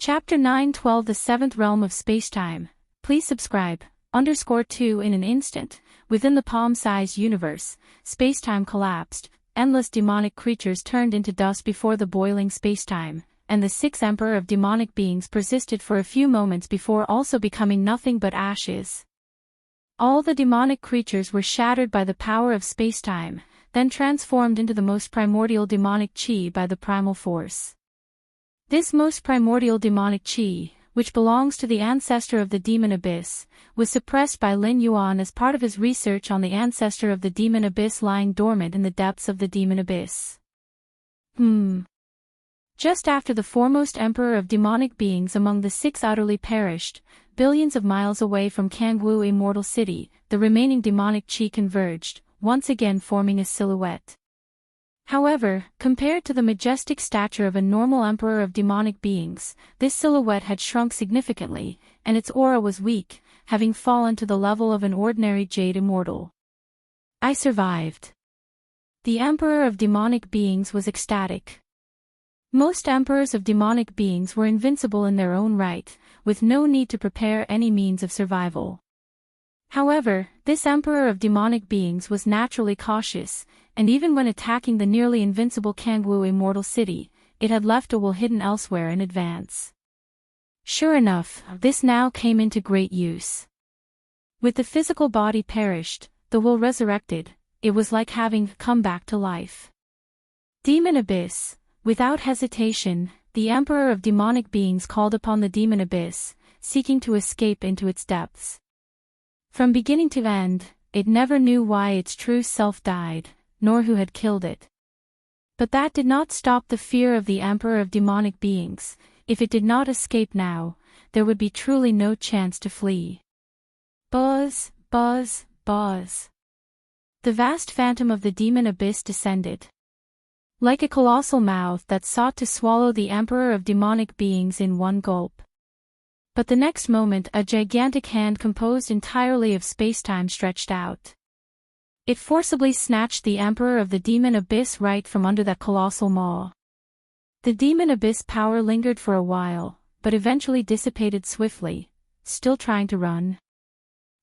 Chapter 912 The Seventh Realm of Spacetime. Please subscribe. _2 In an instant, within the palm-sized universe, spacetime collapsed, endless demonic creatures turned into dust before the boiling spacetime, and the sixth emperor of demonic beings persisted for a few moments before also becoming nothing but ashes. All the demonic creatures were shattered by the power of spacetime, then transformed into the most primordial demonic chi by the primal force. This most primordial demonic chi, which belongs to the ancestor of the demon abyss, was suppressed by Lin Yuan as part of his research on the ancestor of the demon abyss lying dormant in the depths of the demon abyss. Just after the foremost emperor of demonic beings among the six utterly perished, billions of miles away from Kangwu Immortal City, the remaining demonic chi converged, once again forming a silhouette. However, compared to the majestic stature of a normal emperor of demonic beings, this silhouette had shrunk significantly, and its aura was weak, having fallen to the level of an ordinary jade immortal. I survived. The emperor of demonic beings was ecstatic. Most emperors of demonic beings were invincible in their own right, with no need to prepare any means of survival. However, this emperor of demonic beings was naturally cautious, and even when attacking the nearly invincible Kangwu Immortal City, it had left a will hidden elsewhere in advance. Sure enough, this now came into great use. With the physical body perished, the will resurrected, it was like having come back to life. Demon Abyss. Without hesitation, the emperor of demonic beings called upon the demon abyss, seeking to escape into its depths. From beginning to end, it never knew why its true self died, nor who had killed it. But that did not stop the fear of the emperor of demonic beings. If it did not escape now, there would be truly no chance to flee. Buzz, buzz, buzz. The vast phantom of the demon abyss descended. Like a colossal mouth that sought to swallow the emperor of demonic beings in one gulp. But the next moment a gigantic hand composed entirely of spacetime stretched out. It forcibly snatched the emperor of the demon abyss right from under that colossal maw. The demon abyss power lingered for a while, but eventually dissipated swiftly, still trying to run.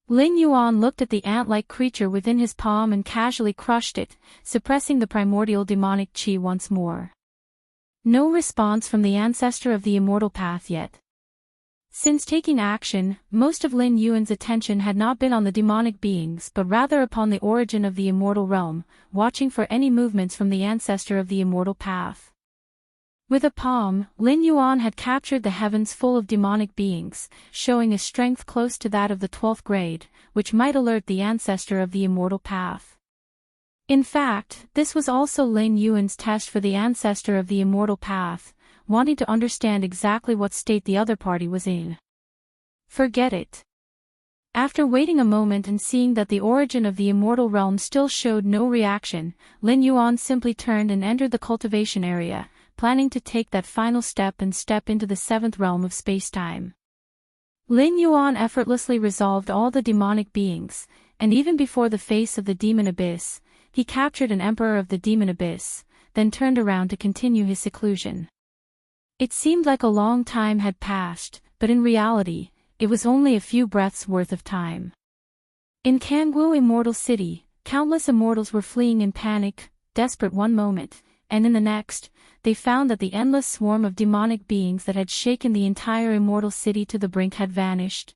Lin Yuan looked at the ant-like creature within his palm and casually crushed it, suppressing the primordial demonic chi once more. No response from the ancestor of the immortal path yet. Since taking action, most of Lin Yuan's attention had not been on the demonic beings but rather upon the origin of the immortal realm, watching for any movements from the ancestor of the immortal path. With a palm, Lin Yuan had captured the heavens full of demonic beings, showing a strength close to that of the 12th grade, which might alert the ancestor of the immortal path. In fact, this was also Lin Yuan's test for the ancestor of the immortal path, wanting to understand exactly what state the other party was in. Forget it. After waiting a moment and seeing that the origin of the immortal realm still showed no reaction, Lin Yuan simply turned and entered the cultivation area, planning to take that final step and step into the seventh realm of spacetime. Lin Yuan effortlessly resolved all the demonic beings, and even before the face of the demon abyss, he captured an emperor of the demon abyss, then turned around to continue his seclusion. It seemed like a long time had passed, but in reality, it was only a few breaths worth of time. In Kangwu Immortal City, countless immortals were fleeing in panic, desperate one moment, and in the next, they found that the endless swarm of demonic beings that had shaken the entire immortal city to the brink had vanished.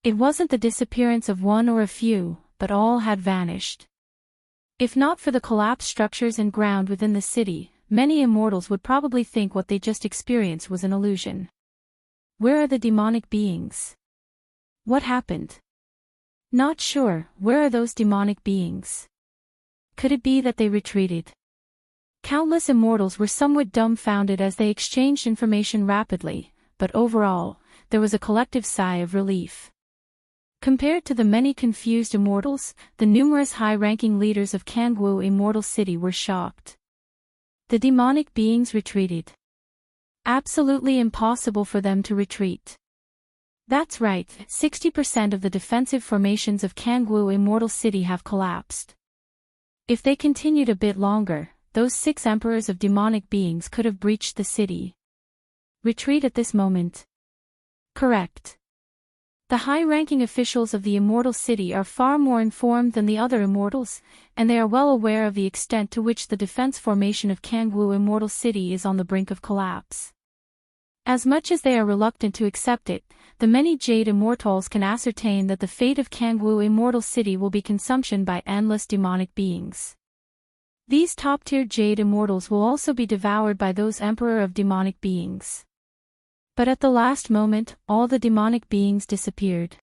It wasn't the disappearance of one or a few, but all had vanished. If not for the collapsed structures and ground within the city, many immortals would probably think what they just experienced was an illusion. Where are the demonic beings? What happened? Not sure. Where are those demonic beings? Could it be that they retreated? Countless immortals were somewhat dumbfounded as they exchanged information rapidly, but overall, there was a collective sigh of relief. Compared to the many confused immortals, the numerous high-ranking leaders of Kangwu Immortal City were shocked. The demonic beings retreated. Absolutely impossible for them to retreat. That's right, 60% of the defensive formations of Kangwu Immortal City have collapsed. If they continued a bit longer, those 6 emperors of demonic beings could have breached the city. Retreat at this moment. Correct. The high-ranking officials of the Immortal City are far more informed than the other immortals, and they are well aware of the extent to which the defense formation of Kangwu Immortal City is on the brink of collapse. As much as they are reluctant to accept it, the many Jade Immortals can ascertain that the fate of Kangwu Immortal City will be consumption by endless demonic beings. These top-tier Jade Immortals will also be devoured by those Emperor of Demonic Beings. But at the last moment, all the demonic beings disappeared.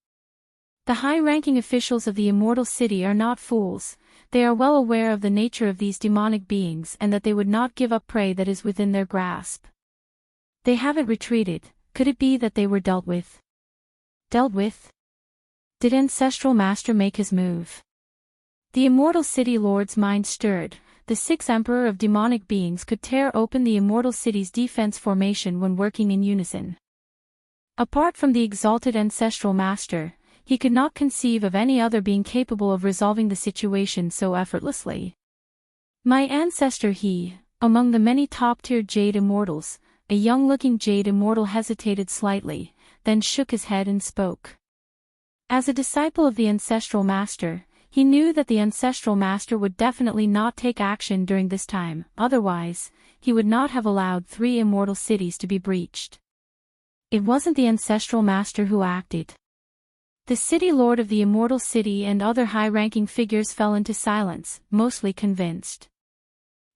The high-ranking officials of the Immortal City are not fools. They are well aware of the nature of these demonic beings and that they would not give up prey that is within their grasp. They haven't retreated. Could it be that they were dealt with? Dealt with? Did Ancestral Master make his move? The Immortal City Lord's mind stirred. The sixth Emperor of Demonic Beings could tear open the Immortal City's defense formation when working in unison. Apart from the exalted Ancestral Master, he could not conceive of any other being capable of resolving the situation so effortlessly. My ancestor he, among the many top-tier Jade Immortals, a young-looking Jade Immortal hesitated slightly, then shook his head and spoke. As a disciple of the Ancestral Master, he knew that the Ancestral Master would definitely not take action during this time, otherwise, he would not have allowed 3 immortal cities to be breached. It wasn't the Ancestral Master who acted. The City Lord of the Immortal City and other high-ranking figures fell into silence, mostly convinced.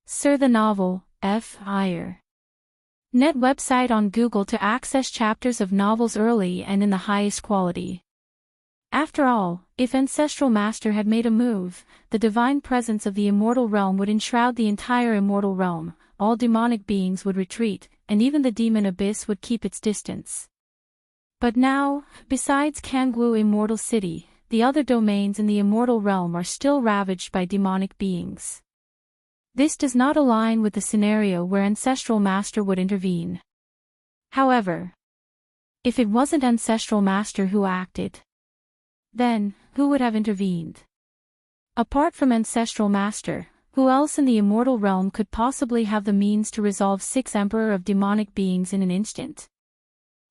Sir, the novel, F. Iyer. Net website on Google to access chapters of novels early and in the highest quality. After all, if Ancestral Master had made a move, the divine presence of the immortal realm would enshroud the entire immortal realm, all demonic beings would retreat, and even the demon abyss would keep its distance. But now, besides Kangwu Immortal City, the other domains in the immortal realm are still ravaged by demonic beings. This does not align with the scenario where Ancestral Master would intervene. However, if it wasn't Ancestral Master who acted, then, who would have intervened? Apart from Ancestral Master, who else in the immortal realm could possibly have the means to resolve 6 Emperor of Demonic Beings in an instant?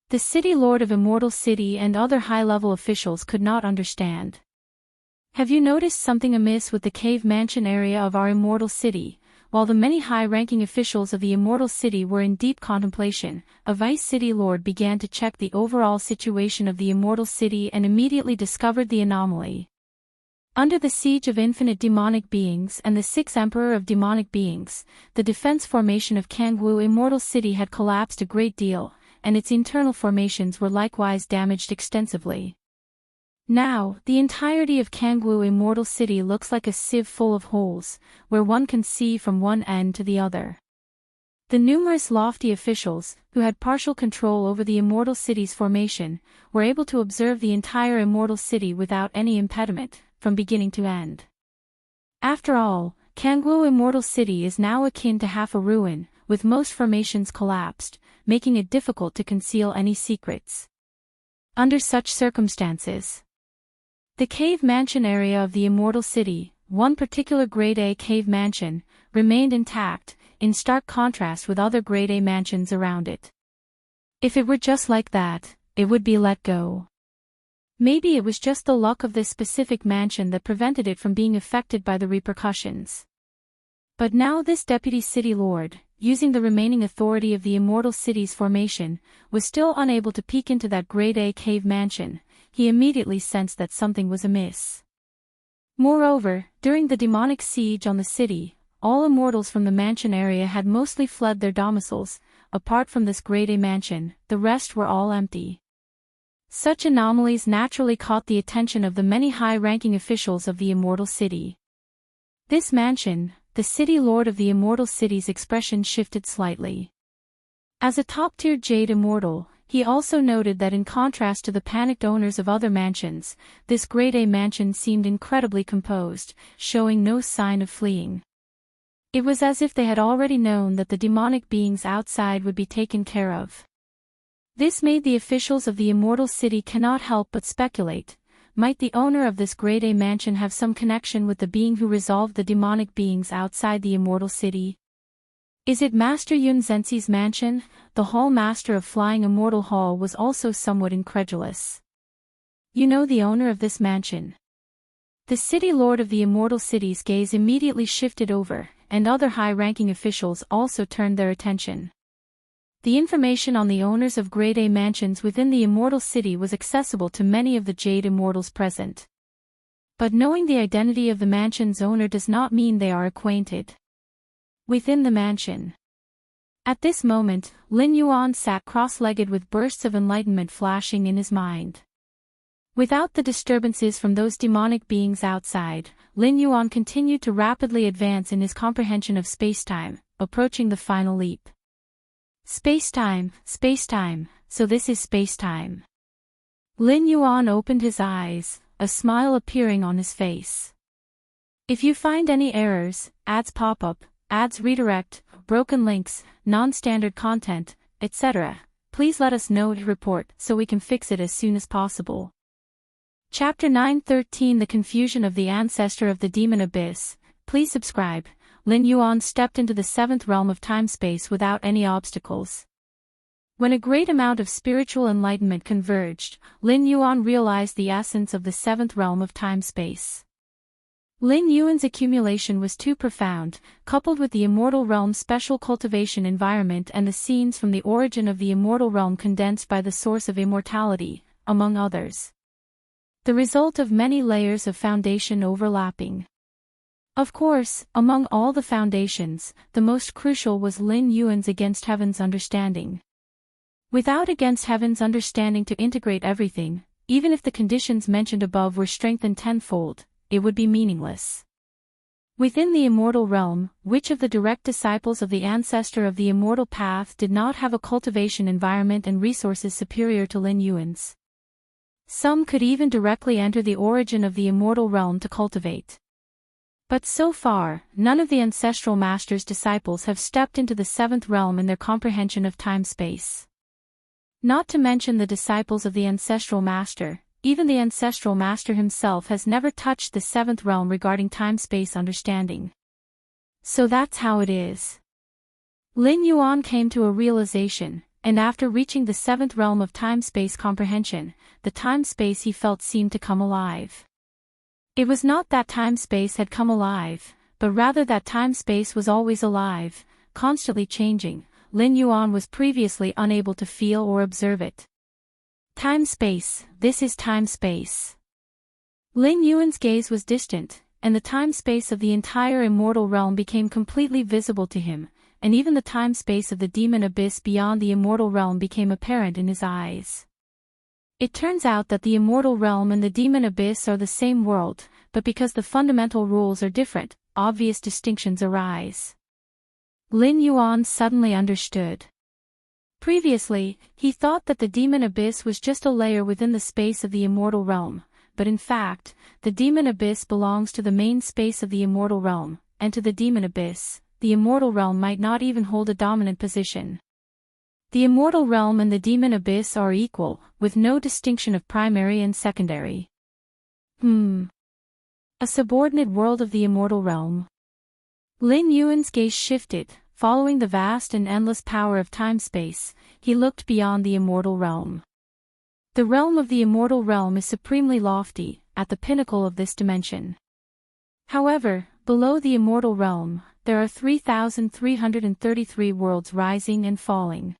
The City Lord of Immortal City and other high-level officials could not understand. Have you noticed something amiss with the cave mansion area of our Immortal City? While the many high-ranking officials of the Immortal City were in deep contemplation, a Vice City Lord began to check the overall situation of the Immortal City and immediately discovered the anomaly. Under the siege of infinite demonic beings and the 6th Emperor of Demonic Beings, the defense formation of Kangwu Immortal City had collapsed a great deal, and its internal formations were likewise damaged extensively. Now, the entirety of Kangwu Immortal City looks like a sieve full of holes, where one can see from one end to the other. The numerous lofty officials, who had partial control over the Immortal City's formation, were able to observe the entire Immortal City without any impediment, from beginning to end. After all, Kangwu Immortal City is now akin to half a ruin, with most formations collapsed, making it difficult to conceal any secrets. Under such circumstances, the cave mansion area of the Immortal City, one particular Grade A cave mansion, remained intact, in stark contrast with other Grade A mansions around it. If it were just like that, it would be let go. Maybe it was just the luck of this specific mansion that prevented it from being affected by the repercussions. But now this Deputy City Lord, using the remaining authority of the Immortal City's formation, was still unable to peek into that Grade A cave mansion. He immediately sensed that something was amiss. Moreover, during the demonic siege on the city, all immortals from the mansion area had mostly fled their domiciles. Apart from this Grade A mansion, the rest were all empty. Such anomalies naturally caught the attention of the many high-ranking officials of the Immortal City. This mansion, the City Lord of the Immortal City's expression shifted slightly. As a top-tier Jade Immortal, he also noted that in contrast to the panicked owners of other mansions, this Grade A mansion seemed incredibly composed, showing no sign of fleeing. It was as if they had already known that the demonic beings outside would be taken care of. This made the officials of the Immortal City cannot help but speculate. Might the owner of this Grade A mansion have some connection with the being who resolved the demonic beings outside the Immortal City? Is it Master Yun Zhenxi's mansion? The hall master of Flying Immortal Hall was also somewhat incredulous. You know the owner of this mansion? The city lord of the immortal city's gaze immediately shifted over, and other high-ranking officials also turned their attention. The information on the owners of Grade A mansions within the immortal city was accessible to many of the Jade Immortals present. But knowing the identity of the mansion's owner does not mean they are acquainted. Within the mansion. At this moment, Lin Yuan sat cross-legged with bursts of enlightenment flashing in his mind. Without the disturbances from those demonic beings outside, Lin Yuan continued to rapidly advance in his comprehension of space-time, approaching the final leap. Space-time, so this is space-time. Lin Yuan opened his eyes, a smile appearing on his face. If you find any errors, ads pop up, ads redirect, broken links, non-standard content, etc., please let us know to report so we can fix it as soon as possible. Chapter 913 The Confusion of the Ancestor of the Demon Abyss. Please subscribe. Lin Yuan stepped into the seventh realm of time-space without any obstacles. When a great amount of spiritual enlightenment converged, Lin Yuan realized the essence of the seventh realm of time-space. Lin Yuan's accumulation was too profound, coupled with the immortal realm's special cultivation environment and the scenes from the origin of the immortal realm condensed by the source of immortality, among others. The result of many layers of foundation overlapping. Of course, among all the foundations, the most crucial was Lin Yuan's Against Heaven's understanding. Without Against Heaven's understanding to integrate everything, even if the conditions mentioned above were strengthened tenfold, it would be meaningless. Within the immortal realm, which of the direct disciples of the ancestor of the immortal path did not have a cultivation environment and resources superior to Lin Yuan's? Some could even directly enter the origin of the immortal realm to cultivate. But so far, none of the ancestral master's disciples have stepped into the seventh realm in their comprehension of time-space. Not to mention the disciples of the ancestral master, even the ancestral master himself has never touched the seventh realm regarding time-space understanding. So that's how it is. Lin Yuan came to a realization, and after reaching the seventh realm of time-space comprehension, the time-space he felt seemed to come alive. It was not that time-space had come alive, but rather that time-space was always alive, constantly changing. Lin Yuan was previously unable to feel or observe it. Time-space, this is time-space. Lin Yuan's gaze was distant, and the time-space of the entire immortal realm became completely visible to him, and even the time-space of the demon abyss beyond the immortal realm became apparent in his eyes. It turns out that the immortal realm and the demon abyss are the same world, but because the fundamental rules are different, obvious distinctions arise. Lin Yuan suddenly understood. Previously, he thought that the demon abyss was just a layer within the space of the immortal realm, but in fact, the demon abyss belongs to the main space of the immortal realm, and to the demon abyss, the immortal realm might not even hold a dominant position. The immortal realm and the demon abyss are equal, with no distinction of primary and secondary. A subordinate world of the immortal realm. Lin Yuan's gaze shifted. Following the vast and endless power of time-space, he looked beyond the immortal realm. The realm of the immortal realm is supremely lofty, at the pinnacle of this dimension. However, below the immortal realm, there are 3,333 worlds rising and falling.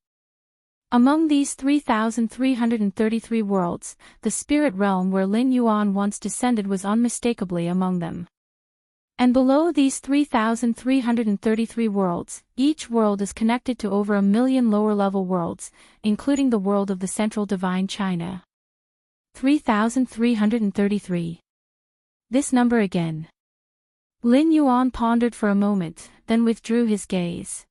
Among these 3,333 worlds, the spirit realm where Lin Yuan once descended was unmistakably among them. And below these 3,333 worlds, each world is connected to over 1 million lower-level worlds, including the world of the Central Divine China. 3,333. This number again. Lin Yuan pondered for a moment, then withdrew his gaze.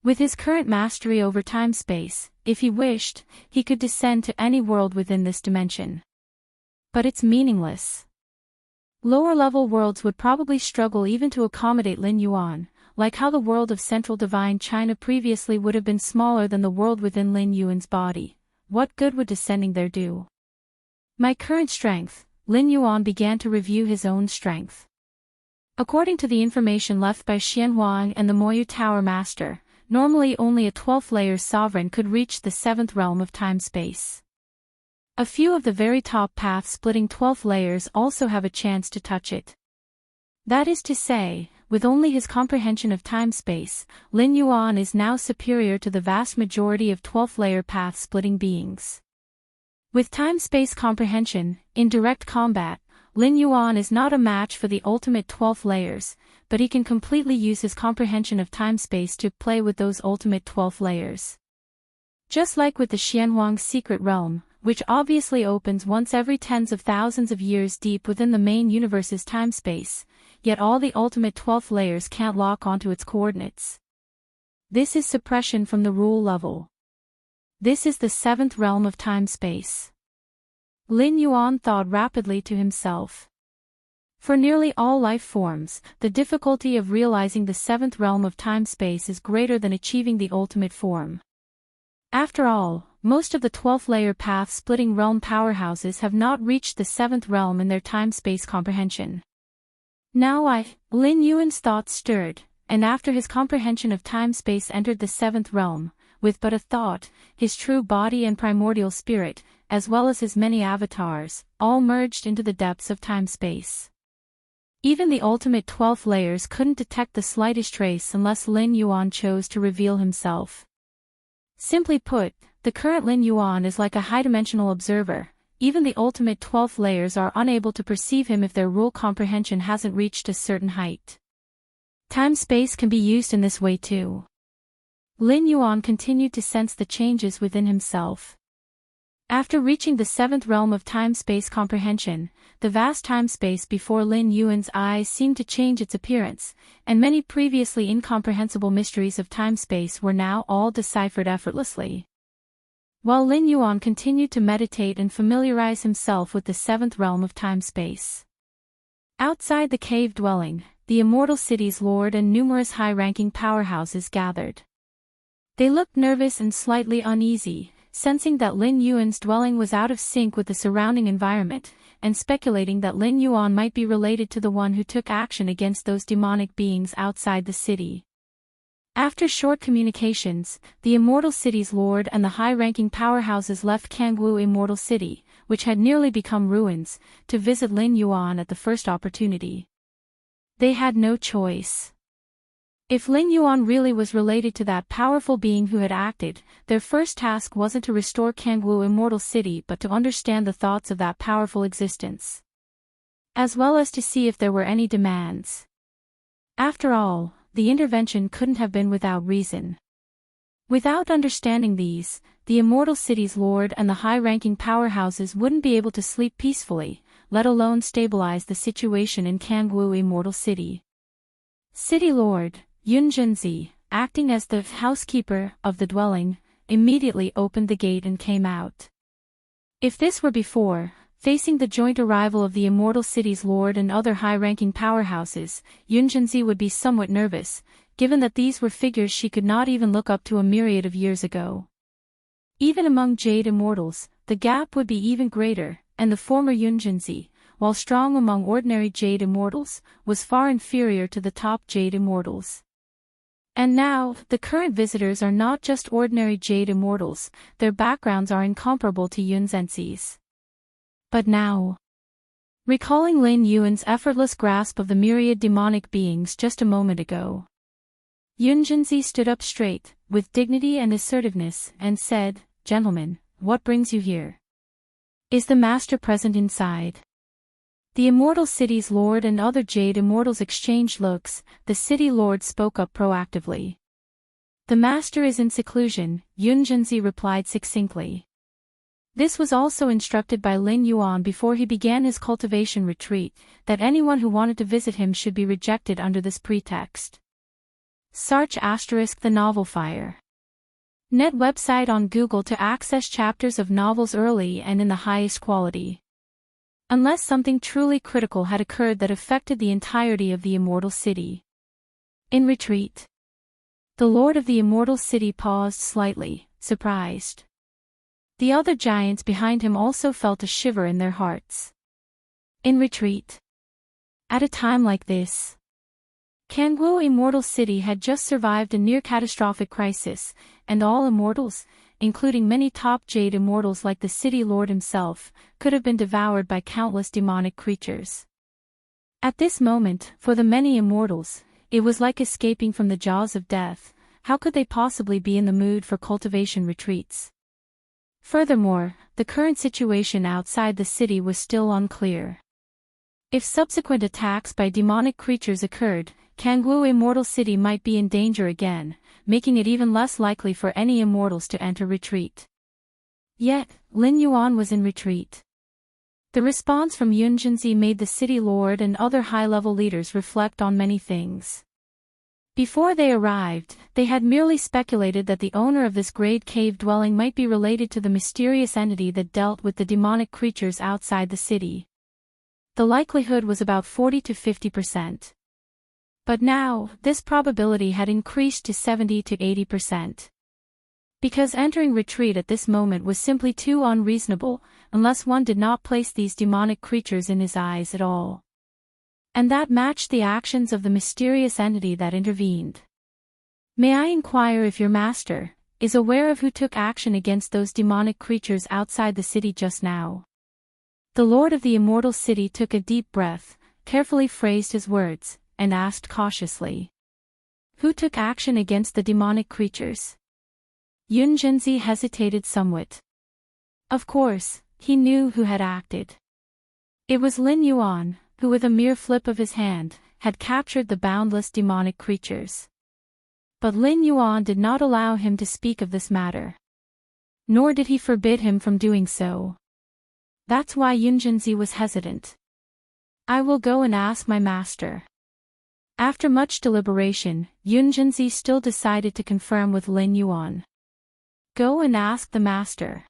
With his current mastery over time-space, if he wished, he could descend to any world within this dimension. But it's meaningless. Lower-level worlds would probably struggle even to accommodate Lin Yuan, like how the world of Central Divine China previously would have been smaller than the world within Lin Yuan's body. What good would descending there do? My current strength. Lin Yuan began to review his own strength. According to the information left by Xianhuang and the Moyu Tower Master, normally only a 12th layer sovereign could reach the 7th realm of time-space. A few of the very top path-splitting 12th layers also have a chance to touch it. That is to say, with only his comprehension of time-space, Lin Yuan is now superior to the vast majority of 12th layer path-splitting beings. With time-space comprehension, in direct combat, Lin Yuan is not a match for the ultimate 12th layers, but he can completely use his comprehension of time-space to play with those ultimate 12th layers. Just like with the Xianhuang's secret realm, which obviously opens once every tens of thousands of years deep within the main universe's time-space, yet all the ultimate 12th layers can't lock onto its coordinates. This is suppression from the rule level. This is the 7th realm of time-space. Lin Yuan thought rapidly to himself. For nearly all life forms, the difficulty of realizing the 7th realm of time-space is greater than achieving the ultimate form. After all, most of the 12th layer path-splitting realm powerhouses have not reached the 7th realm in their time-space comprehension. Now Lin Yuan's thoughts stirred, and after his comprehension of time-space entered the 7th realm, with but a thought, his true body and primordial spirit, as well as his many avatars, all merged into the depths of time-space. Even the ultimate 12th layers couldn't detect the slightest trace unless Lin Yuan chose to reveal himself. Simply put, the current Lin Yuan is like a high-dimensional observer. Even the ultimate 12th layers are unable to perceive him if their rule comprehension hasn't reached a certain height. Time-space can be used in this way too. Lin Yuan continued to sense the changes within himself. After reaching the 7th realm of time-space comprehension, the vast time-space before Lin Yuan's eyes seemed to change its appearance, and many previously incomprehensible mysteries of time-space were now all deciphered effortlessly. While Lin Yuan continued to meditate and familiarize himself with the 7th realm of time-space. Outside the cave dwelling, the Immortal City's lord and numerous high-ranking powerhouses gathered. They looked nervous and slightly uneasy, sensing that Lin Yuan's dwelling was out of sync with the surrounding environment, and speculating that Lin Yuan might be related to the one who took action against those demonic beings outside the city. After short communications, the Immortal City's lord and the high-ranking powerhouses left Kangwu Immortal City, which had nearly become ruins, to visit Lin Yuan at the first opportunity. They had no choice. If Lin Yuan really was related to that powerful being who had acted, their first task wasn't to restore Kangwu Immortal City but to understand the thoughts of that powerful existence. As well as to see if there were any demands. After all, the intervention couldn't have been without reason. Without understanding these, the Immortal City's lord and the high-ranking powerhouses wouldn't be able to sleep peacefully, let alone stabilize the situation in Kangwu Immortal City. City Lord Yun Zhenzi, acting as the housekeeper of the dwelling, immediately opened the gate and came out. If this were before, facing the joint arrival of the Immortal City's lord and other high-ranking powerhouses, Yun Zhenzi would be somewhat nervous, given that these were figures she could not even look up to a myriad of years ago. Even among Jade Immortals, the gap would be even greater, and the former Yun Zhenzi, while strong among ordinary Jade Immortals, was far inferior to the top Jade Immortals. And now, the current visitors are not just ordinary Jade Immortals, their backgrounds are incomparable to Yun Zhenzi's. But now, recalling Lin Yuan's effortless grasp of the myriad demonic beings just a moment ago, Yun Zhenzi stood up straight, with dignity and assertiveness, and said, "Gentlemen, what brings you here? Is the master present inside?" The Immortal City's lord and other Jade Immortals exchanged looks. The city lord spoke up proactively. "The master is in seclusion," Yun Zhenzi replied succinctly. This was also instructed by Lin Yuan before he began his cultivation retreat, that anyone who wanted to visit him should be rejected under this pretext. Search * the novel Fire. Net website on Google to access chapters of novels early and in the highest quality. Unless something truly critical had occurred that affected the entirety of the Immortal City. In retreat. The Lord of the Immortal City paused slightly, surprised. The other giants behind him also felt a shiver in their hearts. In retreat. At a time like this. Kangwu Immortal City had just survived a near-catastrophic crisis, and all immortals, including many top Jade immortals like the City Lord himself, could have been devoured by countless demonic creatures. At this moment, for the many immortals, it was like escaping from the jaws of death. How could they possibly be in the mood for cultivation retreats? Furthermore, the current situation outside the city was still unclear. If subsequent attacks by demonic creatures occurred, Kangwu Immortal City might be in danger again, making it even less likely for any immortals to enter retreat. Yet, Lin Yuan was in retreat. The response from Yunjinzi made the city lord and other high-level leaders reflect on many things. Before they arrived, they had merely speculated that the owner of this great cave dwelling might be related to the mysterious entity that dealt with the demonic creatures outside the city. The likelihood was about 40 to 50%. But now, this probability had increased to 70 to 80%. Because entering retreat at this moment was simply too unreasonable, unless one did not place these demonic creatures in his eyes at all. And that matched the actions of the mysterious entity that intervened. May I inquire if your master is aware of who took action against those demonic creatures outside the city just now? The Lord of the Immortal City took a deep breath, carefully phrased his words, and asked cautiously. Who took action against the demonic creatures? Yunjinzi hesitated somewhat. Of course, he knew who had acted. It was Lin Yuan, who with a mere flip of his hand, had captured the boundless demonic creatures. But Lin Yuan did not allow him to speak of this matter. Nor did he forbid him from doing so. That's why Yunjinzi was hesitant. I will go and ask my master. After much deliberation, Yunjinzi still decided to confirm with Lin Yuan. Go and ask the master.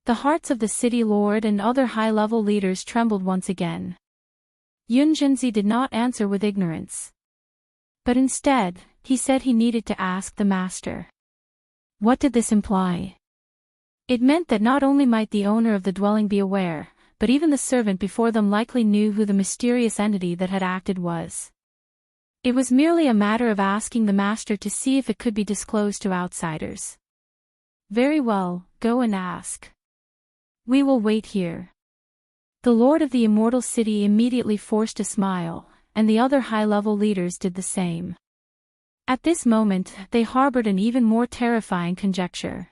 The hearts of the city lord and other high-level leaders trembled once again. Yunjinzi did not answer with ignorance. But instead, he said he needed to ask the master. What did this imply? It meant that not only might the owner of the dwelling be aware, but even the servant before them likely knew who the mysterious entity that had acted was. It was merely a matter of asking the master to see if it could be disclosed to outsiders. Very well, go and ask. We will wait here. The Lord of the Immortal City immediately forced a smile, and the other high-level leaders did the same. At this moment, they harbored an even more terrifying conjecture.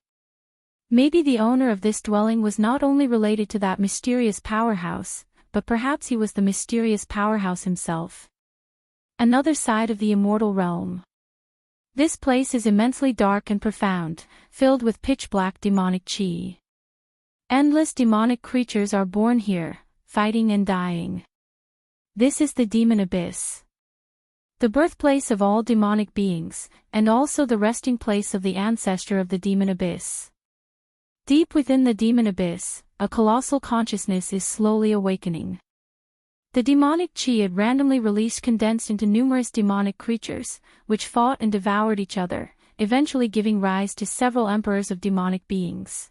Maybe the owner of this dwelling was not only related to that mysterious powerhouse, but perhaps he was the mysterious powerhouse himself. Another side of the immortal realm. This place is immensely dark and profound, filled with pitch-black demonic chi. Endless demonic creatures are born here, fighting and dying. This is the demon abyss. The birthplace of all demonic beings, and also the resting place of the ancestor of the demon abyss. Deep within the demon abyss, a colossal consciousness is slowly awakening. The demonic chi it randomly released condensed into numerous demonic creatures, which fought and devoured each other, eventually giving rise to several emperors of demonic beings.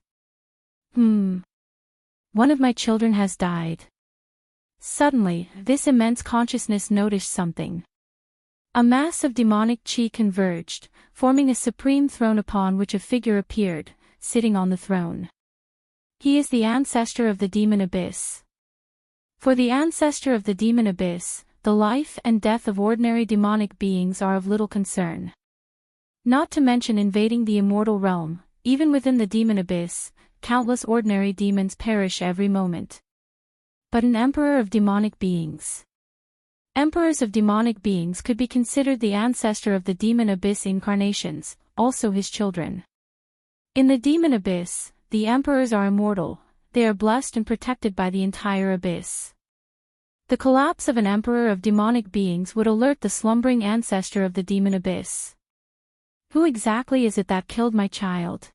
One of my children has died. Suddenly, this immense consciousness noticed something. A mass of demonic chi converged, forming a supreme throne upon which a figure appeared, sitting on the throne. He is the ancestor of the demon abyss. For the ancestor of the demon abyss, the life and death of ordinary demonic beings are of little concern. Not to mention invading the immortal realm, even within the demon abyss, countless ordinary demons perish every moment. But an emperor of demonic beings. Emperors of demonic beings could be considered the ancestor of the demon abyss incarnations, also his children. In the demon abyss, the emperors are immortal. They are blessed and protected by the entire abyss. The collapse of an emperor of demonic beings would alert the slumbering ancestor of the demon abyss. Who exactly is it that killed my child?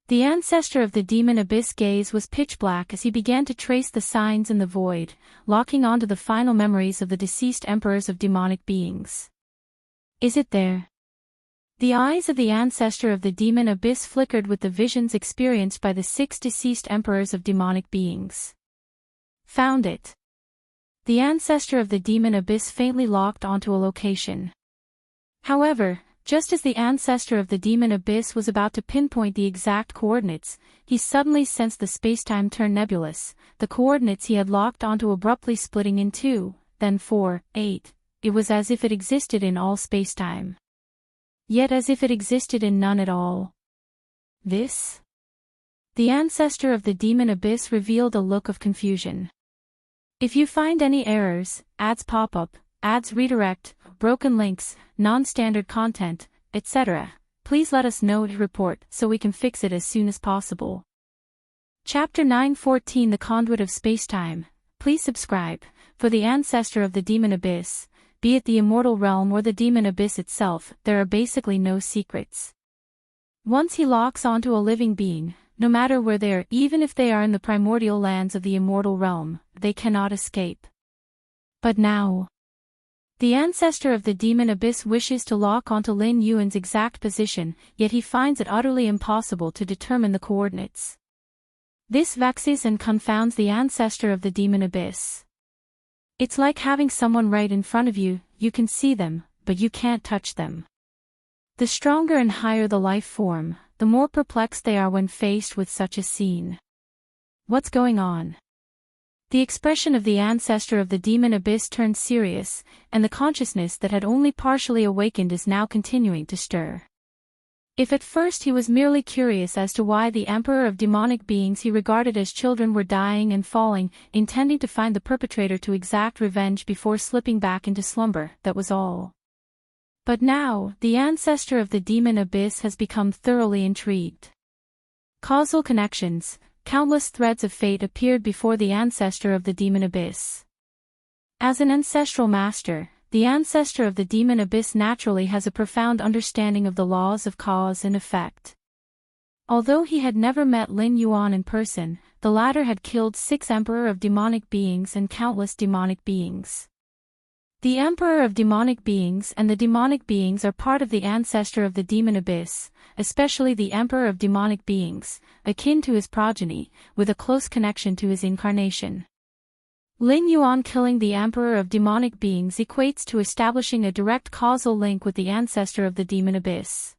The ancestor of the demon abyss gaze was pitch black as he began to trace the signs in the void, locking onto the final memories of the deceased emperors of demonic beings. Is it there? The eyes of the ancestor of the demon abyss flickered with the visions experienced by the 6 deceased emperors of demonic beings. Found it. The ancestor of the demon abyss faintly locked onto a location. However, just as the ancestor of the demon abyss was about to pinpoint the exact coordinates, he suddenly sensed the spacetime turn nebulous, the coordinates he had locked onto abruptly splitting in 2, then 4, 8. It was as if it existed in all spacetime. Yet as if it existed in none at all. This? The ancestor of the demon abyss revealed a look of confusion. If you find any errors, ads pop up, ads redirect, broken links, non-standard content, etc., please let us know to report so we can fix it as soon as possible. Chapter 914 The Conduit of Spacetime. Please subscribe. For the ancestor of the demon abyss, be it the immortal realm or the demon abyss itself, there are basically no secrets. Once he locks onto a living being, no matter where they are, even if they are in the primordial lands of the immortal realm, they cannot escape. But now, the ancestor of the demon abyss wishes to lock onto Lin Yuan's exact position, yet he finds it utterly impossible to determine the coordinates. This vexes and confounds the ancestor of the demon abyss. It's like having someone right in front of you, you can see them, but you can't touch them. The stronger and higher the life form, the more perplexed they are when faced with such a scene. What's going on? The expression of the ancestor of the demon abyss turned serious, and the consciousness that had only partially awakened is now continuing to stir. If at first he was merely curious as to why the emperor of demonic beings he regarded as children were dying and falling, intending to find the perpetrator to exact revenge before slipping back into slumber, that was all. But now, the ancestor of the demon abyss has become thoroughly intrigued. Causal connections, countless threads of fate appeared before the ancestor of the demon abyss. As an ancestral master, the ancestor of the demon abyss naturally has a profound understanding of the laws of cause and effect. Although he had never met Lin Yuan in person, the latter had killed 6 emperor of demonic beings and countless demonic beings. The emperor of demonic beings and the demonic beings are part of the ancestor of the demon abyss, especially the emperor of demonic beings, akin to his progeny, with a close connection to his incarnation. Lin Yuan killing the emperor of demonic beings equates to establishing a direct causal link with the ancestor of the demon abyss.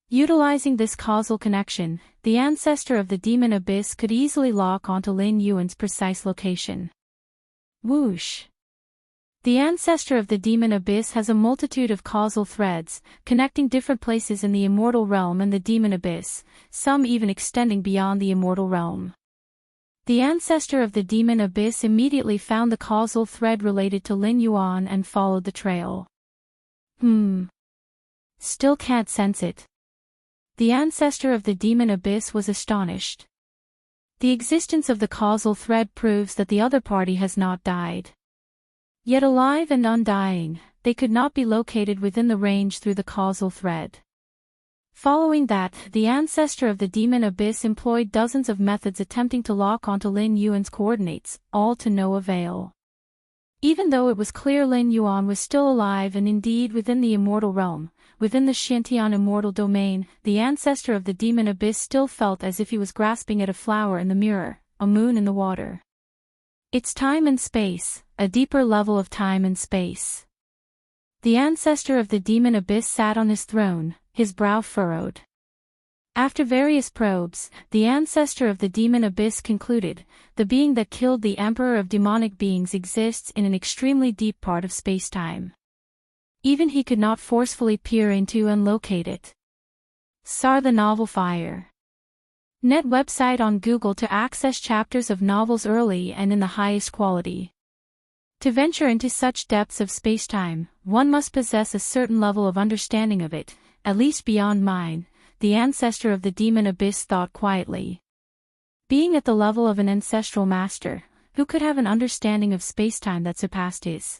Utilizing this causal connection, the ancestor of the demon abyss could easily lock onto Lin Yuan's precise location. Whoosh! The ancestor of the demon abyss has a multitude of causal threads, connecting different places in the immortal realm and the demon abyss, some even extending beyond the immortal realm. The ancestor of the demon abyss immediately found the causal thread related to Lin Yuan and followed the trail. Still can't sense it. The ancestor of the demon abyss was astonished. The existence of the causal thread proves that the other party has not died. Yet alive and undying, they could not be located within the range through the causal thread. Following that, the ancestor of the demon abyss employed dozens of methods attempting to lock onto Lin Yuan's coordinates, all to no avail. Even though it was clear Lin Yuan was still alive and indeed within the immortal realm, within the Xiantian immortal domain, the ancestor of the demon abyss still felt as if he was grasping at a flower in the mirror, a moon in the water. It's time and space, a deeper level of time and space. The ancestor of the demon abyss sat on his throne, his brow furrowed. After various probes, the ancestor of the demon abyss concluded, the being that killed the emperor of demonic beings exists in an extremely deep part of space-time. Even he could not forcefully peer into and locate it. Soar the novel Fire. Net website on Google to access chapters of novels early and in the highest quality. To venture into such depths of spacetime, one must possess a certain level of understanding of it, at least beyond mine, the ancestor of the demon abyss thought quietly. Being at the level of an ancestral master, who could have an understanding of spacetime that surpassed his?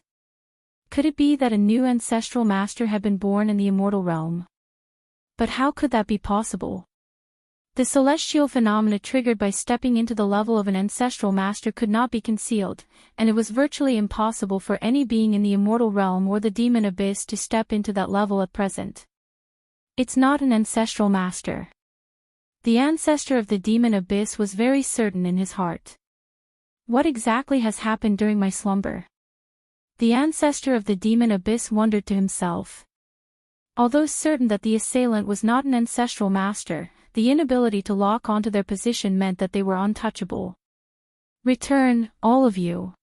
Could it be that a new ancestral master had been born in the immortal realm? But how could that be possible? The celestial phenomena triggered by stepping into the level of an ancestral master could not be concealed, and it was virtually impossible for any being in the immortal realm or the demon abyss to step into that level at present. It's not an ancestral master. The ancestor of the demon abyss was very certain in his heart. What exactly has happened during my slumber? The ancestor of the demon abyss wondered to himself. Although certain that the assailant was not an ancestral master, the inability to lock onto their position meant that they were untouchable. Return, all of you.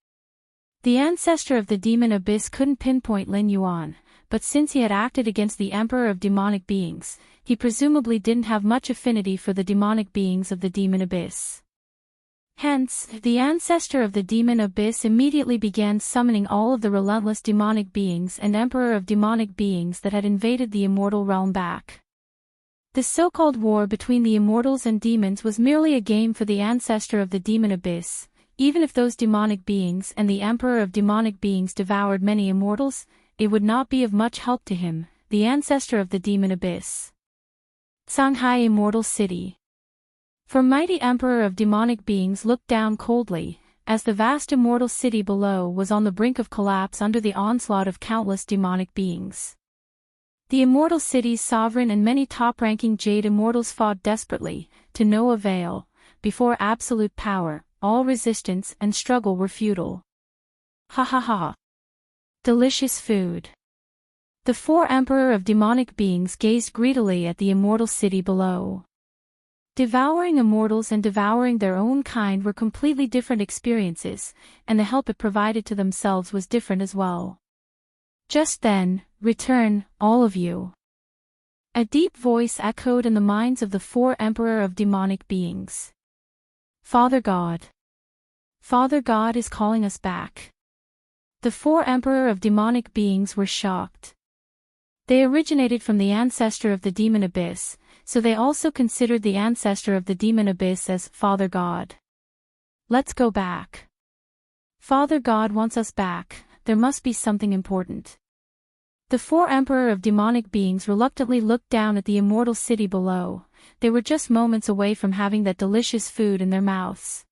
The ancestor of the demon abyss couldn't pinpoint Lin Yuan, but since he had acted against the emperor of demonic beings, he presumably didn't have much affinity for the demonic beings of the demon abyss. Hence, the ancestor of the demon abyss immediately began summoning all of the relentless demonic beings and emperor of demonic beings that had invaded the immortal realm back. The so-called war between the immortals and demons was merely a game for the ancestor of the demon abyss. Even if those demonic beings and the emperor of demonic beings devoured many immortals, it would not be of much help to him, the ancestor of the demon abyss. Shanghai Immortal City. For mighty emperor of demonic beings looked down coldly, as the vast immortal city below was on the brink of collapse under the onslaught of countless demonic beings. The immortal city's sovereign and many top-ranking Jade immortals fought desperately, to no avail. Before absolute power, all resistance and struggle were futile. Ha ha ha. Delicious food. The four emperor of demonic beings gazed greedily at the immortal city below. Devouring immortals and devouring their own kind were completely different experiences, and the help it provided to themselves was different as well. Just then, return, all of you. A deep voice echoed in the minds of the four emperor of demonic beings. Father God. Father God is calling us back. The four emperor of demonic beings were shocked. They originated from the ancestor of the demon abyss, so they also considered the ancestor of the demon abyss as Father God. Let's go back. Father God wants us back, there must be something important. The four emperor of demonic beings reluctantly looked down at the immortal city below. They were just moments away from having that delicious food in their mouths.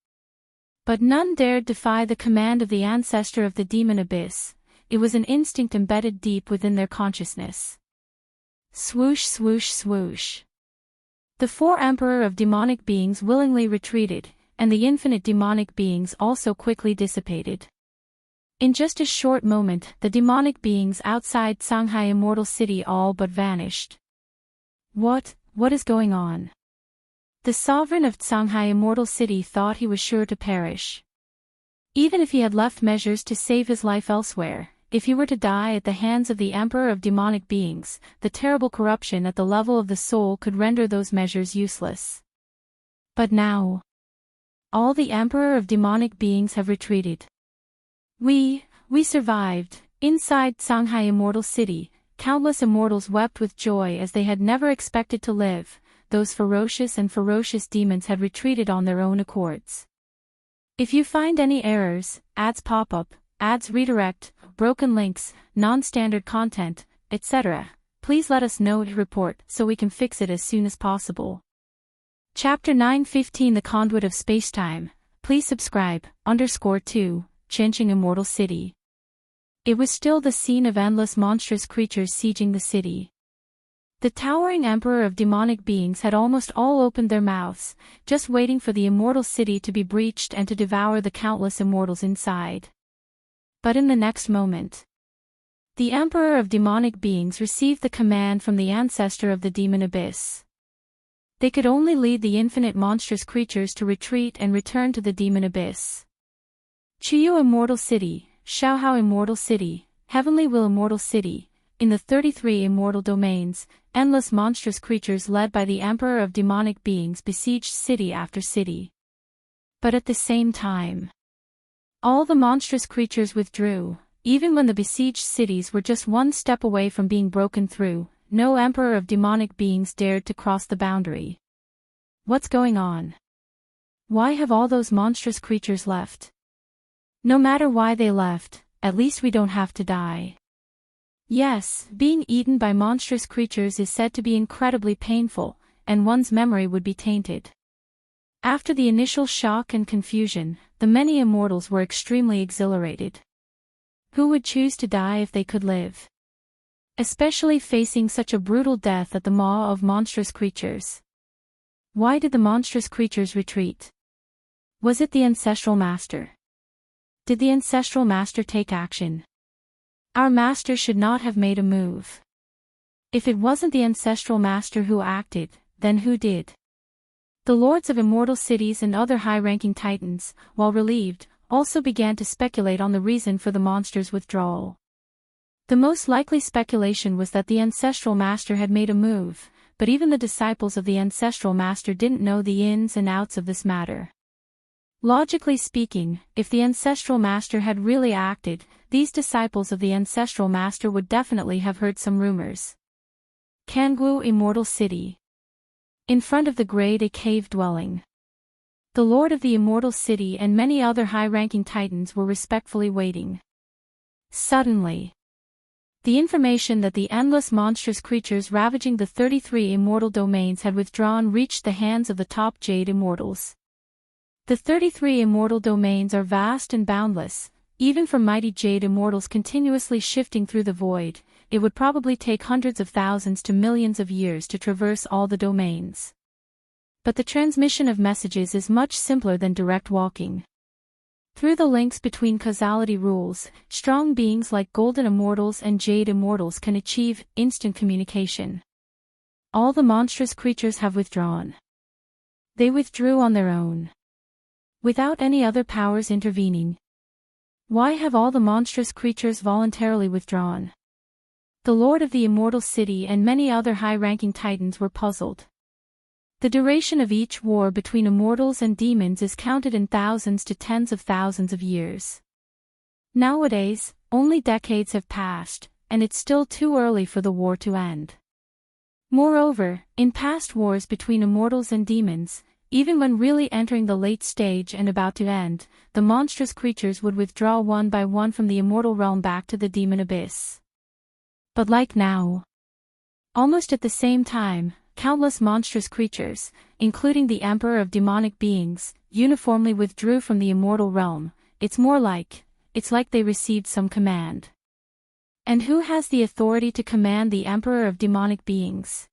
But none dared defy the command of the ancestor of the demon abyss. It was an instinct embedded deep within their consciousness. Swoosh swoosh swoosh. The four emperor of demonic beings willingly retreated, and the infinite demonic beings also quickly dissipated. In just a short moment, the demonic beings outside Shanghai Immortal City all but vanished. What is going on? The sovereign of Shanghai Immortal City thought he was sure to perish. Even if he had left measures to save his life elsewhere, if he were to die at the hands of the emperor of demonic beings, the terrible corruption at the level of the soul could render those measures useless. But now, all the emperor of demonic beings have retreated. We survived. Inside Shanghai Immortal City, countless immortals wept with joy as they had never expected to live. Those ferocious demons had retreated on their own accords. If you find any errors, ads pop up, ads redirect, broken links, non-standard content, etc., please let us know to report so we can fix it as soon as possible. Chapter 9:15 The Conduit of Spacetime. Please subscribe. _2. Chenching Immortal City. It was still the scene of endless monstrous creatures sieging the city. The towering emperor of demonic beings had almost all opened their mouths, just waiting for the immortal city to be breached and to devour the countless immortals inside. But in the next moment, the emperor of demonic beings received the command from the ancestor of the demon abyss. They could only lead the infinite monstrous creatures to retreat and return to the demon abyss. Chiyu Immortal City, Shaohao Immortal City, Heavenly Will Immortal City. In the 33 immortal domains, endless monstrous creatures led by the emperor of demonic beings besieged city after city. But at the same time, all the monstrous creatures withdrew. Even when the besieged cities were just one step away from being broken through, no emperor of demonic beings dared to cross the boundary. What's going on? Why have all those monstrous creatures left? No matter why they left, at least we don't have to die. Yes, being eaten by monstrous creatures is said to be incredibly painful, and one's memory would be tainted. After the initial shock and confusion, the many immortals were extremely exhilarated. Who would choose to die if they could live? Especially facing such a brutal death at the maw of monstrous creatures. Why did the monstrous creatures retreat? Was it the ancestral master? Did the ancestral master take action? Our master should not have made a move. If it wasn't the ancestral master who acted, then who did? The lords of immortal cities and other high-ranking titans, while relieved, also began to speculate on the reason for the monster's withdrawal. The most likely speculation was that the ancestral master had made a move, but even the disciples of the ancestral master didn't know the ins and outs of this matter. Logically speaking, if the ancestral master had really acted, these disciples of the ancestral master would definitely have heard some rumors. Kangwu Immortal City. In front of the Grade A cave dwelling. The lord of the Immortal City and many other high-ranking titans were respectfully waiting. Suddenly, the information that the endless monstrous creatures ravaging the 33 immortal domains had withdrawn reached the hands of the top Jade Immortals. The 33 immortal domains are vast and boundless. Even for mighty Jade Immortals continuously shifting through the void, it would probably take hundreds of thousands to millions of years to traverse all the domains. But the transmission of messages is much simpler than direct walking. Through the links between causality rules, strong beings like Golden Immortals and Jade Immortals can achieve instant communication. All the monstrous creatures have withdrawn. They withdrew on their own, without any other powers intervening. Why have all the monstrous creatures voluntarily withdrawn? The lord of the Immortal City and many other high-ranking titans were puzzled. The duration of each war between immortals and demons is counted in thousands to tens of thousands of years. Nowadays, only decades have passed, and it's still too early for the war to end. Moreover, in past wars between immortals and demons, even when really entering the late stage and about to end, the monstrous creatures would withdraw one by one from the immortal realm back to the demon abyss. But like now, almost at the same time, countless monstrous creatures, including the Emperor of demonic beings, uniformly withdrew from the immortal realm. It's like they received some command. And who has the authority to command the Emperor of demonic beings?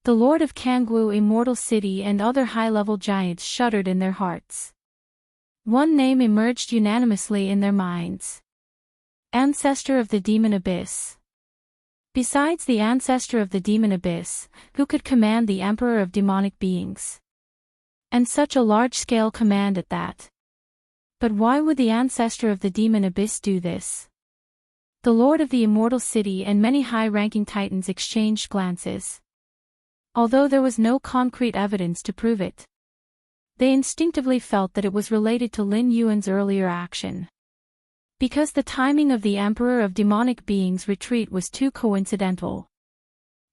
The Lord of Kangwu Immortal City and other high-level giants shuddered in their hearts. One name emerged unanimously in their minds. Ancestor of the Demon Abyss. Besides the ancestor of the Demon Abyss, who could command the Emperor of demonic beings? And such a large-scale command at that. But why would the ancestor of the Demon Abyss do this? The Lord of the Immortal City and many high-ranking titans exchanged glances. Although there was no concrete evidence to prove it, they instinctively felt that it was related to Lin Yuan's earlier action. Because the timing of the Emperor of demonic beings' retreat was too coincidental.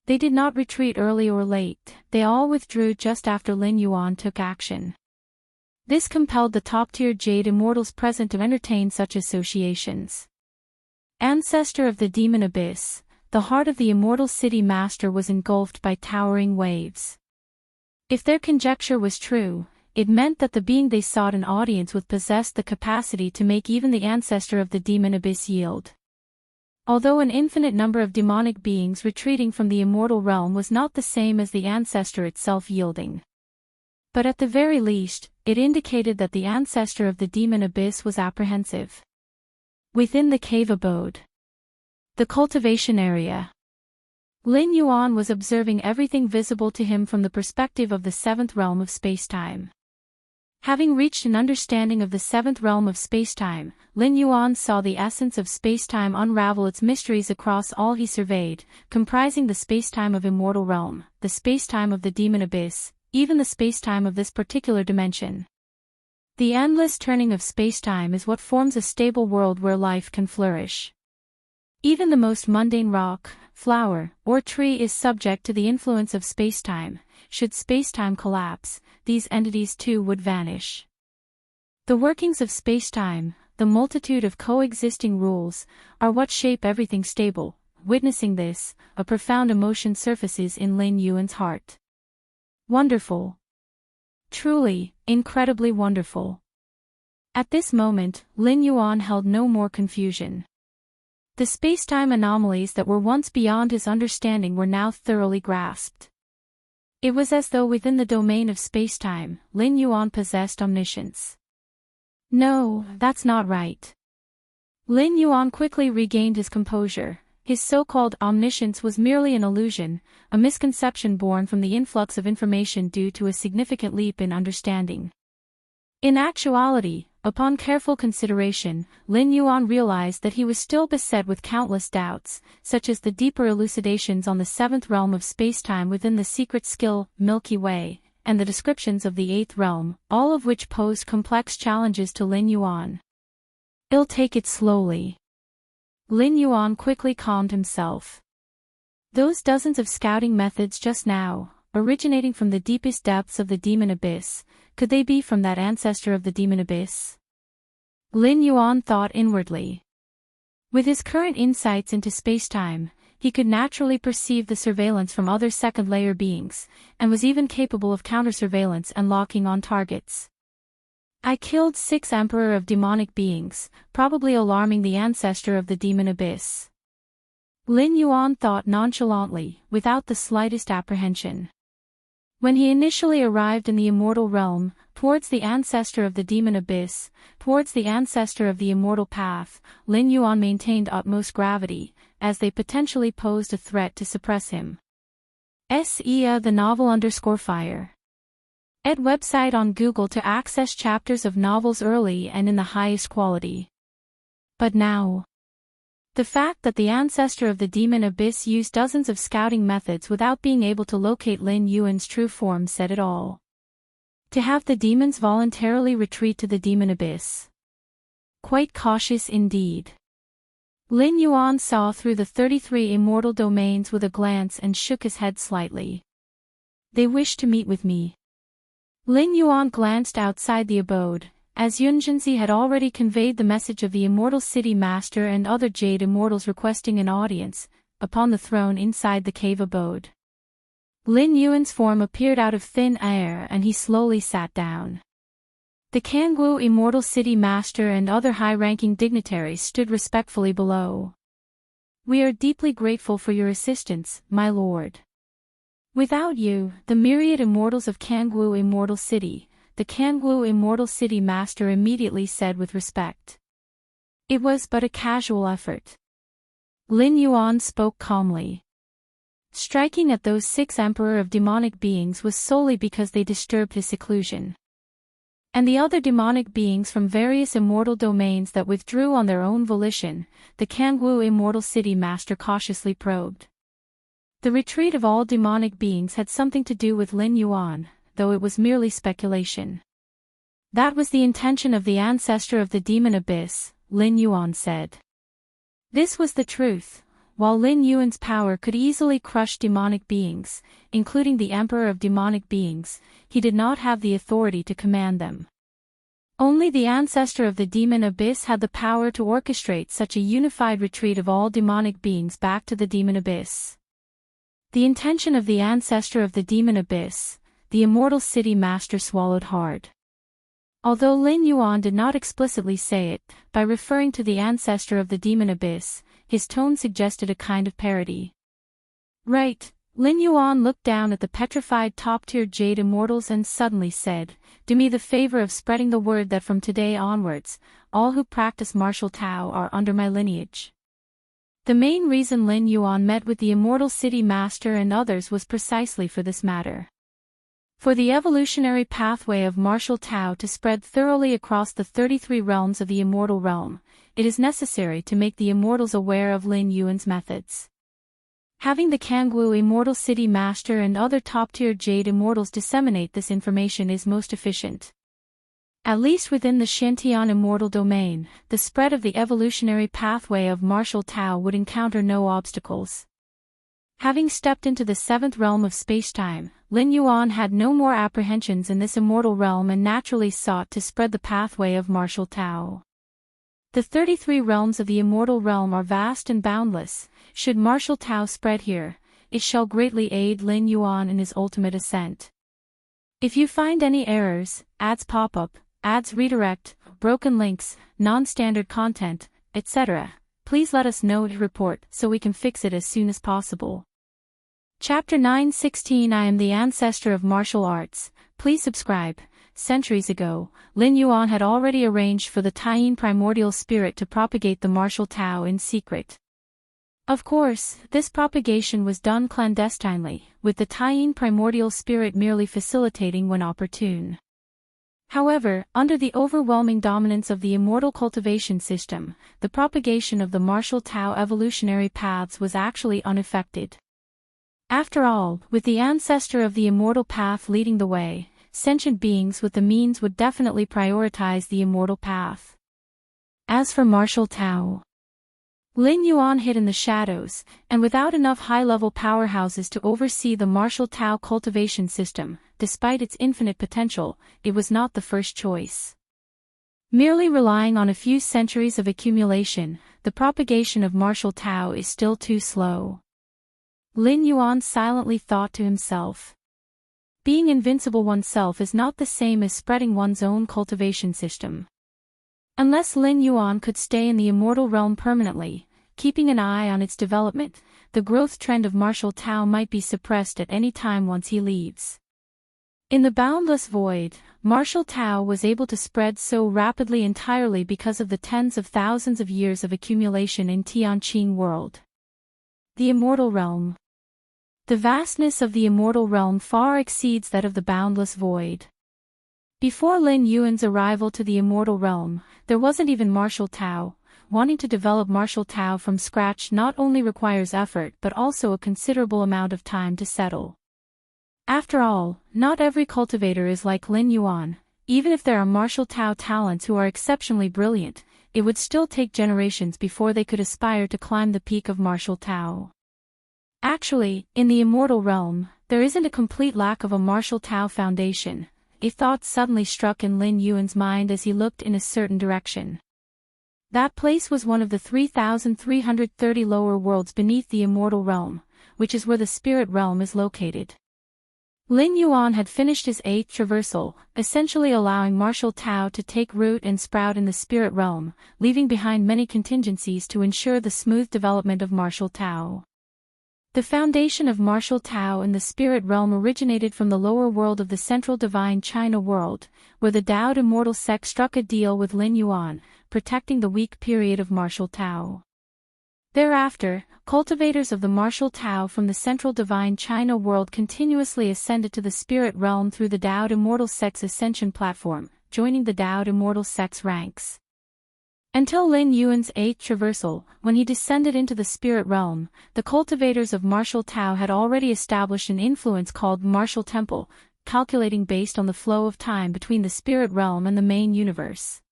They did not retreat early or late, they all withdrew just after Lin Yuan took action. This compelled the top-tier Jade Immortals present to entertain such associations. Ancestor of the Demon Abyss, the heart of the Immortal City Master was engulfed by towering waves. If their conjecture was true, it meant that the being they sought an audience with possessed the capacity to make even the ancestor of the Demon Abyss yield. Although an infinite number of demonic beings retreating from the immortal realm was not the same as the ancestor itself yielding. But at the very least, it indicated that the ancestor of the Demon Abyss was apprehensive. Within the cave abode. The cultivation area. Lin Yuan was observing everything visible to him from the perspective of the seventh realm of spacetime. Having reached an understanding of the seventh realm of spacetime, Lin Yuan saw the essence of spacetime unravel its mysteries across all he surveyed, comprising the spacetime of immortal realm, the spacetime of the demon abyss, even the spacetime of this particular dimension. The endless turning of spacetime is what forms a stable world where life can flourish. Even the most mundane rock, flower, or tree is subject to the influence of spacetime. Should spacetime collapse, these entities too would vanish. The workings of spacetime, the multitude of coexisting rules, are what shape everything stable. Witnessing this, a profound emotion surfaces in Lin Yuan's heart. Wonderful. Truly, incredibly wonderful. At this moment, Lin Yuan held no more confusion. The spacetime anomalies that were once beyond his understanding were now thoroughly grasped. It was as though within the domain of spacetime, Lin Yuan possessed omniscience. No, that's not right. Lin Yuan quickly regained his composure. His so-called omniscience was merely an illusion, a misconception born from the influx of information due to a significant leap in understanding. In actuality, upon careful consideration, Lin Yuan realized that he was still beset with countless doubts, such as the deeper elucidations on the seventh realm of spacetime within the secret skill, Milky Way, and the descriptions of the eighth realm, all of which posed complex challenges to Lin Yuan. "I'll take it slowly." Lin Yuan quickly calmed himself. Those dozens of scouting methods just now, originating from the deepest depths of the demon abyss, could they be from that ancestor of the demon abyss? Lin Yuan thought inwardly. With his current insights into spacetime, he could naturally perceive the surveillance from other second-layer beings, and was even capable of counter-surveillance and locking on targets. "I killed 6 Emperor of demonic beings, probably alarming the ancestor of the demon abyss." Lin Yuan thought nonchalantly, without the slightest apprehension. When he initially arrived in the immortal realm, towards the ancestor of the demon abyss, towards the ancestor of the immortal path, Lin Yuan maintained utmost gravity, as they potentially posed a threat to suppress him. The novel _fire. Ed website on Google to access chapters of novels early and in the highest quality. But now, the fact that the ancestor of the demon abyss used dozens of scouting methods without being able to locate Lin Yuan's true form said it all. To have the demons voluntarily retreat to the demon abyss. Quite cautious indeed. Lin Yuan saw through the 33 immortal domains with a glance and shook his head slightly. "They wish to meet with me." Lin Yuan glanced outside the abode, as Yunjinzi had already conveyed the message of the Immortal City Master and other Jade Immortals requesting an audience, upon the throne inside the cave abode. Lin Yuan's form appeared out of thin air and he slowly sat down. The Kangwu Immortal City Master and other high-ranking dignitaries stood respectfully below. "We are deeply grateful for your assistance, my lord. Without you, the myriad immortals of Kangwu Immortal City," the Kangwu Immortal City Master immediately said with respect. "It was but a casual effort." Lin Yuan spoke calmly. Striking at those 6 Emperor of demonic beings was solely because they disturbed his seclusion. And the other demonic beings from various immortal domains that withdrew on their own volition, the Kangwu Immortal City Master cautiously probed. The retreat of all demonic beings had something to do with Lin Yuan, though it was merely speculation. "That was the intention of the ancestor of the demon abyss," Lin Yuan said. This was the truth. While Lin Yuan's power could easily crush demonic beings, including the Emperor of demonic beings, he did not have the authority to command them. Only the ancestor of the demon abyss had the power to orchestrate such a unified retreat of all demonic beings back to the demon abyss. The intention of the ancestor of the demon abyss, the Immortal City Master swallowed hard. Although Lin Yuan did not explicitly say it, by referring to the ancestor of the demon abyss, his tone suggested a kind of parody. "Right." Lin Yuan looked down at the petrified top-tier Jade Immortals and suddenly said, "Do me the favor of spreading the word that from today onwards, all who practice martial Tao are under my lineage." The main reason Lin Yuan met with the Immortal City Master and others was precisely for this matter. For the evolutionary pathway of martial Tao to spread thoroughly across the 33 realms of the immortal realm, it is necessary to make the immortals aware of Lin Yuan's methods. Having the Kangwu Immortal City Master and other top-tier Jade Immortals disseminate this information is most efficient. At least within the Xintian Immortal domain, the spread of the evolutionary pathway of martial Tao would encounter no obstacles. Having stepped into the 7th realm of spacetime, Lin Yuan had no more apprehensions in this immortal realm and naturally sought to spread the pathway of martial Tao. The 33 realms of the immortal realm are vast and boundless. Should martial Tao spread here, it shall greatly aid Lin Yuan in his ultimate ascent. If you find any errors, ads pop up, ads redirect, broken links, non-standard content, etc., please let us know to report so we can fix it as soon as possible. Chapter 9:16 I am the ancestor of martial arts. Please subscribe. centuries ago, Lin Yuan had already arranged for the Taiyin primordial spirit to propagate the martial Tao in secret. Of course, this propagation was done clandestinely, with the Taiyin primordial spirit merely facilitating when opportune. However, under the overwhelming dominance of the immortal cultivation system, the propagation of the martial Tao evolutionary paths was actually unaffected. After all, with the ancestor of the immortal path leading the way, sentient beings with the means would definitely prioritize the immortal path. As for martial Tao, Lin Yuan hid in the shadows, and without enough high-level powerhouses to oversee the martial Tao cultivation system, despite its infinite potential, it was not the first choice. Merely relying on a few centuries of accumulation, the propagation of martial Tao is still too slow. Lin Yuan silently thought to himself. Being invincible oneself is not the same as spreading one's own cultivation system. Unless Lin Yuan could stay in the immortal realm permanently, keeping an eye on its development, the growth trend of martial Tao might be suppressed at any time once he leaves. In the boundless void, martial Tao was able to spread so rapidly entirely because of the tens of thousands of years of accumulation in Tianqing world. The immortal realm. The vastness of the immortal realm far exceeds that of the boundless void. Before Lin Yuan's arrival to the immortal realm, there wasn't even martial Tao. Wanting to develop martial Tao from scratch not only requires effort but also a considerable amount of time to settle. After all, not every cultivator is like Lin Yuan. Even if there are martial Tao talents who are exceptionally brilliant, it would still take generations before they could aspire to climb the peak of martial Tao. Actually, in the immortal realm, there isn't a complete lack of a martial Tao foundation. A thought suddenly struck in Lin Yuan's mind as he looked in a certain direction. That place was one of the 3,330 lower worlds beneath the immortal realm, which is where the spirit realm is located. Lin Yuan had finished his 8th traversal, essentially allowing martial Tao to take root and sprout in the spirit realm, leaving behind many contingencies to ensure the smooth development of martial Tao. The foundation of martial Tao in the spirit realm originated from the lower world of the central divine China world, where the Taoed immortal sect struck a deal with Lin Yuan, protecting the weak period of martial Tao. Thereafter, cultivators of the martial Tao from the central divine China world continuously ascended to the spirit realm through the Taoed immortal sect's ascension platform, joining the Taoed immortal sect's ranks. Until Lin Yuan's 8th traversal, when he descended into the spirit realm, the cultivators of martial Tao had already established an influence called martial temple, calculating based on the flow of time between the spirit realm and the main universe.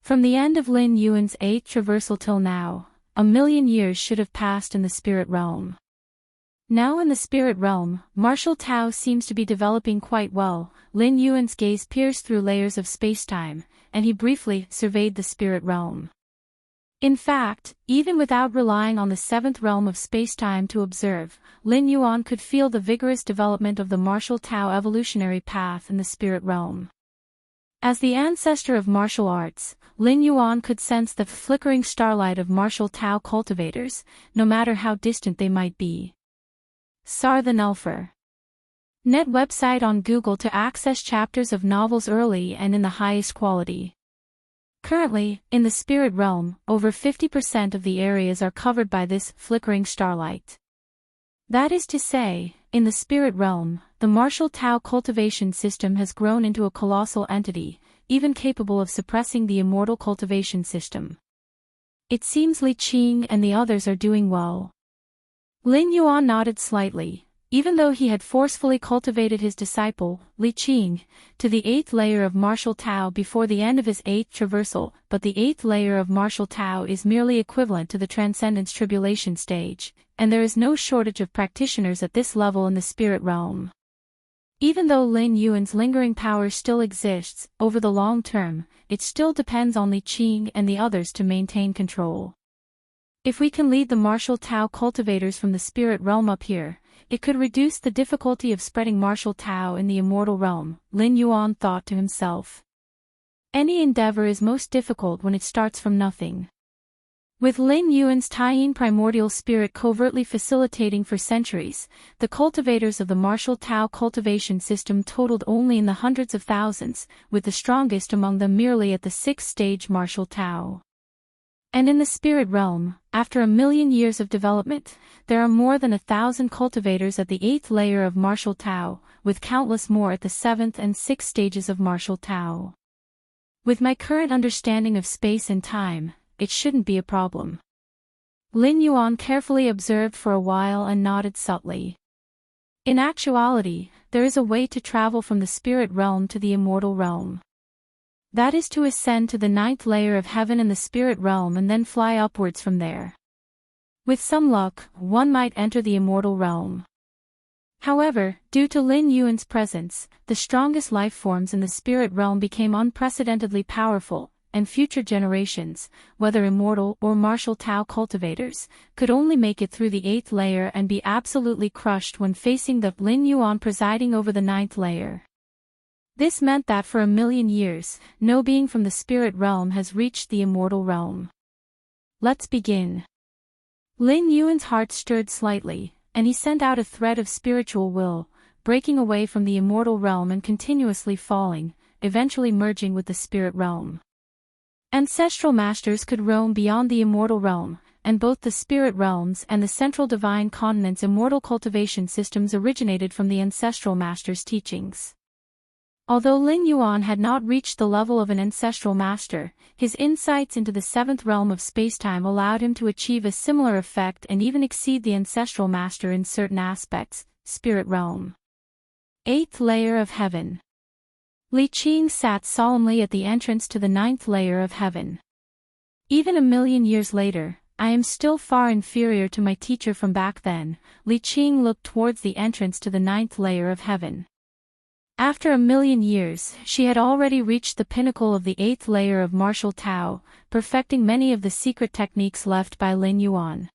From the end of Lin Yuan's 8th traversal till now, 1,000,000 years should have passed in the spirit realm. Now in the spirit realm, martial Tao seems to be developing quite well. Lin Yuan's gaze pierced through layers of spacetime, and he briefly surveyed the spirit realm. In fact, even without relying on the 7th realm of spacetime to observe, Lin Yuan could feel the vigorous development of the martial Tao evolutionary path in the spirit realm. As the ancestor of martial arts, Lin Yuan could sense the flickering starlight of martial Tao cultivators, no matter how distant they might be. Soar the Nelfer. Net website on Google to access chapters of novels early and in the highest quality. Currently, in the spirit realm, over 50% of the areas are covered by this flickering starlight. That is to say, in the spirit realm, the martial Tao cultivation system has grown into a colossal entity, even capable of suppressing the immortal cultivation system. It seems Li Qing and the others are doing well. Lin Yuan nodded slightly. Even though he had forcefully cultivated his disciple, Li Qing, to the 8th layer of martial Tao before the end of his 8th traversal, but the 8th layer of martial Tao is merely equivalent to the Transcendence Tribulation stage, and there is no shortage of practitioners at this level in the spirit realm. Even though Lin Yuan's lingering power still exists, over the long term, it still depends on Li Qing and the others to maintain control. If we can lead the martial Tao cultivators from the spirit realm up here, it could reduce the difficulty of spreading martial Tao in the immortal realm, Lin Yuan thought to himself. Any endeavor is most difficult when it starts from nothing. With Lin Yuan's Taiyin primordial spirit covertly facilitating for centuries, the cultivators of the martial Tao cultivation system totaled only in the hundreds of thousands, with the strongest among them merely at the 6th stage martial Tao. And in the spirit realm, after 1,000,000 years of development, there are more than 1,000 cultivators at the 8th layer of martial Tao, with countless more at the 7th and 6th stages of martial Tao. With my current understanding of space and time, it shouldn't be a problem. Lin Yuan carefully observed for a while and nodded subtly. In actuality, there is a way to travel from the spirit realm to the immortal realm. That is to ascend to the 9th layer of heaven in the spirit realm and then fly upwards from there. With some luck, one might enter the immortal realm. However, due to Lin Yuan's presence, the strongest life forms in the spirit realm became unprecedentedly powerful, and future generations, whether immortal or martial Tao cultivators, could only make it through the 8th layer and be absolutely crushed when facing the Lin Yuan presiding over the 9th layer. This meant that for 1,000,000 years, no being from the spirit realm has reached the immortal realm. Let's begin. Lin Yuan's heart stirred slightly, and he sent out a thread of spiritual will, breaking away from the immortal realm and continuously falling, eventually merging with the spirit realm. Ancestral masters could roam beyond the immortal realm, and both the spirit realms and the central divine continent's immortal cultivation systems originated from the ancestral masters' teachings. Although Lin Yuan had not reached the level of an ancestral master, his insights into the 7th realm of spacetime allowed him to achieve a similar effect and even exceed the ancestral master in certain aspects. Spirit realm. 8th layer of heaven. Li Qing sat solemnly at the entrance to the 9th layer of heaven. Even 1,000,000 years later, I am still far inferior to my teacher from back then. Li Qing looked towards the entrance to the 9th layer of heaven. After 1,000,000 years, she had already reached the pinnacle of the 8th layer of martial Tao, perfecting many of the secret techniques left by Lin Yuan.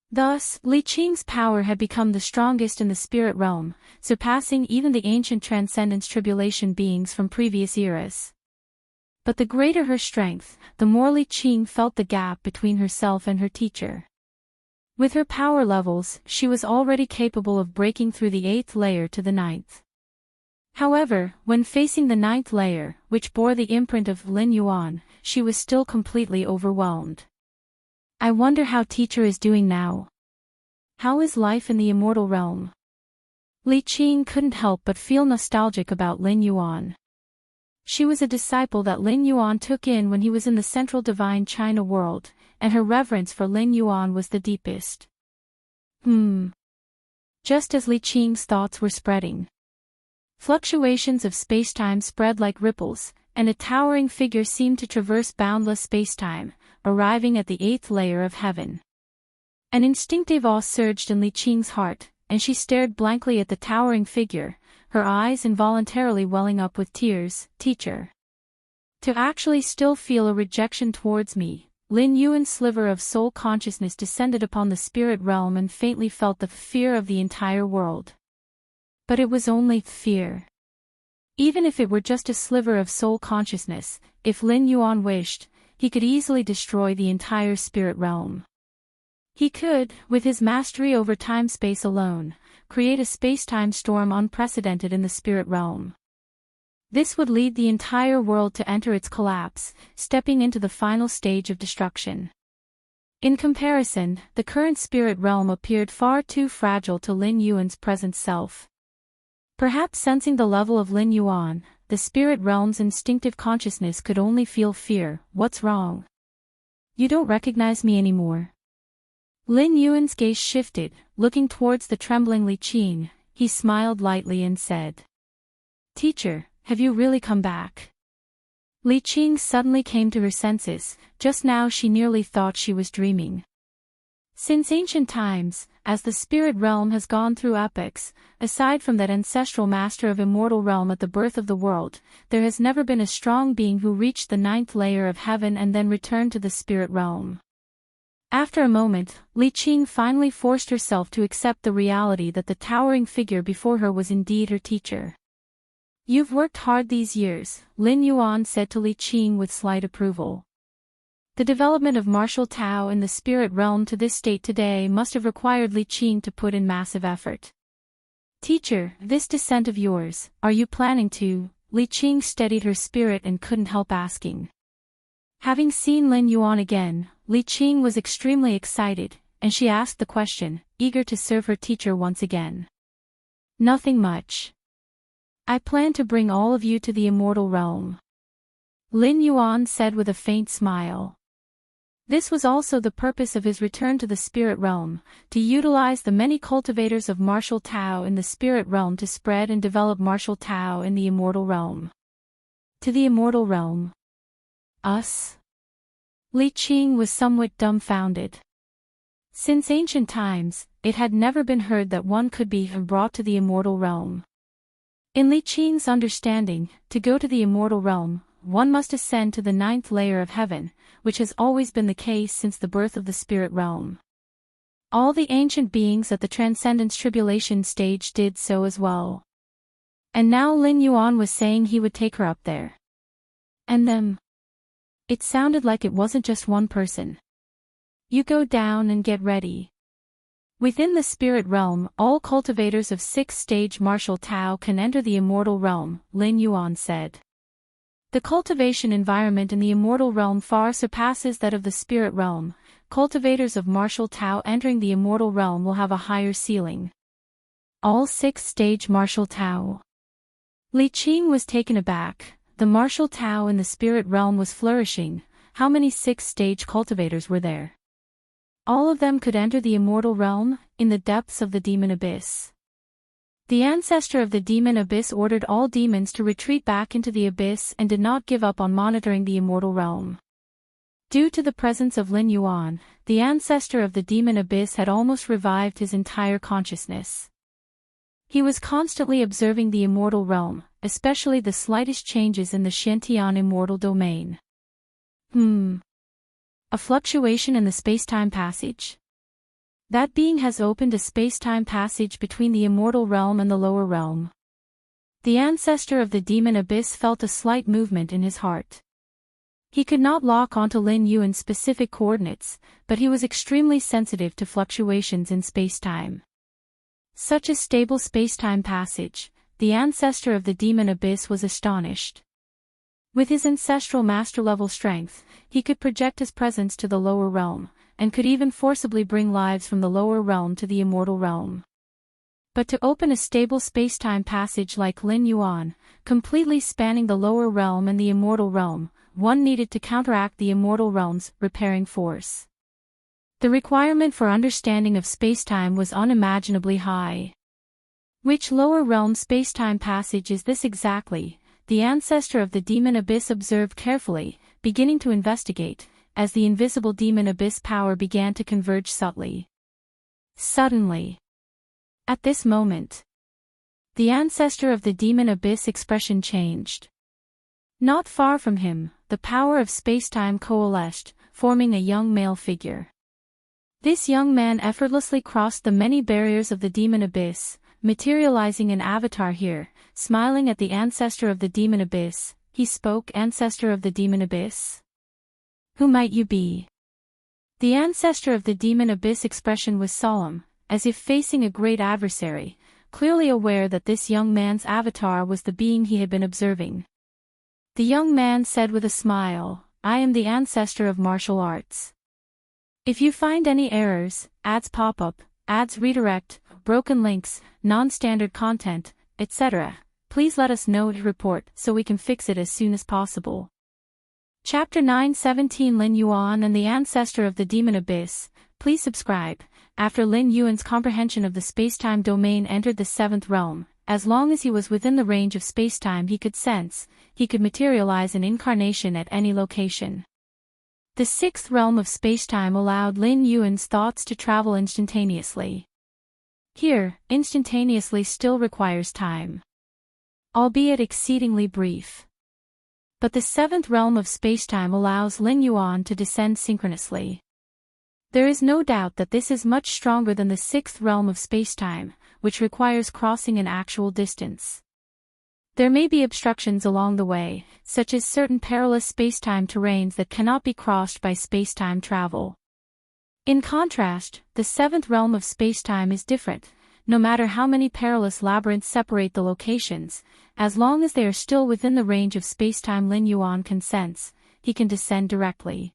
Thus, Li Qing's power had become the strongest in the spirit realm, surpassing even the ancient transcendence tribulation beings from previous eras. But the greater her strength, the more Li Qing felt the gap between herself and her teacher. With her power levels, she was already capable of breaking through the 8th layer to the 9th. However, when facing the 9th layer, which bore the imprint of Lin Yuan, she was still completely overwhelmed. I wonder how teacher is doing now. How is life in the immortal realm? Li Qing couldn't help but feel nostalgic about Lin Yuan. She was a disciple that Lin Yuan took in when he was in the central divine China world, and her reverence for Lin Yuan was the deepest. Just as Li Qing's thoughts were spreading, fluctuations of spacetime spread like ripples, and a towering figure seemed to traverse boundless spacetime, arriving at the 8th layer of heaven. An instinctive awe surged in Li Qing's heart, and she stared blankly at the towering figure, her eyes involuntarily welling up with tears. Teacher. To actually still feel a rejection towards me, Lin Yuan's sliver of soul consciousness descended upon the spirit realm and faintly felt the fear of the entire world. But it was only fear. Even if it were just a sliver of soul consciousness, if Lin Yuan wished, he could easily destroy the entire spirit realm. He could, with his mastery over time-space alone, create a space-time storm unprecedented in the spirit realm. This would lead the entire world to enter its collapse, stepping into the final stage of destruction. In comparison, the current spirit realm appeared far too fragile to Lin Yuan's present self. Perhaps sensing the level of Lin Yuan, the spirit realm's instinctive consciousness could only feel fear. What's wrong? You don't recognize me anymore. Lin Yuan's gaze shifted, looking towards the trembling Li Qing. He smiled lightly and said, Teacher, have you really come back? Li Qing suddenly came to her senses. Just now she nearly thought she was dreaming. Since ancient times, as the spirit realm has gone through epochs, aside from that ancestral master of immortal realm at the birth of the world, there has never been a strong being who reached the 9th layer of heaven and then returned to the spirit realm. After a moment, Li Qing finally forced herself to accept the reality that the towering figure before her was indeed her teacher. You've worked hard these years, Lin Yuan said to Li Qing with slight approval. The development of martial Tao in the spirit realm to this state today must have required Li Qing to put in massive effort. Teacher, this descent of yours, are you planning to? Li Qing steadied her spirit and couldn't help asking. Having seen Lin Yuan again, Li Qing was extremely excited, and she asked the question, eager to serve her teacher once again. Nothing much. I plan to bring all of you to the immortal realm. Lin Yuan said with a faint smile. This was also the purpose of his return to the spirit realm, to utilize the many cultivators of martial Tao in the spirit realm to spread and develop martial Tao in the immortal realm. To the immortal realm. Us? Li Qing was somewhat dumbfounded. Since ancient times, it had never been heard that one could be brought to the immortal realm. In Li Qing's understanding, to go to the immortal realm, one must ascend to the 9th layer of heaven, which has always been the case since the birth of the spirit realm. All the ancient beings at the Transcendence Tribulation stage did so as well. And now Lin Yuan was saying he would take her up there. And them. It sounded like it wasn't just one person. You go down and get ready. Within the spirit realm, all cultivators of 6th-stage martial Tao can enter the immortal realm, Lin Yuan said. The cultivation environment in the immortal realm far surpasses that of the spirit realm. Cultivators of martial Tao entering the immortal realm will have a higher ceiling. All 6th-stage martial Tao. Li Qing was taken aback. The martial Tao in the spirit realm was flourishing. How many 6th-stage cultivators were there? All of them could enter the immortal realm, in the depths of the demon abyss. The ancestor of the demon abyss ordered all demons to retreat back into the abyss and did not give up on monitoring the immortal realm. Due to the presence of Lin Yuan, the ancestor of the demon abyss had almost revived his entire consciousness. He was constantly observing the immortal realm, especially the slightest changes in the Xiantian immortal domain. A fluctuation in the space-time passage? That being has opened a space-time passage between the immortal realm and the lower realm. The ancestor of the demon abyss felt a slight movement in his heart. He could not lock onto Lin Yuan's specific coordinates, but he was extremely sensitive to fluctuations in space-time. Such a stable space-time passage, the ancestor of the demon abyss was astonished. With his ancestral master-level strength, he could project his presence to the lower realm, and could even forcibly bring lives from the lower realm to the immortal realm. But to open a stable space-time passage like Lin Yuan, completely spanning the lower realm and the immortal realm, one needed to counteract the immortal realm's repairing force. The requirement for understanding of space-time was unimaginably high. Which lower realm space-time passage is this exactly? The ancestor of the demon abyss observed carefully, beginning to investigate, as the invisible demon abyss power began to converge subtly. Suddenly. At this moment. The ancestor of the demon abyss expression changed. Not far from him, the power of space-time coalesced, forming a young male figure. This young man effortlessly crossed the many barriers of the demon abyss, materializing an avatar here, smiling at the ancestor of the demon abyss. He spoke, "Ancestor of the demon abyss? Who might you be?" The ancestor of the demon abyss expression was solemn, as if facing a great adversary, clearly aware that this young man's avatar was the being he had been observing. The young man said with a smile, "I am the ancestor of martial arts. If you find any errors, ads pop up, ads redirect, broken links, non-standard content, etc., please let us know to report so we can fix it as soon as possible." Chapter 9:17 Lin Yuan and the Ancestor of the Demon Abyss. Please subscribe. After Lin Yuan's comprehension of the space-time domain entered the 7th realm, as long as he was within the range of space-time he could sense, he could materialize an incarnation at any location. The 6th realm of space-time allowed Lin Yuan's thoughts to travel instantaneously. Here, instantaneously still requires time. Albeit exceedingly brief. But the 7th realm of spacetime allows Lin Yuan to descend synchronously. There is no doubt that this is much stronger than the 6th realm of spacetime, which requires crossing an actual distance. There may be obstructions along the way, such as certain perilous spacetime terrains that cannot be crossed by spacetime travel. In contrast, the seventh realm of spacetime is different. No matter how many perilous labyrinths separate the locations, as long as they are still within the range of spacetime Lin Yuan can sense, he can descend directly.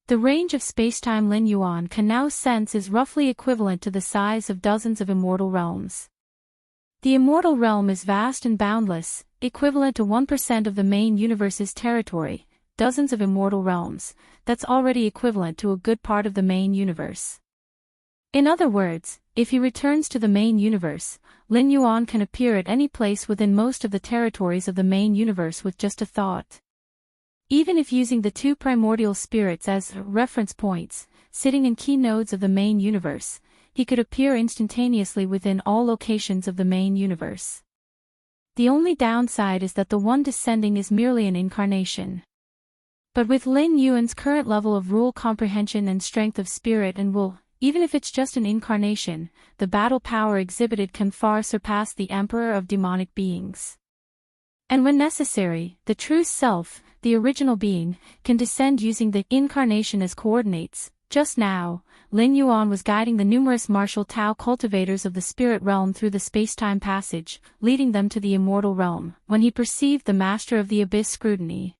The range of spacetime Lin Yuan can now sense is roughly equivalent to the size of dozens of immortal realms. The immortal realm is vast and boundless, equivalent to 1% of the main universe's territory. Dozens of immortal realms, that's already equivalent to a good part of the main universe. In other words, if he returns to the main universe, Lin Yuan can appear at any place within most of the territories of the main universe with just a thought. Even if using the two primordial spirits as reference points, sitting in key nodes of the main universe, he could appear instantaneously within all locations of the main universe. The only downside is that the one descending is merely an incarnation. But with Lin Yuan's current level of rule comprehension and strength of spirit and will, even if it's just an incarnation, the battle power exhibited can far surpass the Emperor of demonic beings. And when necessary, the true self, the original being, can descend using the incarnation as coordinates. Just now, Lin Yuan was guiding the numerous martial Tao cultivators of the spirit realm through the spacetime passage, leading them to the immortal realm, when he perceived the master of the abyss scrutiny.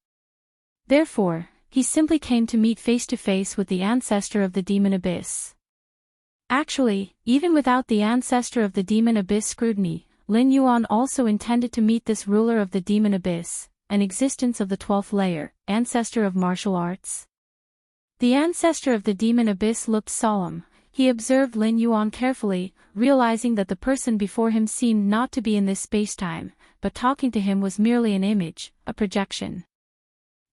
Therefore, he simply came to meet face-to-face with the ancestor of the demon abyss. Actually, even without the ancestor of the demon abyss scrutiny, Lin Yuan also intended to meet this ruler of the demon abyss, an existence of the 12th layer, ancestor of martial arts. The ancestor of the demon abyss looked solemn. He observed Lin Yuan carefully, realizing that the person before him seemed not to be in this spacetime, but talking to him was merely an image, a projection.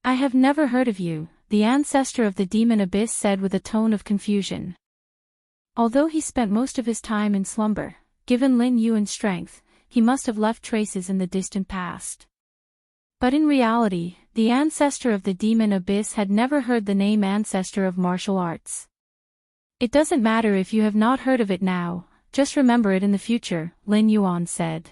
"I have never heard of you," the ancestor of the demon abyss said with a tone of confusion. Although he spent most of his time in slumber, given Lin Yuan's strength, he must have left traces in the distant past. But in reality, the ancestor of the demon abyss had never heard the name ancestor of martial arts. "It doesn't matter if you have not heard of it now, just remember it in the future," Lin Yuan said.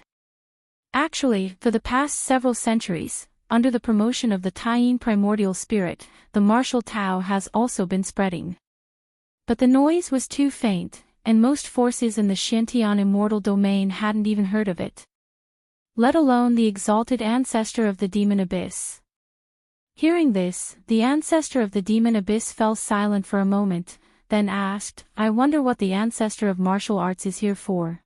Actually, for the past several centuries, under the promotion of the Taiyin primordial spirit, the martial Tao has also been spreading. But the noise was too faint, and most forces in the Xiantian immortal domain hadn't even heard of it. Let alone the exalted ancestor of the demon abyss. Hearing this, the ancestor of the demon abyss fell silent for a moment, then asked, "I wonder what the ancestor of martial arts is here for."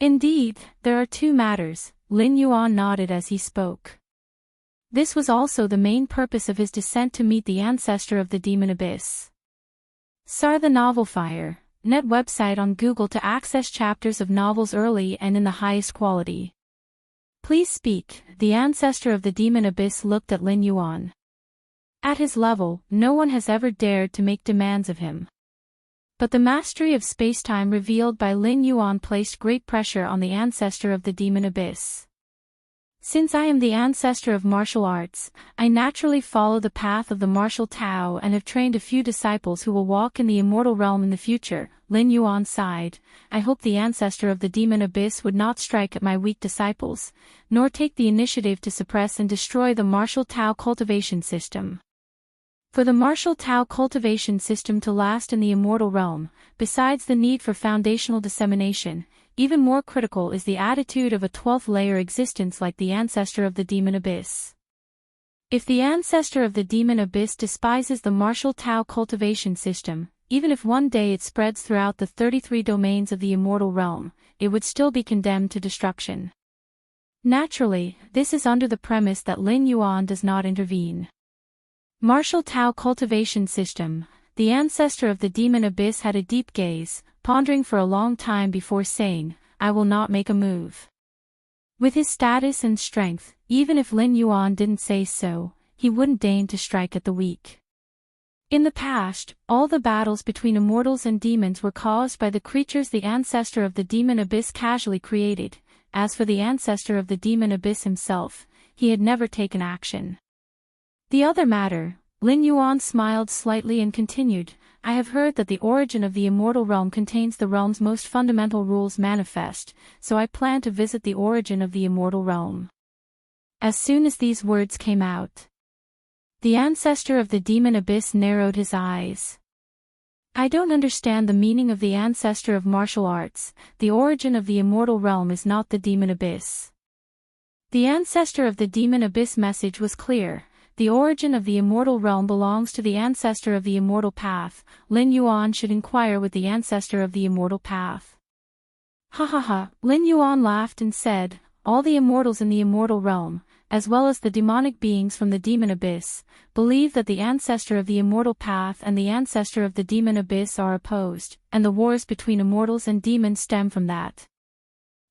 "Indeed, there are two matters," Lin Yuan nodded as he spoke. This was also the main purpose of his descent to meet the ancestor of the demon abyss. SAR the Novel Fire, net website on Google to access chapters of novels early and in the highest quality. "Please speak," the ancestor of the demon abyss looked at Lin Yuan. At his level, no one has ever dared to make demands of him. But the mastery of spacetime revealed by Lin Yuan placed great pressure on the ancestor of the demon abyss. "Since I am the ancestor of martial arts, I naturally follow the path of the martial Tao and have trained a few disciples who will walk in the immortal realm in the future," Lin Yuan sighed. "I hope the ancestor of the demon abyss would not strike at my weak disciples, nor take the initiative to suppress and destroy the martial Tao cultivation system. For the martial Tao cultivation system to last in the immortal realm, besides the need for foundational dissemination, even more critical is the attitude of a 12th layer existence like the ancestor of the demon abyss. If the ancestor of the demon abyss despises the martial Tao cultivation system, even if one day it spreads throughout the 33 domains of the immortal realm, it would still be condemned to destruction. Naturally, this is under the premise that Lin Yuan does not intervene. Martial Tao cultivation system. The ancestor of the demon abyss had a deep gaze, pondering for a long time before saying, "I will not make a move." With his status and strength, even if Lin Yuan didn't say so, he wouldn't deign to strike at the weak. In the past, all the battles between immortals and demons were caused by the creatures the ancestor of the demon abyss casually created. As for the ancestor of the demon abyss himself, he had never taken action. The other matter, Lin Yuan smiled slightly and continued, I have heard that the origin of the immortal realm contains the realm's most fundamental rules manifest, so I plan to visit the origin of the immortal realm. As soon as these words came out, the ancestor of the demon abyss narrowed his eyes. I don't understand the meaning of the ancestor of martial arts. The origin of the immortal realm is not the demon abyss. The ancestor of the demon abyss message was clear. The origin of the immortal realm belongs to the ancestor of the immortal path. Lin Yuan should inquire with the ancestor of the immortal path. Ha ha ha, Lin Yuan laughed and said, all the immortals in the immortal realm, as well as the demonic beings from the demon abyss, believe that the ancestor of the immortal path and the ancestor of the demon abyss are opposed, and the wars between immortals and demons stem from that.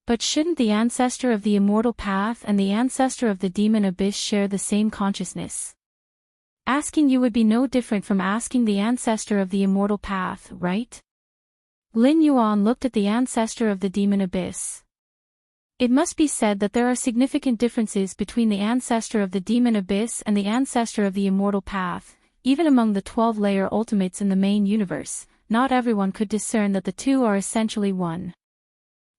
But shouldn't the ancestor of the immortal path and the ancestor of the demon abyss share the same consciousness? Asking you would be no different from asking the ancestor of the immortal path, right? Lin Yuan looked at the ancestor of the demon abyss. It must be said that there are significant differences between the ancestor of the demon abyss and the ancestor of the immortal path. Even among the 12-layer ultimates in the main universe, not everyone could discern that the two are essentially one.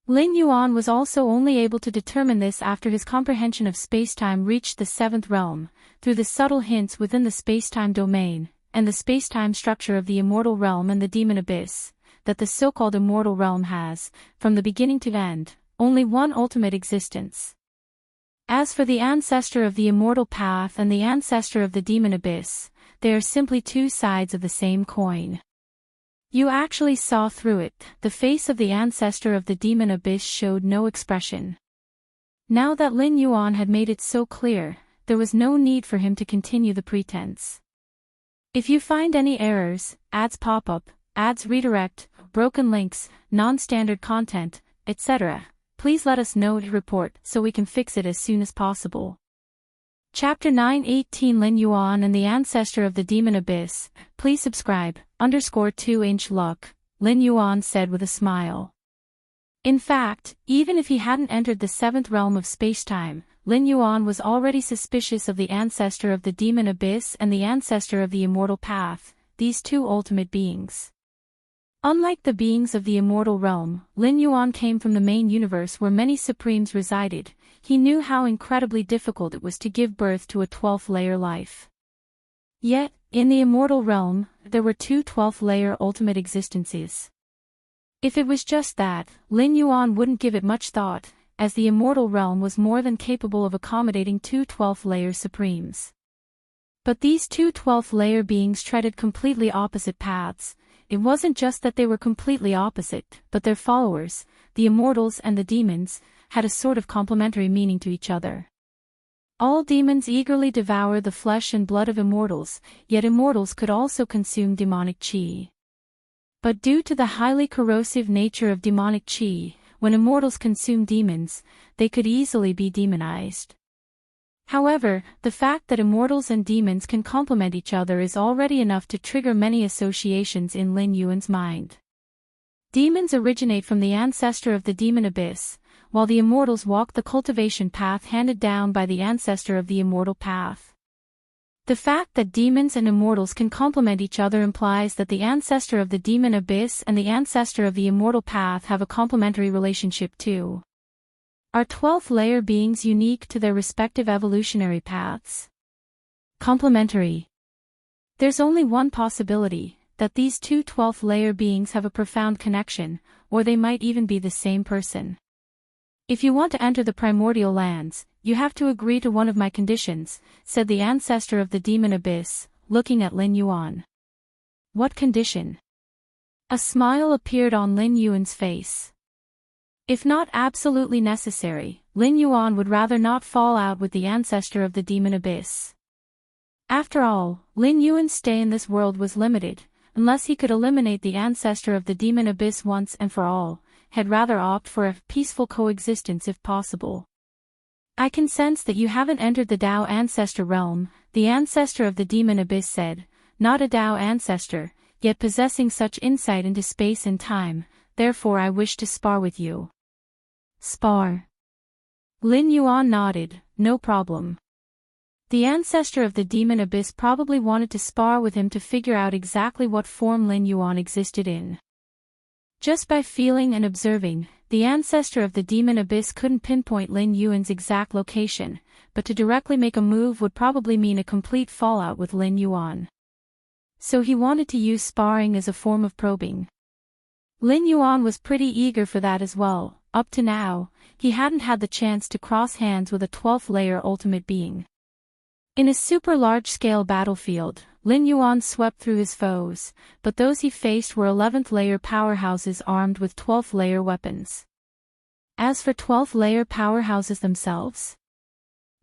Lin Yuan was also only able to determine this after his comprehension of spacetime reached the 7th realm, through the subtle hints within the spacetime domain, and the spacetime structure of the immortal realm and the demon abyss, that the so-called immortal realm has, from the beginning to end, only one ultimate existence. As for the ancestor of the immortal path and the ancestor of the demon abyss, they are simply two sides of the same coin. You actually saw through it. The face of the ancestor of the demon abyss showed no expression. Now that Lin Yuan had made it so clear, there was no need for him to continue the pretense. If you find any errors, ads pop up, ads redirect, broken links, non-standard content, etc., please let us know to report so we can fix it as soon as possible. Chapter 9:18 Lin Yuan and the Ancestor of the Demon Abyss. Please subscribe, _2-inch luck, Lin Yuan said with a smile. In fact, even if he hadn't entered the 7th realm of spacetime, Lin Yuan was already suspicious of the Ancestor of the Demon Abyss and the Ancestor of the Immortal Path, these two ultimate beings. Unlike the beings of the immortal realm, Lin Yuan came from the main universe where many supremes resided. He knew how incredibly difficult it was to give birth to a 12th-layer life. Yet, in the immortal realm, there were two 12th-layer ultimate existences. If it was just that, Lin Yuan wouldn't give it much thought, as the immortal realm was more than capable of accommodating two 12th-layer supremes. But these two 12th-layer beings treaded completely opposite paths. It wasn't just that they were completely opposite, but their followers, the immortals and the demons, had a sort of complementary meaning to each other. All demons eagerly devour the flesh and blood of immortals, yet immortals could also consume demonic chi. But due to the highly corrosive nature of demonic chi, when immortals consume demons, they could easily be demonized. However, the fact that immortals and demons can complement each other is already enough to trigger many associations in Lin Yuan's mind. Demons originate from the ancestor of the demon abyss, while the immortals walk the cultivation path handed down by the ancestor of the immortal path. The fact that demons and immortals can complement each other implies that the ancestor of the demon abyss and the ancestor of the immortal path have a complementary relationship too. Are 12th-layer beings unique to their respective evolutionary paths? Complementary. There's only one possibility, that these two 12th-layer beings have a profound connection, or they might even be the same person. If you want to enter the primordial lands, you have to agree to one of my conditions, said the ancestor of the demon abyss, looking at Lin Yuan. What condition? A smile appeared on Lin Yuan's face. If not absolutely necessary, Lin Yuan would rather not fall out with the ancestor of the demon abyss. After all, Lin Yuan's stay in this world was limited. Unless he could eliminate the ancestor of the demon abyss once and for all, he'd rather opt for a peaceful coexistence if possible. I can sense that you haven't entered the Tao ancestor realm, the ancestor of the demon abyss said, not a Tao ancestor, yet possessing such insight into space and time, therefore I wish to spar with you. Spar. Lin Yuan nodded, no problem. The ancestor of the demon abyss probably wanted to spar with him to figure out exactly what form Lin Yuan existed in. Just by feeling and observing, the ancestor of the demon abyss couldn't pinpoint Lin Yuan's exact location, but to directly make a move would probably mean a complete fallout with Lin Yuan. So he wanted to use sparring as a form of probing. Lin Yuan was pretty eager for that as well. Up to now, he hadn't had the chance to cross hands with a 12th layer ultimate being. In a super large-scale battlefield, Lin Yuan swept through his foes, but those he faced were 11th layer powerhouses armed with 12th layer weapons. As for 12th layer powerhouses themselves,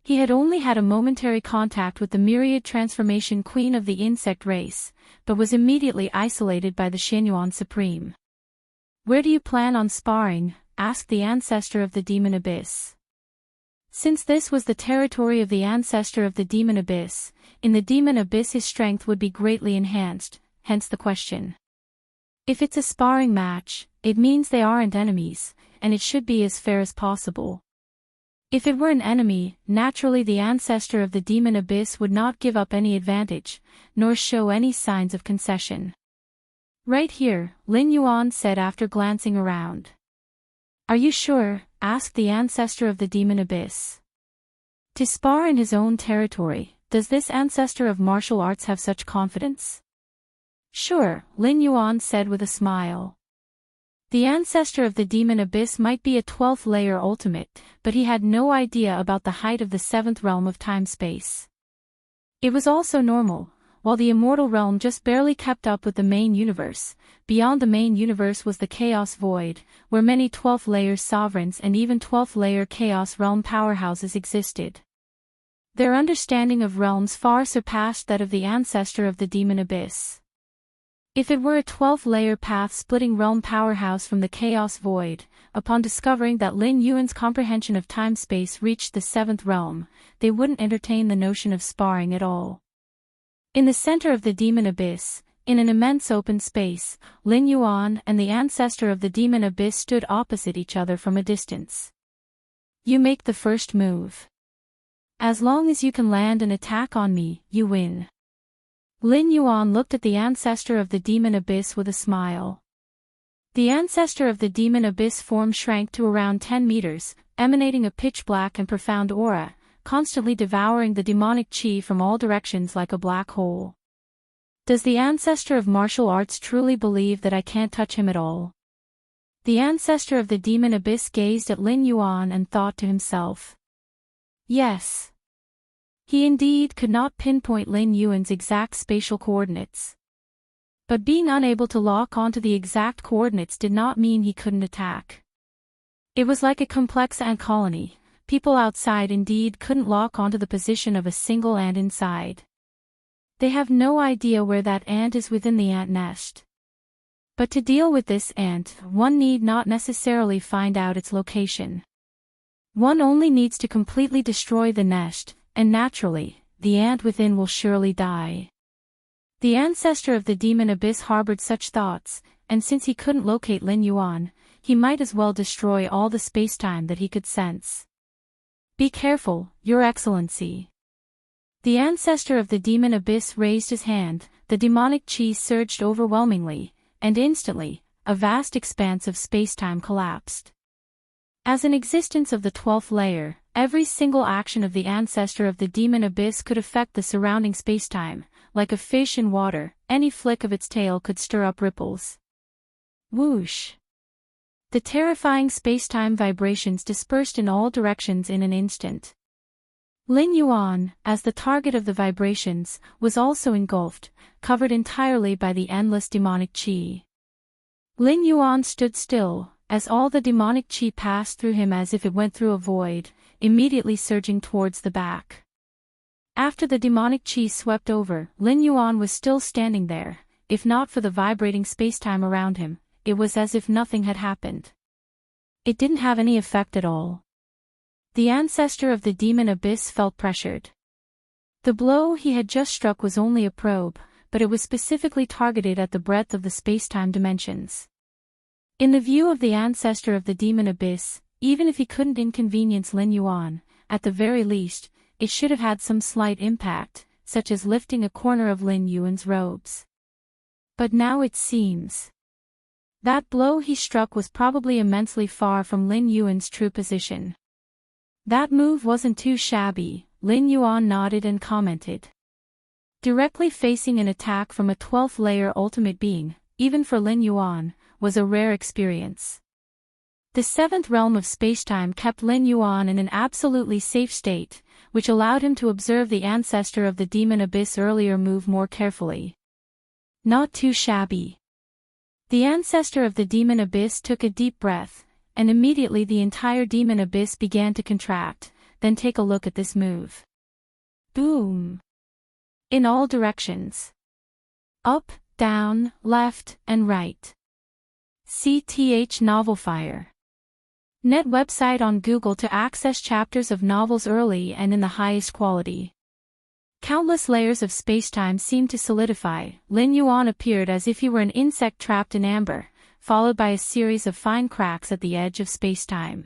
he had only had a momentary contact with the myriad transformation queen of the insect race, but was immediately isolated by the Xianyuan Supreme. "Where do you plan on sparring?" asked the ancestor of the demon abyss. Since this was the territory of the ancestor of the demon abyss, in the demon abyss his strength would be greatly enhanced, hence the question. If it's a sparring match, it means they aren't enemies, and it should be as fair as possible. If it were an enemy, naturally the ancestor of the demon abyss would not give up any advantage, nor show any signs of concession. "Right here," Lin Yuan said after glancing around. "Are you sure?" asked the ancestor of the demon abyss. To spar in his own territory, does this ancestor of martial arts have such confidence? "Sure," Lin Yuan said with a smile. The ancestor of the demon abyss might be a 12th layer ultimate, but he had no idea about the height of the 7th realm of time-space. It was also normal. While the immortal realm just barely kept up with the main universe, beyond the main universe was the chaos void, where many 12th layer sovereigns and even 12th layer chaos realm powerhouses existed. Their understanding of realms far surpassed that of the ancestor of the demon abyss. If it were a 12th layer path-splitting realm powerhouse from the chaos void, upon discovering that Lin Yuan's comprehension of time-space reached the 7th realm, they wouldn't entertain the notion of sparring at all. In the center of the demon abyss, in an immense open space, Lin Yuan and the ancestor of the demon abyss stood opposite each other from a distance. "You make the first move. As long as you can land an attack on me, you win." Lin Yuan looked at the ancestor of the demon abyss with a smile. The ancestor of the demon abyss form shrank to around 10 meters, emanating a pitch-black and profound aura, constantly devouring the demonic chi from all directions like a black hole. Does the ancestor of martial arts truly believe that I can't touch him at all? The ancestor of the demon abyss gazed at Lin Yuan and thought to himself. Yes. He indeed could not pinpoint Lin Yuan's exact spatial coordinates. But being unable to lock onto the exact coordinates did not mean he couldn't attack. It was like a complex ant colony. People outside indeed couldn't lock onto the position of a single ant inside. They have no idea where that ant is within the ant nest. But to deal with this ant, one need not necessarily find out its location. One only needs to completely destroy the nest, and naturally, the ant within will surely die. The ancestor of the demon abyss harbored such thoughts, and since he couldn't locate Lin Yuan, he might as well destroy all the spacetime that he could sense. "Be careful, Your Excellency." The ancestor of the demon abyss raised his hand, the demonic chi surged overwhelmingly, and instantly, a vast expanse of spacetime collapsed. As an existence of the 12th layer, every single action of the ancestor of the demon abyss could affect the surrounding spacetime, like a fish in water, any flick of its tail could stir up ripples. Whoosh! The terrifying spacetime vibrations dispersed in all directions in an instant. Lin Yuan, as the target of the vibrations, was also engulfed, covered entirely by the endless demonic chi. Lin Yuan stood still, as all the demonic chi passed through him as if it went through a void, immediately surging towards the back. After the demonic chi swept over, Lin Yuan was still standing there. If not for the vibrating spacetime around him, it was as if nothing had happened. It didn't have any effect at all. The ancestor of the demon abyss felt pressured. The blow he had just struck was only a probe, but it was specifically targeted at the breadth of the spacetime dimensions. In the view of the ancestor of the demon abyss, even if he couldn't inconvenience Lin Yuan, at the very least, it should have had some slight impact, such as lifting a corner of Lin Yuan's robes. But now it seems that blow he struck was probably immensely far from Lin Yuan's true position. That move wasn't too shabby, Lin Yuan nodded and commented. Directly facing an attack from a 12th layer ultimate being, even for Lin Yuan, was a rare experience. The 7th realm of spacetime kept Lin Yuan in an absolutely safe state, which allowed him to observe the ancestor of the Demon Abyss earlier move more carefully. Not too shabby. The ancestor of the Demon Abyss took a deep breath, and immediately the entire Demon Abyss began to contract. Then take a look at this move. Boom! In all directions. Up, down, left, and right. CTH Novel Fire. Net website on Google to access chapters of novels early and in the highest quality. Countless layers of spacetime seemed to solidify. Lin Yuan appeared as if he were an insect trapped in amber, followed by a series of fine cracks at the edge of spacetime.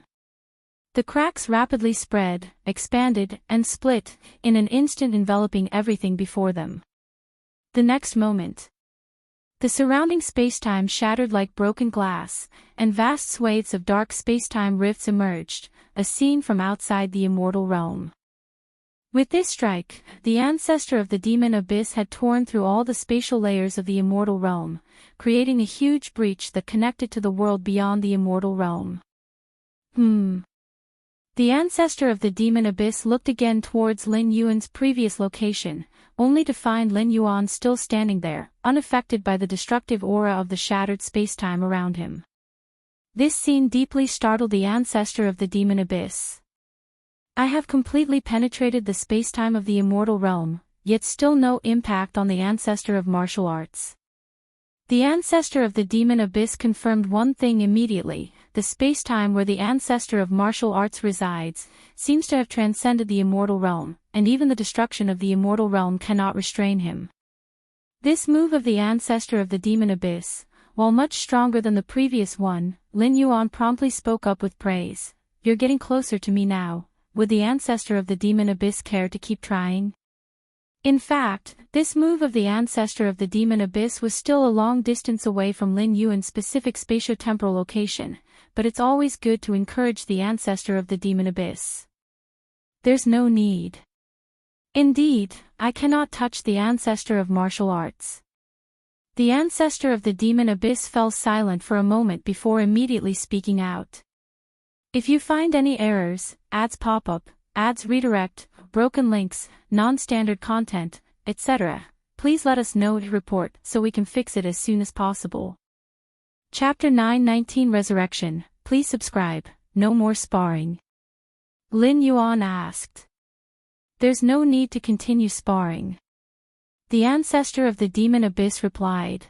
The cracks rapidly spread, expanded, and split, in an instant enveloping everything before them. The next moment, the surrounding spacetime shattered like broken glass, and vast swathes of dark spacetime rifts emerged, a scene from outside the immortal realm. With this strike, the ancestor of the Demon Abyss had torn through all the spatial layers of the immortal realm, creating a huge breach that connected to the world beyond the immortal realm. The ancestor of the Demon Abyss looked again towards Lin Yuan's previous location, only to find Lin Yuan still standing there, unaffected by the destructive aura of the shattered spacetime around him. This scene deeply startled the ancestor of the Demon Abyss. I have completely penetrated the spacetime of the immortal realm, yet still no impact on the ancestor of martial arts. The ancestor of the Demon Abyss confirmed one thing immediately: the spacetime where the ancestor of martial arts resides seems to have transcended the immortal realm, and even the destruction of the immortal realm cannot restrain him. This move of the ancestor of the Demon Abyss, while much stronger than the previous one, Lin Yuan promptly spoke up with praise. You're getting closer to me now. Would the ancestor of the Demon Abyss care to keep trying? In fact, this move of the ancestor of the Demon Abyss was still a long distance away from Lin Yuan's specific spatiotemporal location, but it's always good to encourage the ancestor of the Demon Abyss. There's no need. Indeed, I cannot touch the ancestor of martial arts. The ancestor of the Demon Abyss fell silent for a moment before immediately speaking out. If you find any errors, ads pop up, ads redirect, broken links, non-standard content, etc., please let us know to report so we can fix it as soon as possible. Chapter 919 Resurrection. Please subscribe. No more sparring. Lin Yuan asked. There's no need to continue sparring. The ancestor of the Demon Abyss replied.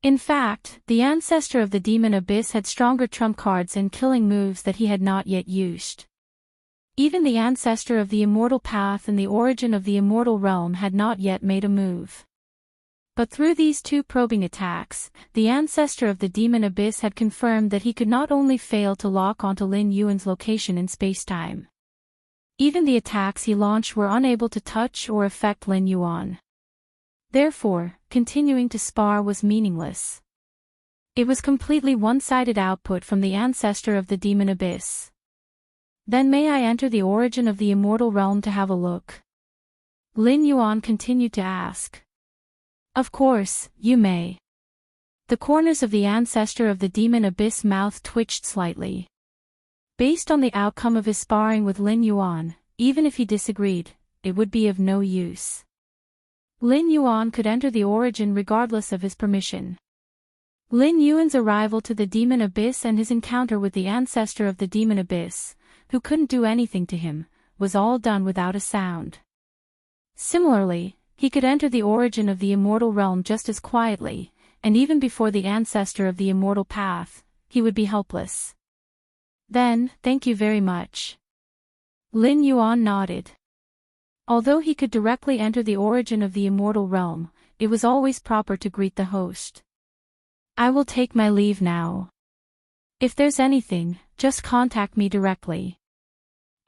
In fact, the ancestor of the Demon Abyss had stronger trump cards and killing moves that he had not yet used. Even the ancestor of the Immortal Path and the origin of the Immortal Realm had not yet made a move. But through these two probing attacks, the ancestor of the Demon Abyss had confirmed that he could not only fail to lock onto Lin Yuan's location in spacetime. Even the attacks he launched were unable to touch or affect Lin Yuan. Therefore, continuing to spar was meaningless. It was completely one-sided output from the ancestor of the Demon Abyss. Then may I enter the origin of the Immortal Realm to have a look? Lin Yuan continued to ask. Of course, you may. The corners of the ancestor of the Demon Abyss mouth twitched slightly. Based on the outcome of his sparring with Lin Yuan, even if he disagreed, it would be of no use. Lin Yuan could enter the origin regardless of his permission. Lin Yuan's arrival to the Demon Abyss and his encounter with the ancestor of the Demon Abyss, who couldn't do anything to him, was all done without a sound. Similarly, he could enter the origin of the Immortal Realm just as quietly, and even before the ancestor of the Immortal Path, he would be helpless. Then, thank you very much. Lin Yuan nodded. Although he could directly enter the origin of the Immortal Realm, it was always proper to greet the host. I will take my leave now. If there's anything, just contact me directly.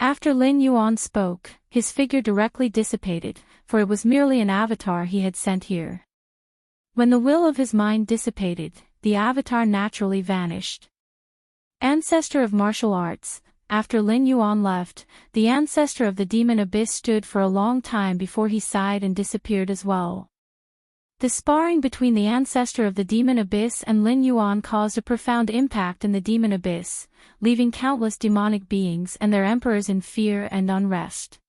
After Lin Yuan spoke, his figure directly dissipated, for it was merely an avatar he had sent here. When the will of his mind dissipated, the avatar naturally vanished. Ancestor of martial arts. After Lin Yuan left, the ancestor of the demon abyss stood for a long time before he sighed and disappeared as well. The sparring between the ancestor of the demon abyss and Lin Yuan caused a profound impact in the demon abyss, leaving countless demonic beings and their emperors in fear and unrest.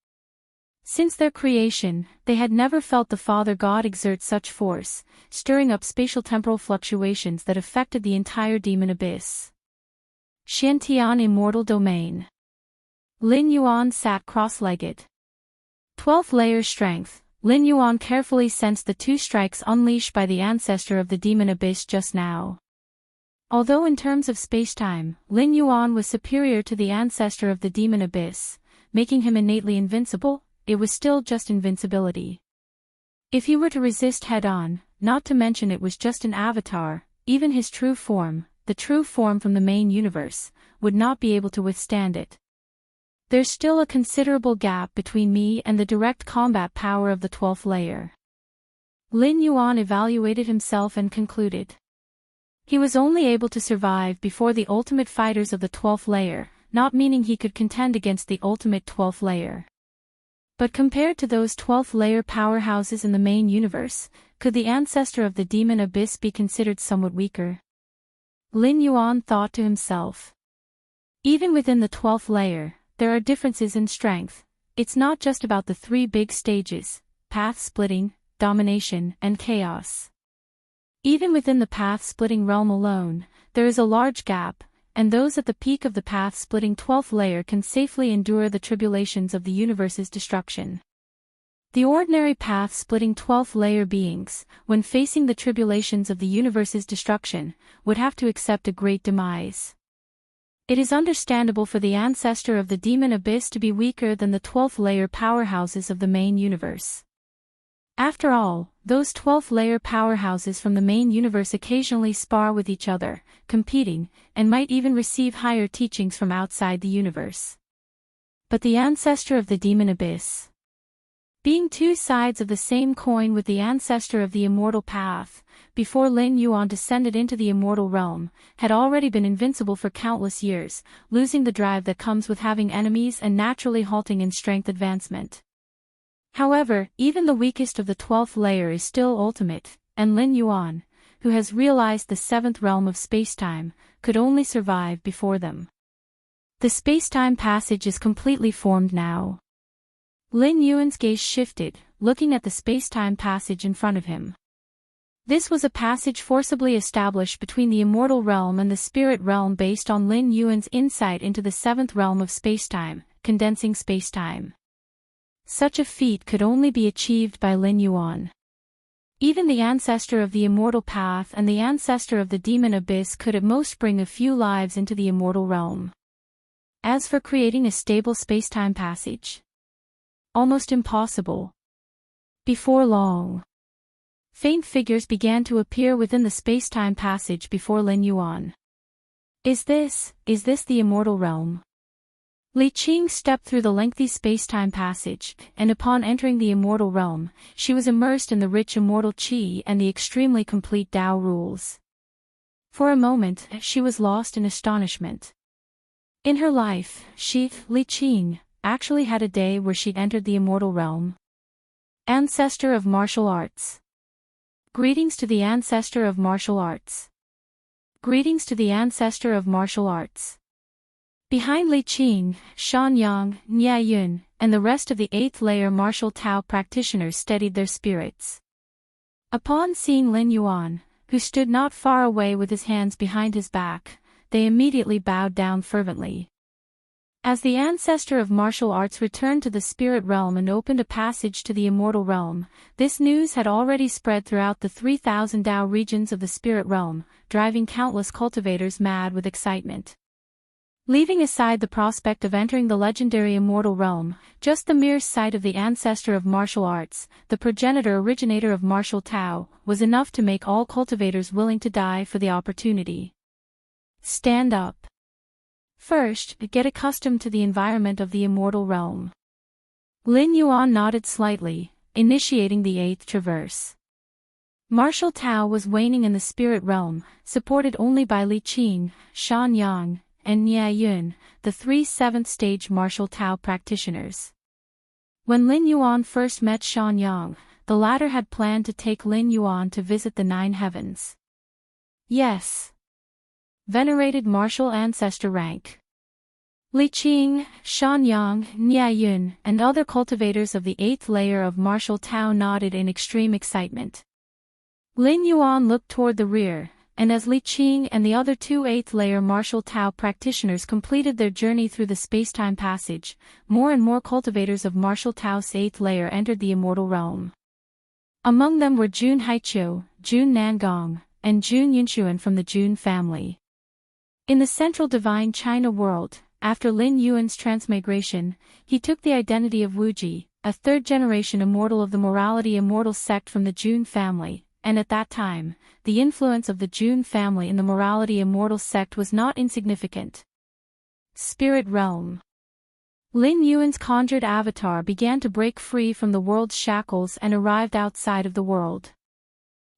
Since their creation, they had never felt the Father God exert such force, stirring up spatial-temporal fluctuations that affected the entire demon abyss. Xiantian Immortal Domain. Lin Yuan sat cross-legged. 12th layer strength. Lin Yuan carefully sensed the 2 strikes unleashed by the ancestor of the demon abyss just now. Although in terms of space-time, Lin Yuan was superior to the ancestor of the demon abyss, making him innately invincible, it was still just invincibility. If he were to resist head-on, not to mention it was just an avatar, even his true form, the true form from the main universe, would not be able to withstand it. There's still a considerable gap between me and the direct combat power of the 12th layer. Lin Yuan evaluated himself and concluded. He was only able to survive before the ultimate fighters of the 12th layer, not meaning he could contend against the ultimate 12th layer. But compared to those 12th layer powerhouses in the main universe, could the ancestor of the demon abyss be considered somewhat weaker? Lin Yuan thought to himself. Even within the 12th layer, there are differences in strength. It's not just about the 3 big stages: path splitting, domination, and chaos. Even within the path-splitting realm alone, there is a large gap, and those at the peak of the path-splitting 12th layer can safely endure the tribulations of the universe's destruction. The ordinary path-splitting 12th layer beings, when facing the tribulations of the universe's destruction, would have to accept a great demise. It is understandable for the ancestor of the demon abyss to be weaker than the 12th layer powerhouses of the main universe. After all, those 12th layer powerhouses from the main universe occasionally spar with each other, competing, and might even receive higher teachings from outside the universe. But the ancestor of the demon abyss, being 2 sides of the same coin with the ancestor of the immortal path, before Lin Yuan descended into the immortal realm, had already been invincible for countless years, losing the drive that comes with having enemies and naturally halting in strength advancement. However, even the weakest of the 12th layer is still ultimate, and Lin Yuan, who has realized the 7th realm of spacetime, could only survive before them. The spacetime passage is completely formed now. Lin Yuan's gaze shifted, looking at the spacetime passage in front of him. This was a passage forcibly established between the immortal realm and the spirit realm based on Lin Yuan's insight into the 7th realm of spacetime, condensing spacetime. Such a feat could only be achieved by Lin Yuan. Even the ancestor of the immortal path and the ancestor of the demon abyss could at most bring a few lives into the immortal realm. As for creating a stable spacetime passage, almost impossible. Before long, faint figures began to appear within the spacetime passage before Lin Yuan. Is this the immortal realm? Li Qing stepped through the lengthy spacetime passage, and upon entering the immortal realm, she was immersed in the rich immortal qi and the extremely complete Tao rules. For a moment, she was lost in astonishment. In her life, Li Qing, actually had a day where she'd entered the immortal realm. Ancestor of martial arts. Greetings to the ancestor of martial arts. Greetings to the ancestor of martial arts. Behind Li Qing, Shan Yang, Nye Yun, and the rest of the 8th layer martial Tao practitioners steadied their spirits. Upon seeing Lin Yuan, who stood not far away with his hands behind his back, they immediately bowed down fervently. As the ancestor of martial arts returned to the spirit realm and opened a passage to the immortal realm, this news had already spread throughout the 3,000 Tao regions of the spirit realm, driving countless cultivators mad with excitement. Leaving aside the prospect of entering the legendary immortal realm, just the mere sight of the ancestor of martial arts, the progenitor originator of martial Tao, was enough to make all cultivators willing to die for the opportunity. Stand up. First, get accustomed to the environment of the immortal realm. Lin Yuan nodded slightly, initiating the eighth traverse. Martial Tao was waning in the spirit realm, supported only by Li Qing, Shan Yang, and Nie Yun, the three seventh-stage martial Tao practitioners. When Lin Yuan first met Shan Yang, the latter had planned to take Lin Yuan to visit the nine heavens. Yes. Venerated martial ancestor rank. Li Qing, Shan Yang, Nie Yun, and other cultivators of the eighth layer of martial Tao nodded in extreme excitement. Lin Yuan looked toward the rear, and as Li Qing and the other two eighth-layer martial Tao practitioners completed their journey through the space-time passage, more and more cultivators of martial Tao's eighth layer entered the immortal realm. Among them were Jun Haiqiu, Jun Nangong, and Jun Yunxuan from the Jun family. In the central divine China world, after Lin Yuan's transmigration, he took the identity of Wuxia, a third-generation immortal of the Morality Immortal sect from the Jun family. And at that time, the influence of the Jun family in the Morality Immortal sect was not insignificant. Spirit Realm. Lin Yuan's conjured avatar began to break free from the world's shackles and arrived outside of the world.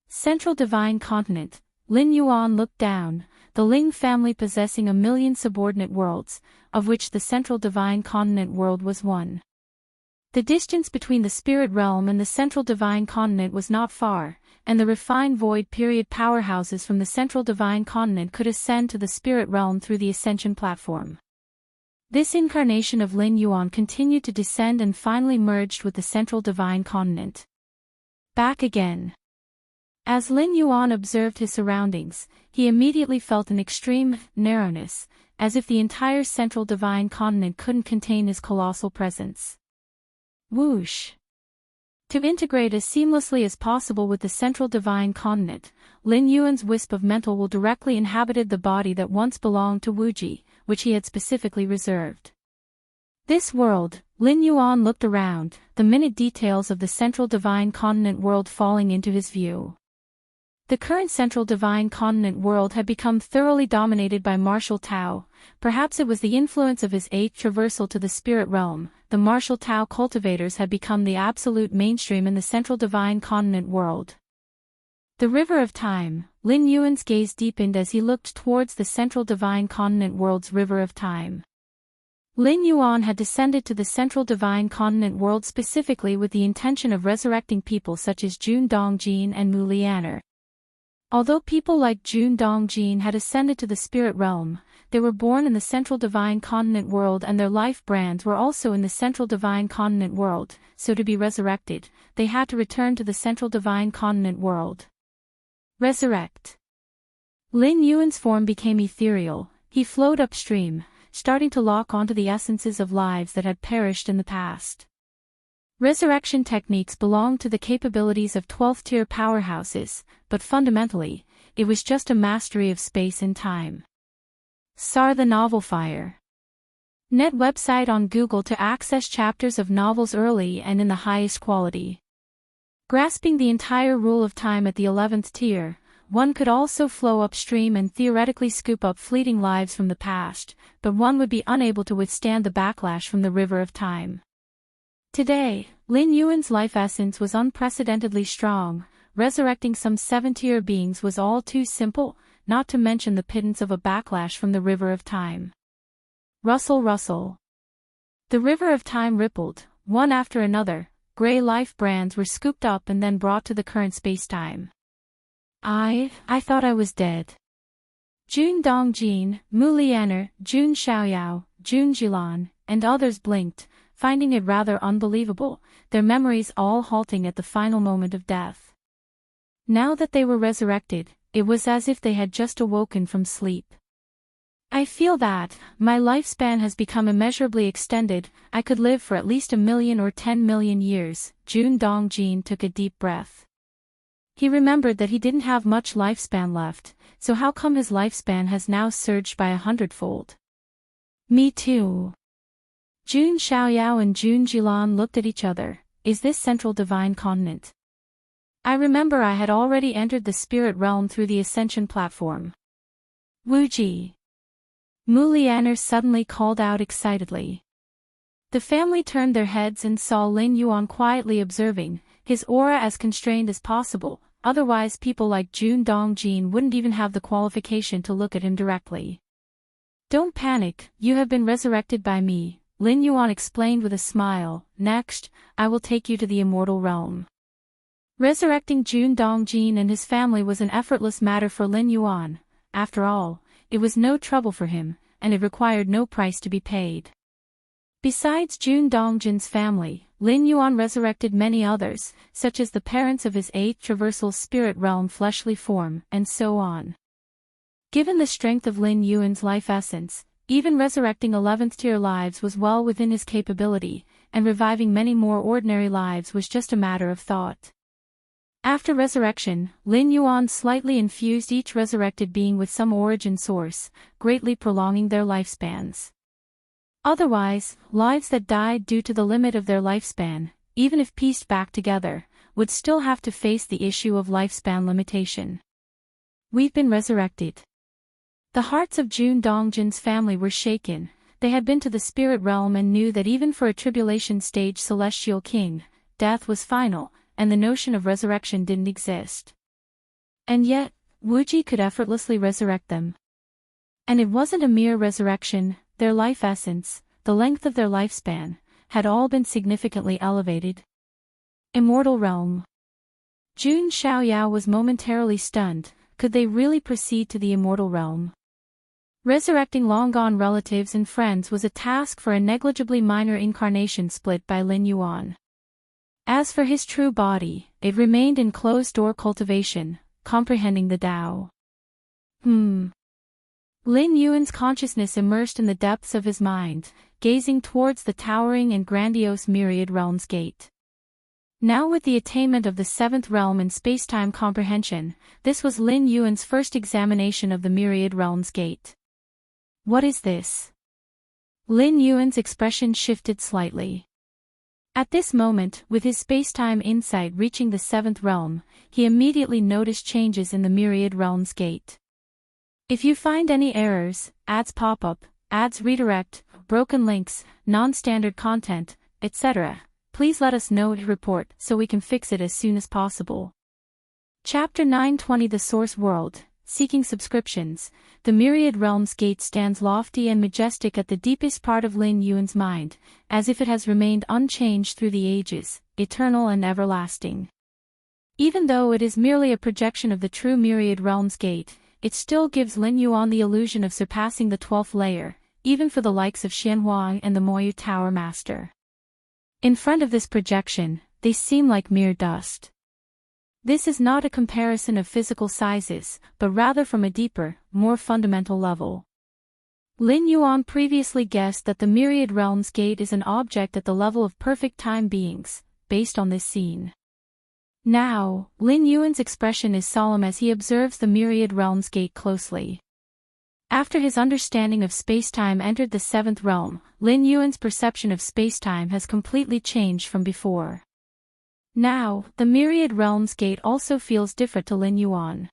Central Divine Continent. Lin Yuan looked down, the Ling family possessing 1,000,000 subordinate worlds, of which the Central Divine Continent world was one. The distance between the Spirit Realm and the Central Divine Continent was not far, and the refined void period powerhouses from the Central Divine Continent could ascend to the Spirit Realm through the Ascension platform. This incarnation of Lin Yuan continued to descend and finally merged with the Central Divine Continent. Back again. As Lin Yuan observed his surroundings, he immediately felt an extreme narrowness, as if the entire Central Divine Continent couldn't contain his colossal presence. Whoosh! To integrate as seamlessly as possible with the Central Divine Continent, Lin Yuan's wisp of mental will directly inhabited the body that once belonged to Wuxia, which he had specifically reserved. This world, Lin Yuan looked around, the minute details of the Central Divine Continent world falling into his view. The current Central Divine Continent world had become thoroughly dominated by martial Tao. Perhaps it was the influence of his eighth traversal to the spirit realm. The martial Tao cultivators had become the absolute mainstream in the Central Divine Continent world. The River of Time. Lin Yuan's gaze deepened as he looked towards the Central Divine Continent world's River of Time. Lin Yuan had descended to the Central Divine Continent world specifically with the intention of resurrecting people such as Jun Dongjin and Mu Lianer. Although people like Jun Dongjin had ascended to the spirit realm, they were born in the Central Divine Continent world and their life brands were also in the Central Divine Continent world, so to be resurrected, they had to return to the Central Divine Continent world. Resurrect. Lin Yuan's form became ethereal, he flowed upstream, starting to lock onto the essences of lives that had perished in the past. Resurrection techniques belonged to the capabilities of 12th-tier powerhouses, but fundamentally, it was just a mastery of space and time. SAR the Novel Fire. Net website on Google to access chapters of novels early and in the highest quality. Grasping the entire rule of time at the 11th tier, one could also flow upstream and theoretically scoop up fleeting lives from the past, but one would be unable to withstand the backlash from the River of Time. Today, Lin Yuan's life essence was unprecedentedly strong. Resurrecting some 7th-tier beings was all too simple, not to mention the pittance of a backlash from the River of Time. Rustle, rustle. The River of Time rippled, one after another. Gray life brands were scooped up and then brought to the current space-time. I thought I was dead. Jun Dongjin, Mu Lianer, Jun Xiaoyao, Jun Jilan, and others blinked, finding it rather unbelievable, their memories all halting at the final moment of death. Now that they were resurrected, it was as if they had just awoken from sleep. I feel that my lifespan has become immeasurably extended. I could live for at least 1,000,000 or 10,000,000 years. Jun Dongjin took a deep breath. He remembered that he didn't have much lifespan left, so how come his lifespan has now surged by 100-fold? Me too. Jun Xiaoyao and Jun Jilan looked at each other. Is this Central Divine Continent? I remember I had already entered the spirit realm through the Ascension platform. Wuxia. Mulianer suddenly called out excitedly. The family turned their heads and saw Lin Yuan quietly observing, his aura as constrained as possible, otherwise people like Jun Dongjin wouldn't even have the qualification to look at him directly. Don't panic, you have been resurrected by me, Lin Yuan explained with a smile. Next, I will take you to the immortal realm. Resurrecting Jun Dongjin and his family was an effortless matter for Lin Yuan. After all, it was no trouble for him, and it required no price to be paid. Besides Jun Dongjin's family, Lin Yuan resurrected many others, such as the parents of his 8th traversal spirit realm fleshly form, and so on. Given the strength of Lin Yuan's life essence, even resurrecting 11th tier lives was well within his capability, and reviving many more ordinary lives was just a matter of thought. After resurrection, Lin Yuan slightly infused each resurrected being with some origin source, greatly prolonging their lifespans. Otherwise, lives that died due to the limit of their lifespan, even if pieced back together, would still have to face the issue of lifespan limitation. We've been resurrected. The hearts of Jun Dongjin's family were shaken. They had been to the spirit realm and knew that even for a tribulation stage celestial king, death was final, and the notion of resurrection didn't exist. And yet, Wuji could effortlessly resurrect them. And it wasn't a mere resurrection, their life essence, the length of their lifespan, had all been significantly elevated. Immortal realm. Jun Xiaoyao was momentarily stunned. Could they really proceed to the immortal realm? Resurrecting long-gone relatives and friends was a task for a negligibly minor incarnation split by Lin Yuan. As for his true body, it remained in closed-door cultivation, comprehending the Tao. Lin Yuan's consciousness immersed in the depths of his mind, gazing towards the towering and grandiose Myriad Realms Gate. Now with the attainment of the 7th realm in spacetime comprehension, this was Lin Yuan's first examination of the Myriad Realms Gate. What is this? Lin Yuan's expression shifted slightly. At this moment, with his spacetime insight reaching the 7th realm, he immediately noticed changes in the Myriad Realms Gate. If you find any errors, ads pop up, ads redirect, broken links, non-standard content, etc., please let us know to report so we can fix it as soon as possible. Chapter 920 The Source World, Seeking Subscriptions. The Myriad Realms Gate stands lofty and majestic at the deepest part of Lin Yuan's mind, as if it has remained unchanged through the ages, eternal and everlasting. Even though it is merely a projection of the true Myriad Realms Gate, it still gives Lin Yuan the illusion of surpassing the 12th layer, even for the likes of Xianhuang and the Moyu Tower Master. In front of this projection, they seem like mere dust. This is not a comparison of physical sizes, but rather from a deeper, more fundamental level. Lin Yuan previously guessed that the Myriad Realms Gate is an object at the level of perfect time beings, based on this scene. Now, Lin Yuan's expression is solemn as he observes the Myriad Realms Gate closely. After his understanding of spacetime entered the 7th realm, Lin Yuan's perception of spacetime has completely changed from before. Now, the Myriad Realms Gate also feels different to Lin Yuan.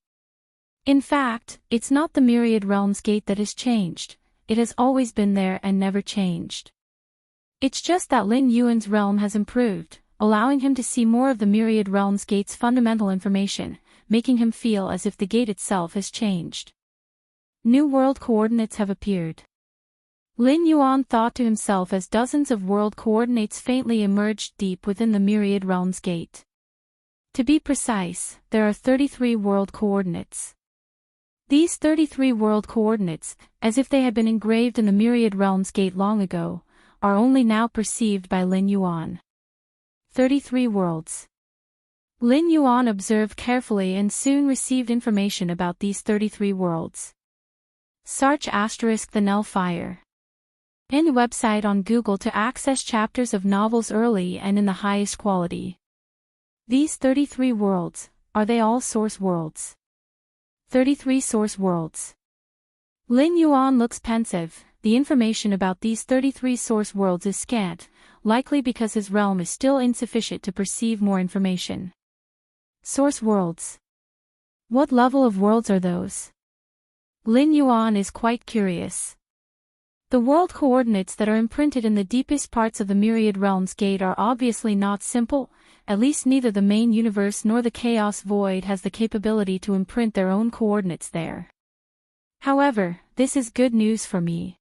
In fact, it's not the Myriad Realms Gate that has changed, it has always been there and never changed. It's just that Lin Yuan's realm has improved, allowing him to see more of the Myriad Realms Gate's fundamental information, making him feel as if the gate itself has changed. New world coordinates have appeared. Lin Yuan thought to himself as dozens of world coordinates faintly emerged deep within the Myriad Realms Gate. To be precise, there are 33 world coordinates. These 33 world coordinates, as if they had been engraved in the Myriad Realms Gate long ago, are only now perceived by Lin Yuan. 33 worlds. Lin Yuan observed carefully and soon received information about these 33 worlds. Search * the Nell Fire. In website on Google to access chapters of novels early and in the highest quality. These 33 worlds, are they all source worlds? 33 source worlds. Lin Yuan looks pensive. The information about these 33 source worlds is scant, likely because his realm is still insufficient to perceive more information. Source worlds. What level of worlds are those? Lin Yuan is quite curious. The world coordinates that are imprinted in the deepest parts of the Myriad Realms Gate are obviously not simple, at least neither the main universe nor the Chaos Void has the capability to imprint their own coordinates there. However, this is good news for me.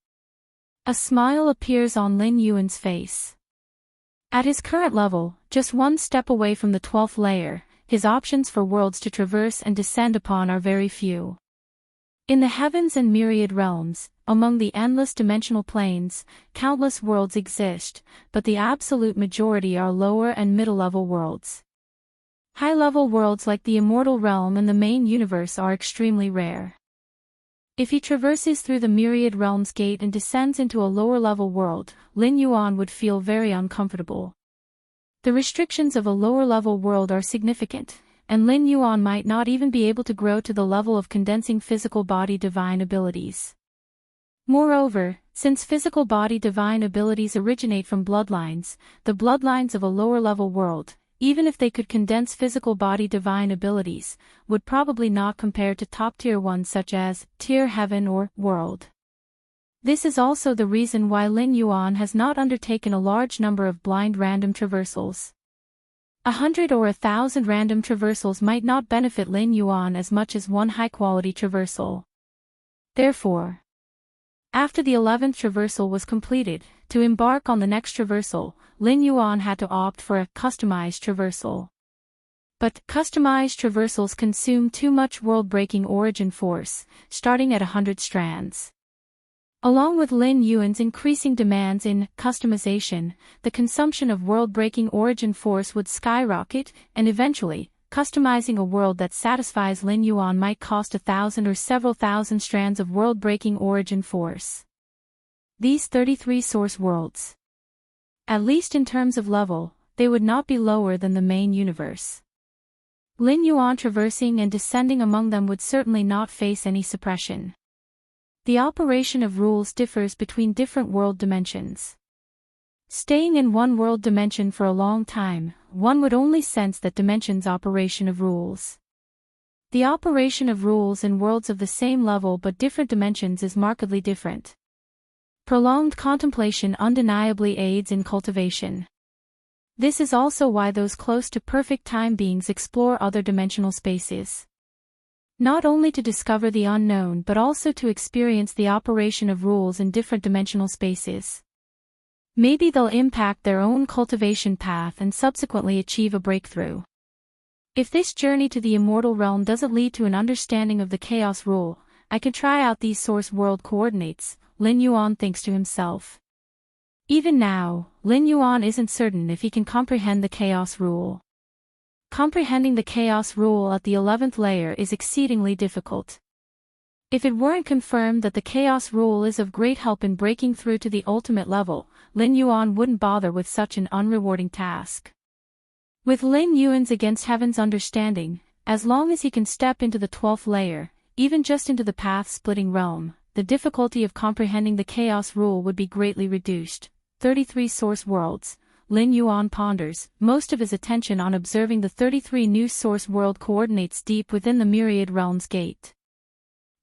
A smile appears on Lin Yuan's face. At his current level, just one step away from the 12th layer, his options for worlds to traverse and descend upon are very few. In the heavens and myriad realms, among the endless dimensional planes, countless worlds exist, but the absolute majority are lower and middle-level worlds. High-level worlds like the Immortal Realm and the main universe are extremely rare. If he traverses through the Myriad Realms Gate and descends into a lower-level world, Lin Yuan would feel very uncomfortable. The restrictions of a lower-level world are significant, and Lin Yuan might not even be able to grow to the level of condensing physical body divine abilities. Moreover, since physical body divine abilities originate from bloodlines, the bloodlines of a lower-level world, even if they could condense physical body divine abilities, would probably not compare to top-tier ones such as tier heaven or world. This is also the reason why Lin Yuan has not undertaken a large number of blind random traversals. 100 or 1,000 random traversals might not benefit Lin Yuan as much as one high-quality traversal. Therefore, after the 11th traversal was completed, to embark on the next traversal, Lin Yuan had to opt for a customized traversal. But customized traversals consume too much world-breaking origin force, starting at 100 strands. Along with Lin Yuan's increasing demands in customization, the consumption of world-breaking origin force would skyrocket, and eventually, customizing a world that satisfies Lin Yuan might cost 1,000 or several thousand strands of world-breaking origin force. These 33 source worlds. At least in terms of level, they would not be lower than the main universe. Lin Yuan traversing and descending among them would certainly not face any suppression. The operation of rules differs between different world dimensions. Staying in one world dimension for a long time, one would only sense that dimension's operation of rules. The operation of rules in worlds of the same level but different dimensions is markedly different. Prolonged contemplation undeniably aids in cultivation. This is also why those close to perfect time beings explore other dimensional spaces. Not only to discover the unknown but also to experience the operation of rules in different dimensional spaces. Maybe they'll impact their own cultivation path and subsequently achieve a breakthrough. If this journey to the immortal realm doesn't lead to an understanding of the chaos rule, I can try out these source world coordinates, Lin Yuan thinks to himself. Even now, Lin Yuan isn't certain if he can comprehend the chaos rule. Comprehending the chaos rule at the 11th layer is exceedingly difficult. If it weren't confirmed that the chaos rule is of great help in breaking through to the ultimate level, Lin Yuan wouldn't bother with such an unrewarding task. With Lin Yuan's against heaven's understanding, as long as he can step into the 12th layer, even just into the path-splitting realm, the difficulty of comprehending the chaos rule would be greatly reduced. 33 source worlds. Lin Yuan ponders, most of his attention on observing the 33 new source world coordinates deep within the Myriad Realms Gate.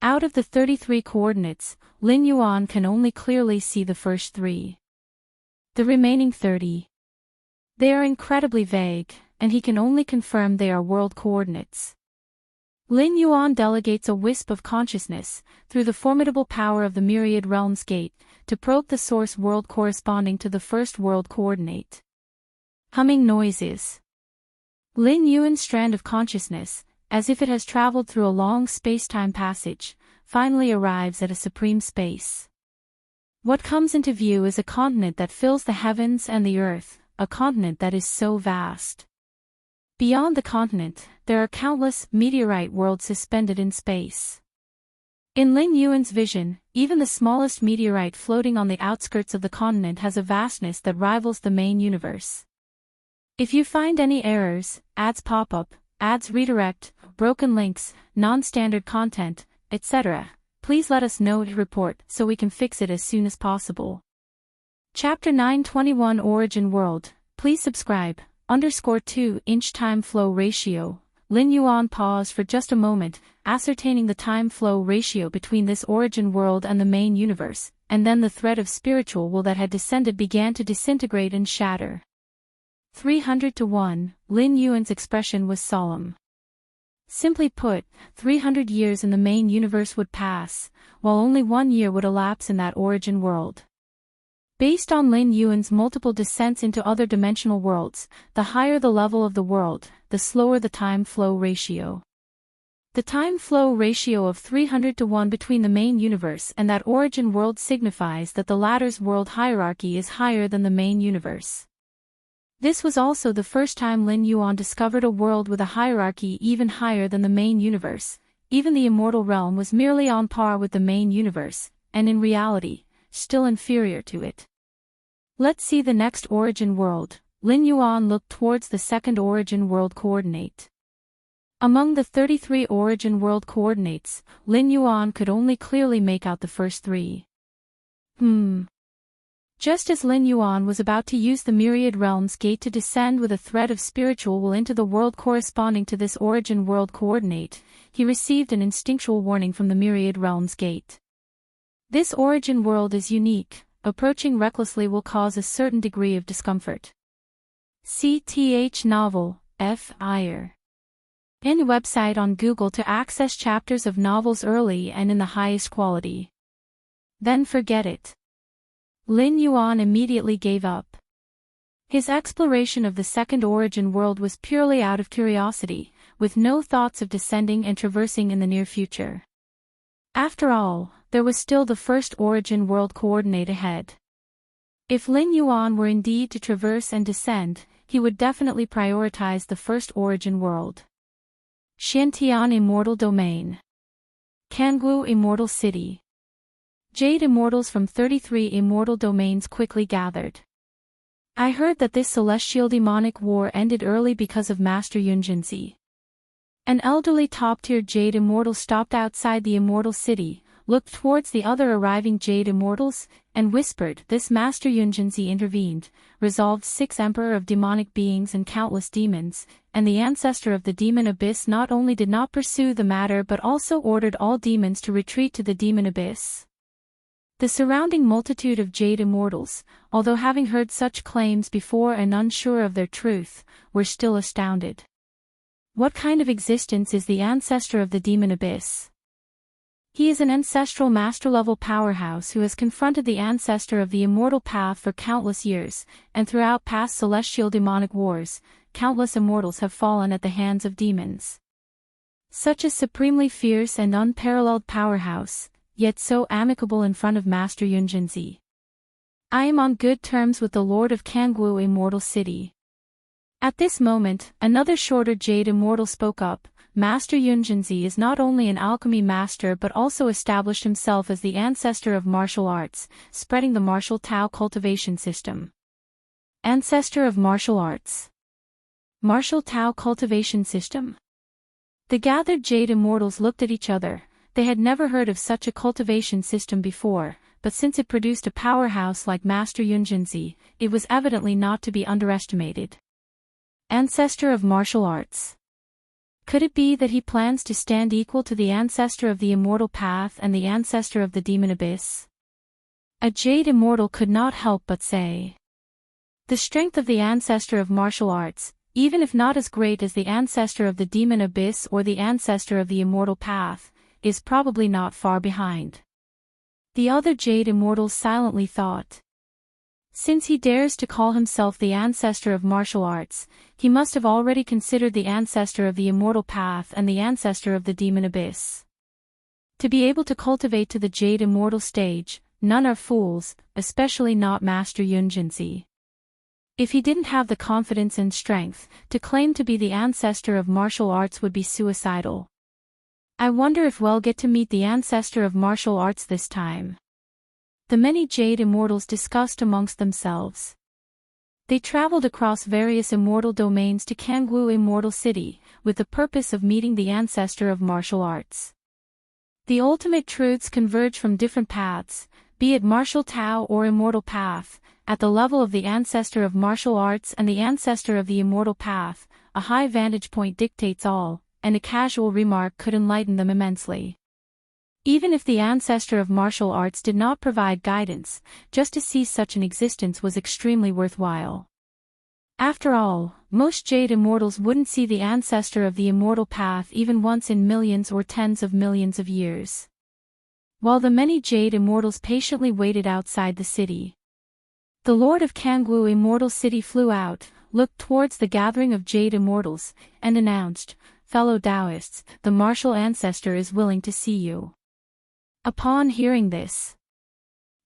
Out of the 33 coordinates, Lin Yuan can only clearly see the first 3. The remaining 30. They are incredibly vague, and he can only confirm they are world coordinates. Lin Yuan delegates a wisp of consciousness, through the formidable power of the Myriad Realms Gate, to probe the source world corresponding to the first world coordinate. Humming noises. Lin Yuan's strand of consciousness, as if it has traveled through a long space-time passage, finally arrives at a supreme space. What comes into view is a continent that fills the heavens and the earth, a continent that is so vast. Beyond the continent, there are countless meteorite worlds suspended in space. In Lin Yuan's vision, even the smallest meteorite floating on the outskirts of the continent has a vastness that rivals the main universe. If you find any errors, ads pop up, ads redirect, broken links, non-standard content, etc., please let us know to report so we can fix it as soon as possible. Chapter 921 Origin World. Please subscribe. _2" time flow ratio. Lin Yuan paused for just a moment, ascertaining the time flow ratio between this origin world and the main universe, and then the thread of spiritual will that had descended began to disintegrate and shatter. 300 to 1, Lin Yuan's expression was solemn. Simply put, 300 years in the main universe would pass, while only 1 year would elapse in that origin world. Based on Lin Yuan's multiple descents into other dimensional worlds, the higher the level of the world, the slower the time-flow ratio. The time-flow ratio of 300 to 1 between the main universe and that origin world signifies that the latter's world hierarchy is higher than the main universe. This was also the first time Lin Yuan discovered a world with a hierarchy even higher than the main universe. Even the immortal realm was merely on par with the main universe, and in reality, still inferior to it. Let's see the next origin world. Lin Yuan looked towards the second origin world coordinate. Among the 33 origin world coordinates, Lin Yuan could only clearly make out the first 3. Just as Lin Yuan was about to use the Myriad Realms Gate to descend with a thread of spiritual will into the world corresponding to this origin world coordinate, he received an instinctual warning from the Myriad Realms Gate. This origin world is unique, approaching recklessly will cause a certain degree of discomfort. CTH Novel, F. Iyer. In website on Google to access chapters of novels early and in the highest quality. Then forget it. Lin Yuan immediately gave up. His exploration of the second origin world was purely out of curiosity, with no thoughts of descending and traversing in the near future. After all, there was still the first origin world coordinate ahead. If Lin Yuan were indeed to traverse and descend, he would definitely prioritize the first origin world. Xiantian Immortal Domain. Kangwu Immortal City. Jade Immortals from 33 immortal domains quickly gathered. I heard that this celestial demonic war ended early because of Master Yunjinzi. An elderly top-tier Jade Immortal stopped outside the Immortal City, looked towards the other arriving Jade Immortals, and whispered, "This Master Yunjinzi intervened, resolved 6 Emperor of demonic beings and countless demons, and the ancestor of the demon abyss not only did not pursue the matter but also ordered all demons to retreat to the demon abyss." The surrounding multitude of Jade Immortals, although having heard such claims before and unsure of their truth, were still astounded. What kind of existence is the ancestor of the demon abyss? He is an ancestral master-level powerhouse who has confronted the ancestor of the immortal path for countless years, and throughout past celestial demonic wars, countless immortals have fallen at the hands of demons. Such a supremely fierce and unparalleled powerhouse, yet so amicable in front of Master Yunjinzi. I am on good terms with the Lord of Kangwu Immortal City. At this moment, another shorter Jade Immortal spoke up. Master Yunjinzi is not only an alchemy master but also established himself as the ancestor of martial arts, spreading the martial Tao cultivation system. Ancestor of martial arts. Martial Tao cultivation system. The gathered Jade Immortals looked at each other. They had never heard of such a cultivation system before, but since it produced a powerhouse like Master Yunjinzi, it was evidently not to be underestimated. Ancestor of martial arts. Could it be that he plans to stand equal to the ancestor of the immortal path and the ancestor of the demon abyss? A Jade Immortal could not help but say. The strength of the ancestor of martial arts, even if not as great as the ancestor of the demon abyss or the ancestor of the immortal path, is probably not far behind. The other Jade Immortals silently thought. Since he dares to call himself the ancestor of martial arts, he must have already considered the ancestor of the immortal path and the ancestor of the demon abyss. To be able to cultivate to the Jade Immortal stage, none are fools, especially not Master Yunjinzi. If he didn't have the confidence and strength, to claim to be the ancestor of martial arts would be suicidal. I wonder if we'll get to meet the ancestor of martial arts this time. The many Jade Immortals discussed amongst themselves. They traveled across various immortal domains to Kangwu Immortal City, with the purpose of meeting the ancestor of martial arts. The ultimate truths converge from different paths, be it martial Tao or immortal path, at the level of the ancestor of martial arts and the ancestor of the immortal path. A high vantage point dictates all, and a casual remark could enlighten them immensely. Even if the ancestor of martial arts did not provide guidance, just to see such an existence was extremely worthwhile. After all, most Jade Immortals wouldn't see the ancestor of the immortal path even once in millions or tens of millions of years. While the many Jade Immortals patiently waited outside the city, the Lord of Kangwu Immortal City flew out, looked towards the gathering of Jade Immortals, and announced, "Fellow Taoists, the martial ancestor is willing to see you." Upon hearing this,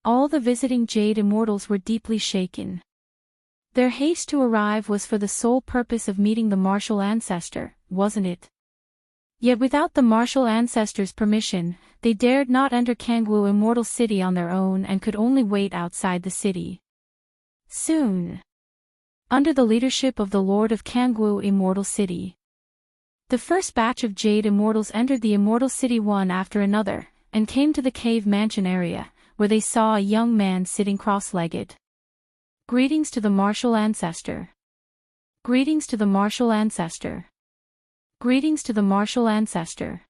all the visiting Jade Immortals were deeply shaken. Their haste to arrive was for the sole purpose of meeting the martial ancestor, wasn't it? Yet without the martial ancestor's permission, they dared not enter Kangwu Immortal City on their own and could only wait outside the city. Soon, under the leadership of the Lord of Kangwu Immortal City, the first batch of Jade Immortals entered the Immortal City one after another, and came to the cave mansion area, where they saw a young man sitting cross-legged. Greetings to the martial ancestor. Greetings to the martial ancestor. Greetings to the martial ancestor.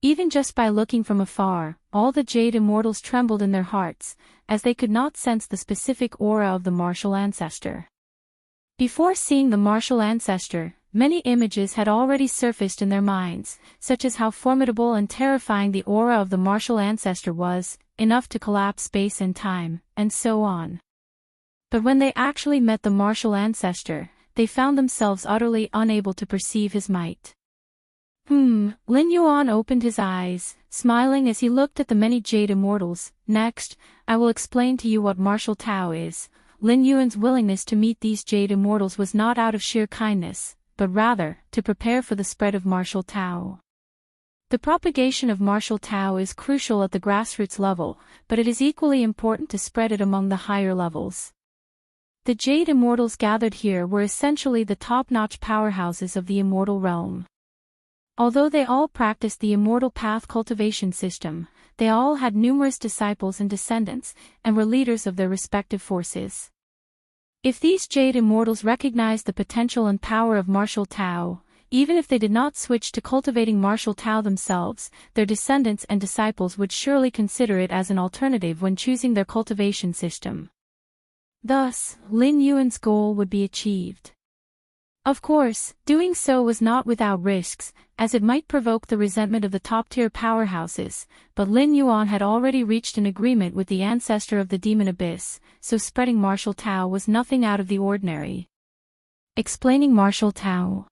Even just by looking from afar, all the Jade Immortals trembled in their hearts, as they could not sense the specific aura of the martial ancestor. Before seeing the martial ancestor, many images had already surfaced in their minds, such as how formidable and terrifying the aura of the martial ancestor was, enough to collapse space and time, and so on. But when they actually met the martial ancestor, they found themselves utterly unable to perceive his might. Lin Yuan opened his eyes, smiling as he looked at the many Jade Immortals. Next, I will explain to you what martial Tao is. Lin Yuan's willingness to meet these Jade Immortals was not out of sheer kindness, but rather, to prepare for the spread of martial Tao. The propagation of martial Tao is crucial at the grassroots level, but it is equally important to spread it among the higher levels. The Jade Immortals gathered here were essentially the top-notch powerhouses of the immortal realm. Although they all practiced the immortal path cultivation system, they all had numerous disciples and descendants, and were leaders of their respective forces. If these Jade Immortals recognized the potential and power of martial Tao, even if they did not switch to cultivating martial Tao themselves, their descendants and disciples would surely consider it as an alternative when choosing their cultivation system. Thus, Lin Yuan's goal would be achieved. Of course, doing so was not without risks, as it might provoke the resentment of the top-tier powerhouses, but Lin Yuan had already reached an agreement with the ancestor of the Demon Abyss, so spreading martial Tao was nothing out of the ordinary. Explaining martial Tao.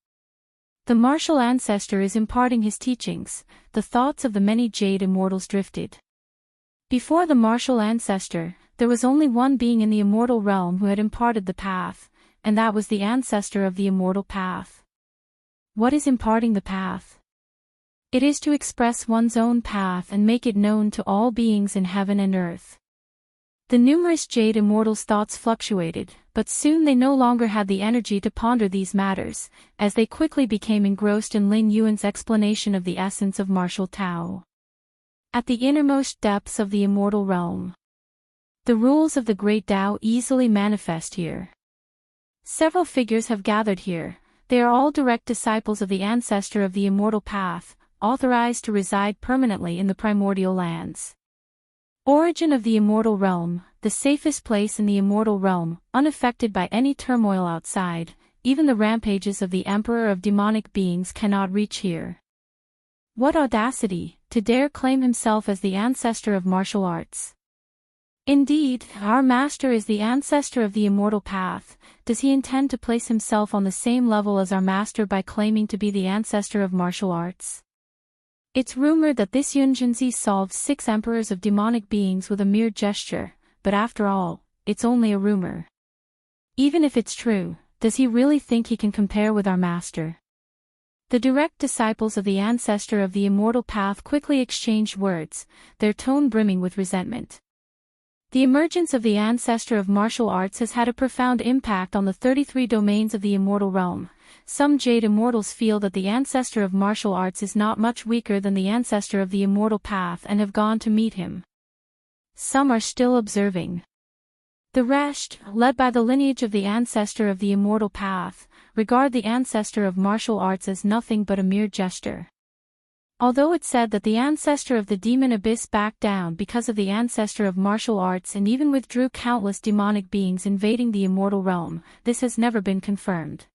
The martial ancestor is imparting his teachings. The thoughts of the many Jade Immortals drifted. Before the martial ancestor, there was only one being in the immortal realm who had imparted the path, and that was the ancestor of the immortal path. What is imparting the path? It is to express one's own path and make it known to all beings in heaven and earth. The numerous Jade Immortals' thoughts fluctuated, but soon they no longer had the energy to ponder these matters, as they quickly became engrossed in Lin Yuan's explanation of the essence of martial Tao. At the innermost depths of the immortal realm, the rules of the great Tao easily manifest here. Several figures have gathered here. They are all direct disciples of the ancestor of the immortal path, authorized to reside permanently in the primordial lands. Origin of the immortal realm, the safest place in the immortal realm, unaffected by any turmoil outside. Even the rampages of the Emperor of demonic beings cannot reach here. What audacity, to dare claim himself as the ancestor of martial arts. Indeed, our master is the ancestor of the immortal path. Does he intend to place himself on the same level as our master by claiming to be the ancestor of martial arts? It's rumored that this Yunjinzi solved 6 emperors of demonic beings with a mere gesture, but after all, it's only a rumor. Even if it's true, does he really think he can compare with our master? The direct disciples of the ancestor of the immortal path quickly exchanged words, their tone brimming with resentment. The emergence of the ancestor of martial arts has had a profound impact on the 33 domains of the immortal realm. Some Jade Immortals feel that the ancestor of martial arts is not much weaker than the ancestor of the immortal path and have gone to meet him. Some are still observing. The rest, led by the lineage of the ancestor of the immortal path, regard the ancestor of martial arts as nothing but a mere gesture. Although it said that the ancestor of the demon abyss backed down because of the ancestor of martial arts and even withdrew countless demonic beings invading the immortal realm, this has never been confirmed.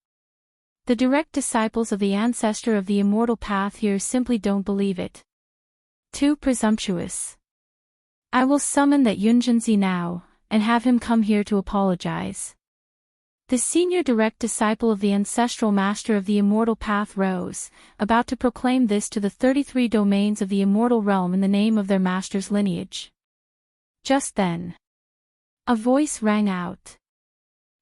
The direct disciples of the ancestor of the immortal path here simply don't believe it. Too presumptuous. I will summon that Yunjinzi now, and have him come here to apologize. The senior direct disciple of the ancestral master of the immortal path rose, about to proclaim this to the 33 domains of the immortal realm in the name of their master's lineage. Just then, a voice rang out.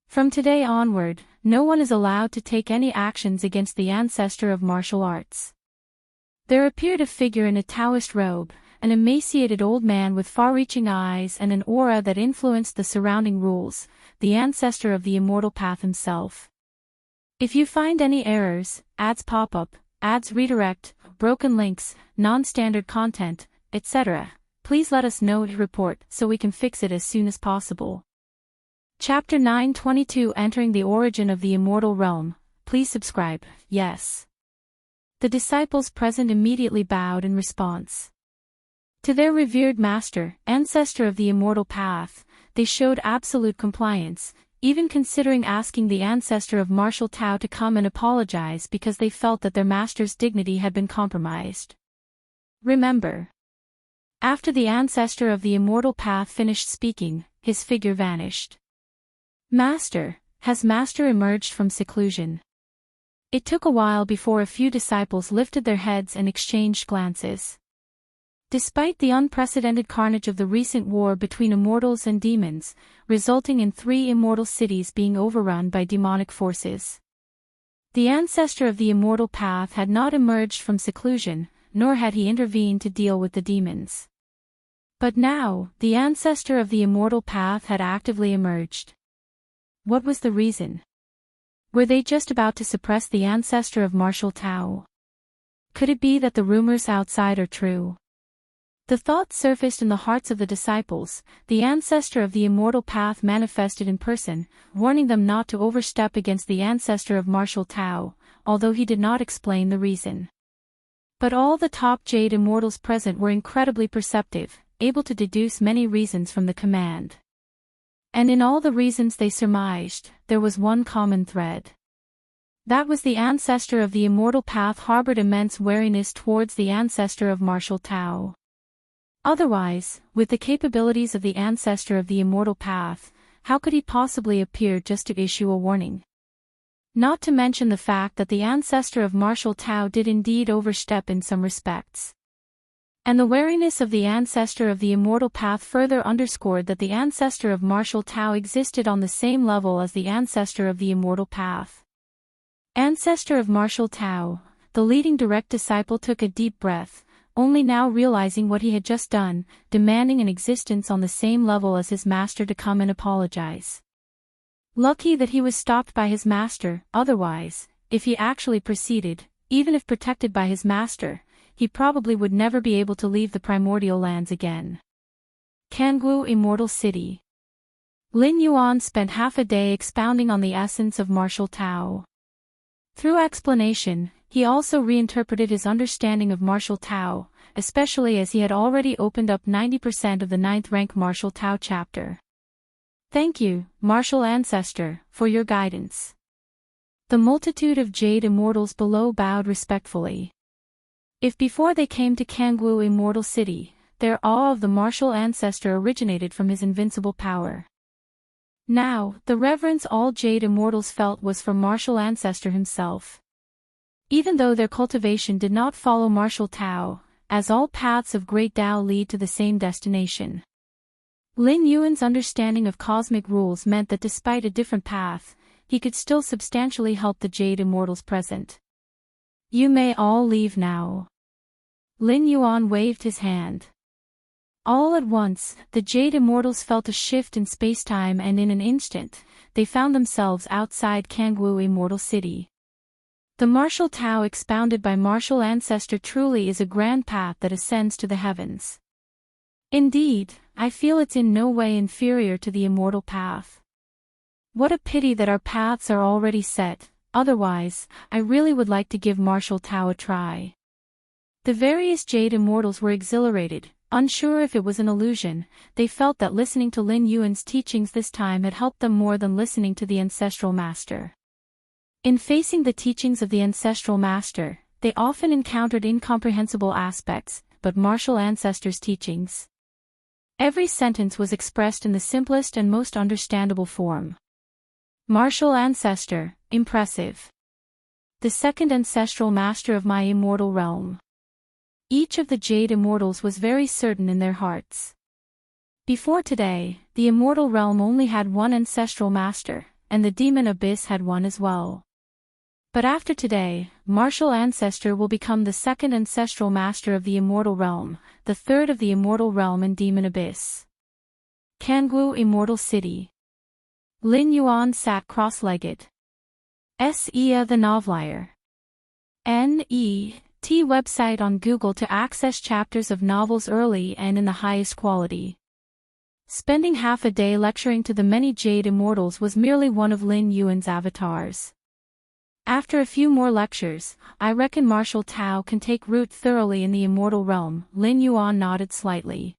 From today onward, no one is allowed to take any actions against the ancestor of martial arts. There appeared a figure in a Taoist robe, an emaciated old man with far-reaching eyes and an aura that influenced the surrounding rules, the ancestor of the immortal path himself. If you find any errors, ads pop up, ads redirect, broken links, non-standard content, etc., please let us know to report so we can fix it as soon as possible. Chapter 922 Entering the Origin of the Immortal Realm. Please subscribe, yes. The disciples present immediately bowed in response. To their revered master, ancestor of the immortal path, they showed absolute compliance, even considering asking the ancestor of martial Tao to come and apologize because they felt that their master's dignity had been compromised. Remember. After the ancestor of the immortal path finished speaking, his figure vanished. Master, has Master emerged from seclusion? It took a while before a few disciples lifted their heads and exchanged glances. Despite the unprecedented carnage of the recent war between immortals and demons, resulting in 3 immortal cities being overrun by demonic forces, the ancestor of the immortal path had not emerged from seclusion, nor had he intervened to deal with the demons. But now, the ancestor of the immortal path had actively emerged. What was the reason? Were they just about to suppress the ancestor of martial Tao? Could it be that the rumors outside are true? The thought surfaced in the hearts of the disciples. The ancestor of the immortal path manifested in person, warning them not to overstep against the ancestor of martial Tao, although he did not explain the reason. But all the top Jade immortals present were incredibly perceptive, able to deduce many reasons from the command. And in all the reasons they surmised, there was one common thread. That was the ancestor of the immortal path harbored immense wariness towards the ancestor of martial Tao. Otherwise, with the capabilities of the ancestor of the immortal path, how could he possibly appear just to issue a warning? Not to mention the fact that the ancestor of martial Tao did indeed overstep in some respects. And the wariness of the ancestor of the immortal path further underscored that the ancestor of martial Tao existed on the same level as the ancestor of the immortal path. Ancestor of martial Tao, the leading direct disciple took a deep breath, only now realizing what he had just done, demanding an existence on the same level as his master to come and apologize. Lucky that he was stopped by his master, otherwise, if he actually proceeded, even if protected by his master, he probably would never be able to leave the primordial lands again. Kangwu Immortal City. Lin Yuan spent half a day expounding on the essence of martial Tao. Through explanation, he also reinterpreted his understanding of martial Tao, especially as he had already opened up 90% of the 9th rank martial Tao chapter. Thank you, martial ancestor, for your guidance. The multitude of Jade immortals below bowed respectfully. If before they came to Kangwu Immortal City, their awe of the martial ancestor originated from his invincible power, now, the reverence all Jade immortals felt was for martial ancestor himself. Even though their cultivation did not follow martial Tao, as all paths of great Tao lead to the same destination. Lin Yuan's understanding of cosmic rules meant that despite a different path, he could still substantially help the Jade immortals present. You may all leave now. Lin Yuan waved his hand. All at once, the Jade immortals felt a shift in space-time, and in an instant, they found themselves outside Kangwu Immortal City. The martial Tao expounded by martial ancestor truly is a grand path that ascends to the heavens. Indeed, I feel it's in no way inferior to the immortal path. What a pity that our paths are already set, otherwise, I really would like to give martial Tao a try. The various Jade Immortals were exhilarated, unsure if it was an illusion. They felt that listening to Lin Yuan's teachings this time had helped them more than listening to the ancestral master. In facing the teachings of the ancestral master, they often encountered incomprehensible aspects, but martial ancestors' teachings. Every sentence was expressed in the simplest and most understandable form. Martial ancestor, impressive. The second ancestral master of my immortal realm. Each of the Jade Immortals was very certain in their hearts. Before today, the immortal realm only had one ancestral master, and the demon abyss had one as well. But after today, martial ancestor will become the second ancestral master of the immortal realm, the third of the immortal realm and demon abyss. Kangwu Immortal City. Lin Yuan sat cross-legged. S.E.A. the Novelier. N.E.T. website on Google to access chapters of novels early and in the highest quality. Spending half a day lecturing to the many Jade Immortals was merely one of Lin Yuan's avatars. After a few more lectures, I reckon martial Tao can take root thoroughly in the immortal realm. Lin Yuan nodded slightly.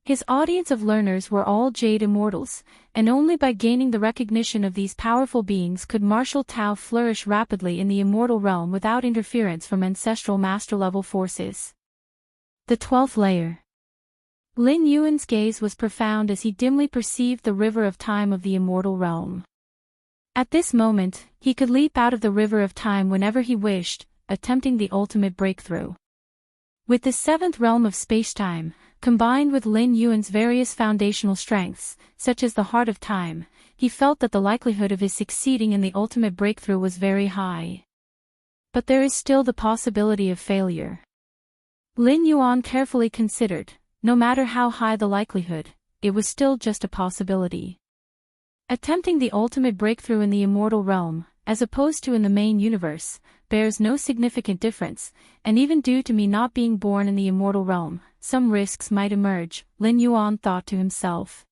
His audience of learners were all Jade Immortals, and only by gaining the recognition of these powerful beings could martial Tao flourish rapidly in the immortal realm without interference from ancestral master-level forces. The 12th layer. Lin Yuan's gaze was profound as he dimly perceived the river of time of the immortal realm. At this moment, he could leap out of the river of time whenever he wished, attempting the ultimate breakthrough. With the 7th realm of spacetime, combined with Lin Yuan's various foundational strengths, such as the heart of time, he felt that the likelihood of his succeeding in the ultimate breakthrough was very high. But there is still the possibility of failure. Lin Yuan carefully considered, no matter how high the likelihood, it was still just a possibility. Attempting the ultimate breakthrough in the immortal realm, as opposed to in the main universe, bears no significant difference, and even due to me not being born in the immortal realm, some risks might emerge, Lin Yuan thought to himself.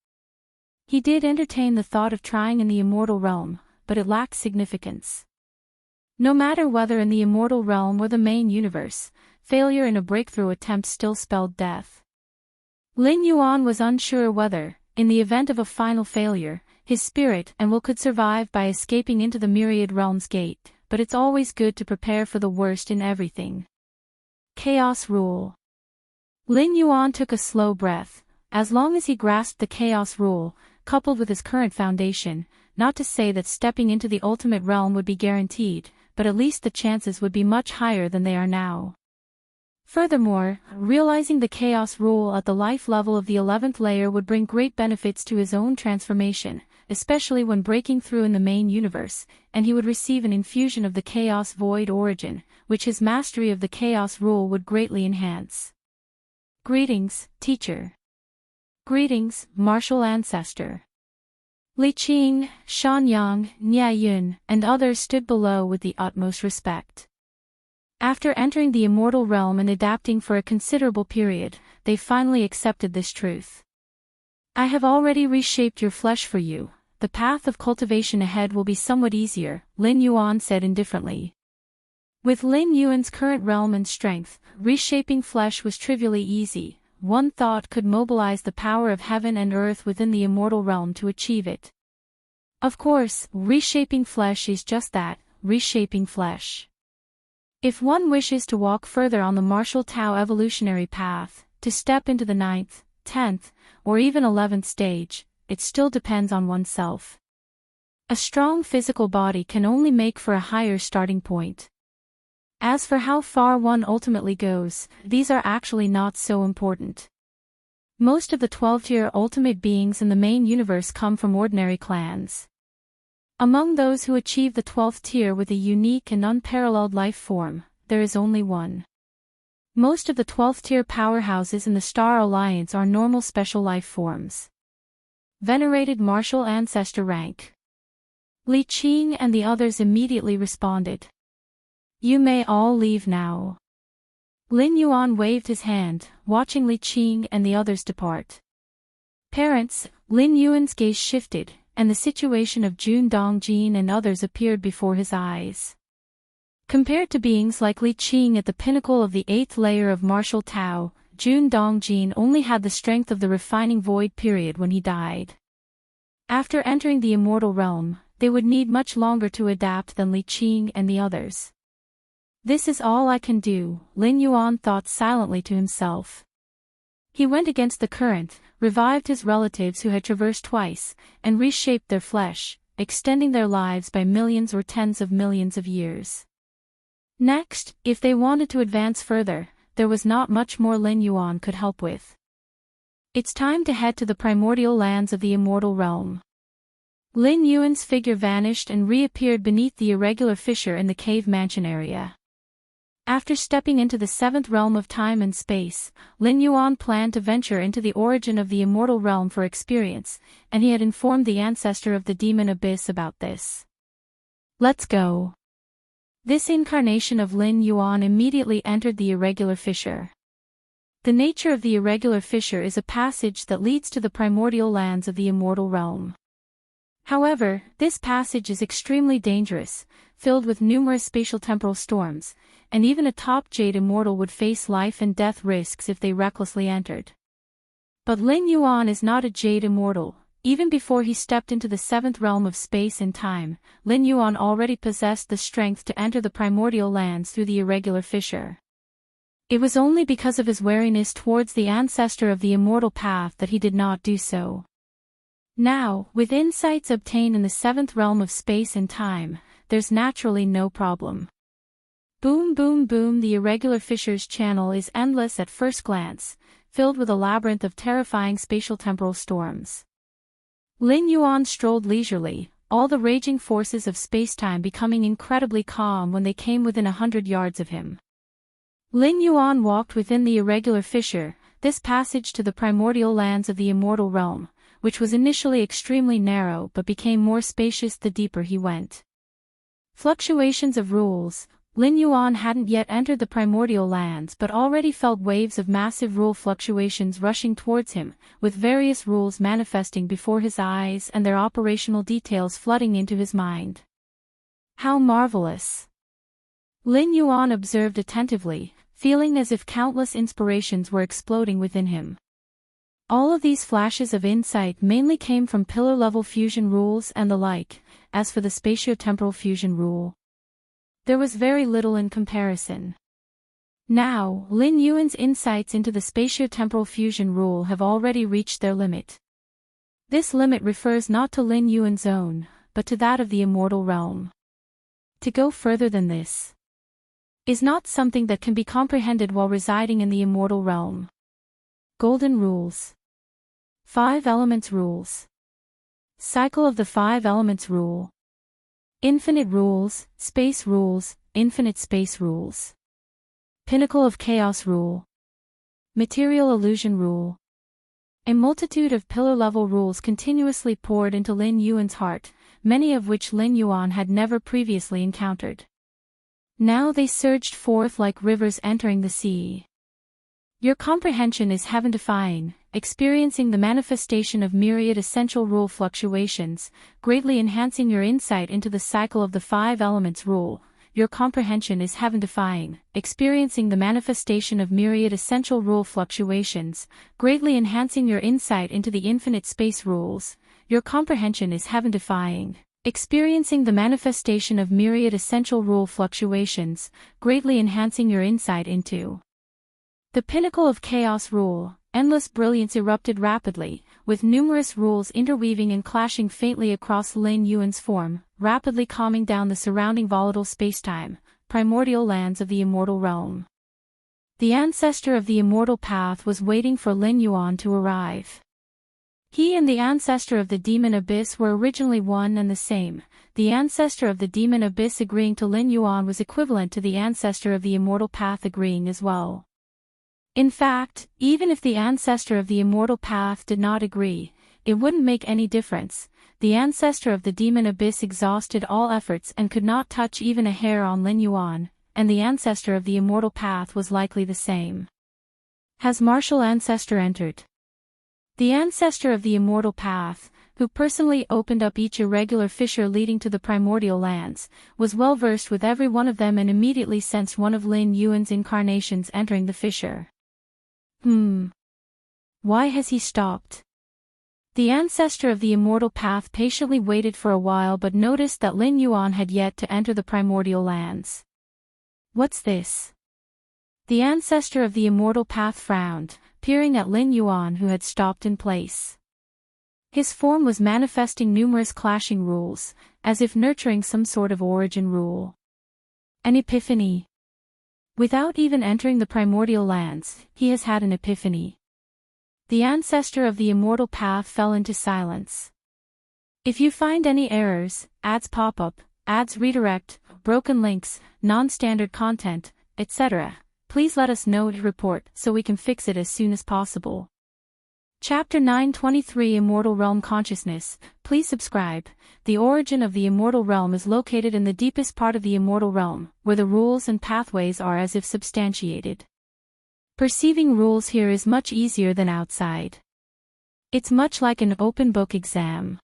He did entertain the thought of trying in the immortal realm, but it lacked significance. No matter whether in the immortal realm or the main universe, failure in a breakthrough attempt still spelled death. Lin Yuan was unsure whether, in the event of a final failure, his spirit and will could survive by escaping into the myriad realms gate, but it's always good to prepare for the worst in everything. Chaos rule. Lin Yuan took a slow breath. As long as he grasped the chaos rule, coupled with his current foundation, not to say that stepping into the ultimate realm would be guaranteed, but at least the chances would be much higher than they are now. Furthermore, realizing the chaos rule at the life level of the 11th layer would bring great benefits to his own transformation, especially when breaking through in the main universe, and he would receive an infusion of the chaos void origin, which his mastery of the chaos rule would greatly enhance. Greetings, teacher. Greetings, martial ancestor. Li Qing, Shanyang, Nia Yun, and others stood below with the utmost respect. After entering the immortal realm and adapting for a considerable period, they finally accepted this truth. I have already reshaped your flesh for you. The path of cultivation ahead will be somewhat easier, Lin Yuan said indifferently. With Lin Yuan's current realm and strength, reshaping flesh was trivially easy. One thought could mobilize the power of heaven and earth within the immortal realm to achieve it. Of course, reshaping flesh is just that, reshaping flesh. If one wishes to walk further on the martial Tao evolutionary path, to step into the 9th, 10th, or even 11th stage, it still depends on oneself. A strong physical body can only make for a higher starting point. As for how far one ultimately goes, these are actually not so important. Most of the 12th-tier ultimate beings in the main universe come from ordinary clans. Among those who achieve the 12th tier with a unique and unparalleled life form, there is only one. Most of the 12th tier powerhouses in the Star Alliance are normal special life forms. Venerated martial ancestor rank. Li Qing and the others immediately responded. You may all leave now. Lin Yuan waved his hand, watching Li Qing and the others depart. Parents, Lin Yuan's gaze shifted, and the situation of Jun Dongjin and others appeared before his eyes. Compared to beings like Li Qing at the pinnacle of the 8th layer of martial Tao, Jun Dongjin only had the strength of the refining void period when he died. After entering the immortal realm, they would need much longer to adapt than Li Qing and the others. This is all I can do, Lin Yuan thought silently to himself. He went against the current, revived his relatives who had traversed twice, and reshaped their flesh, extending their lives by millions or tens of millions of years. Next, if they wanted to advance further, there was not much more Lin Yuan could help with. It's time to head to the primordial lands of the immortal realm. Lin Yuan's figure vanished and reappeared beneath the irregular fissure in the cave mansion area. After stepping into the 7th realm of time and space, Lin Yuan planned to venture into the origin of the immortal realm for experience, and he had informed the ancestor of the demon abyss about this. Let's go. This incarnation of Lin Yuan immediately entered the irregular fissure. The nature of the irregular fissure is a passage that leads to the primordial lands of the immortal realm. However, this passage is extremely dangerous, filled with numerous spatial-temporal storms, and even a top Jade Immortal would face life and death risks if they recklessly entered. But Lin Yuan is not a Jade Immortal. Even before he stepped into the 7th realm of space and time, Lin Yuan already possessed the strength to enter the primordial lands through the irregular fissure. It was only because of his wariness towards the ancestor of the immortal path that he did not do so. Now, with insights obtained in the 7th realm of space and time, there's naturally no problem. Boom boom boom, the irregular fissure's channel is endless at first glance, filled with a labyrinth of terrifying spatial-temporal storms. Lin Yuan strolled leisurely, all the raging forces of spacetime becoming incredibly calm when they came within 100 yards of him. Lin Yuan walked within the irregular fissure, this passage to the primordial lands of the immortal realm, which was initially extremely narrow but became more spacious the deeper he went. Fluctuations of rules. Lin Yuan hadn't yet entered the primordial lands but already felt waves of massive rule fluctuations rushing towards him, with various rules manifesting before his eyes and their operational details flooding into his mind. How marvelous! Lin Yuan observed attentively, feeling as if countless inspirations were exploding within him. All of these flashes of insight mainly came from pillar-level fusion rules and the like. As for the spatio-temporal fusion rule, there was very little in comparison. Now, Lin Yuan's insights into the spatio-temporal fusion rule have already reached their limit. This limit refers not to Lin Yuan's own, but to that of the immortal realm. To go further than this is not something that can be comprehended while residing in the immortal realm. Golden rules. 5 elements rules. Cycle of the 5 elements rule. Infinite rules, space rules, infinite space rules. Pinnacle of chaos rule. Material illusion rule. A multitude of pillar-level rules continuously poured into Lin Yuan's heart, many of which Lin Yuan had never previously encountered. Now they surged forth like rivers entering the sea. Your comprehension is heaven-defying, experiencing the manifestation of myriad essential rule fluctuations, greatly enhancing your insight into the cycle of the 5 elements rule. Your comprehension is heaven-defying, experiencing the manifestation of myriad essential rule fluctuations, greatly enhancing your insight into the infinite space rules. Your comprehension is heaven-defying, experiencing the manifestation of myriad essential rule fluctuations, greatly enhancing your insight into the pinnacle of chaos rule. Endless brilliance erupted rapidly, with numerous rules interweaving and clashing faintly across Lin Yuan's form, rapidly calming down the surrounding volatile spacetime, primordial lands of the immortal realm. The ancestor of the immortal path was waiting for Lin Yuan to arrive. He and the ancestor of the demon abyss were originally one and the same. The ancestor of the demon abyss agreeing to Lin Yuan was equivalent to the ancestor of the immortal path agreeing as well. In fact, even if the ancestor of the immortal path did not agree, it wouldn't make any difference. The ancestor of the demon abyss exhausted all efforts and could not touch even a hair on Lin Yuan, and the ancestor of the immortal path was likely the same. Has martial ancestor entered? The ancestor of the immortal path, who personally opened up each irregular fissure leading to the primordial lands, was well versed with every one of them and immediately sensed one of Lin Yuan's incarnations entering the fissure. Why has he stopped? The ancestor of the immortal path patiently waited for a while but noticed that Lin Yuan had yet to enter the primordial lands. What's this? The ancestor of the immortal path frowned, peering at Lin Yuan who had stopped in place. His form was manifesting numerous clashing rules, as if nurturing some sort of origin rule. An epiphany. Without even entering the primordial lands, he has had an epiphany. The ancestor of the immortal path fell into silence. If you find any errors, ads pop up, ads redirect, broken links, non-standard content, etc., please let us know to report so we can fix it as soon as possible. Chapter 923 Immortal Realm Consciousness. Please subscribe. The origin of the immortal realm is located in the deepest part of the immortal realm, where the rules and pathways are as if substantiated. Perceiving rules here is much easier than outside. It's much like an open book exam.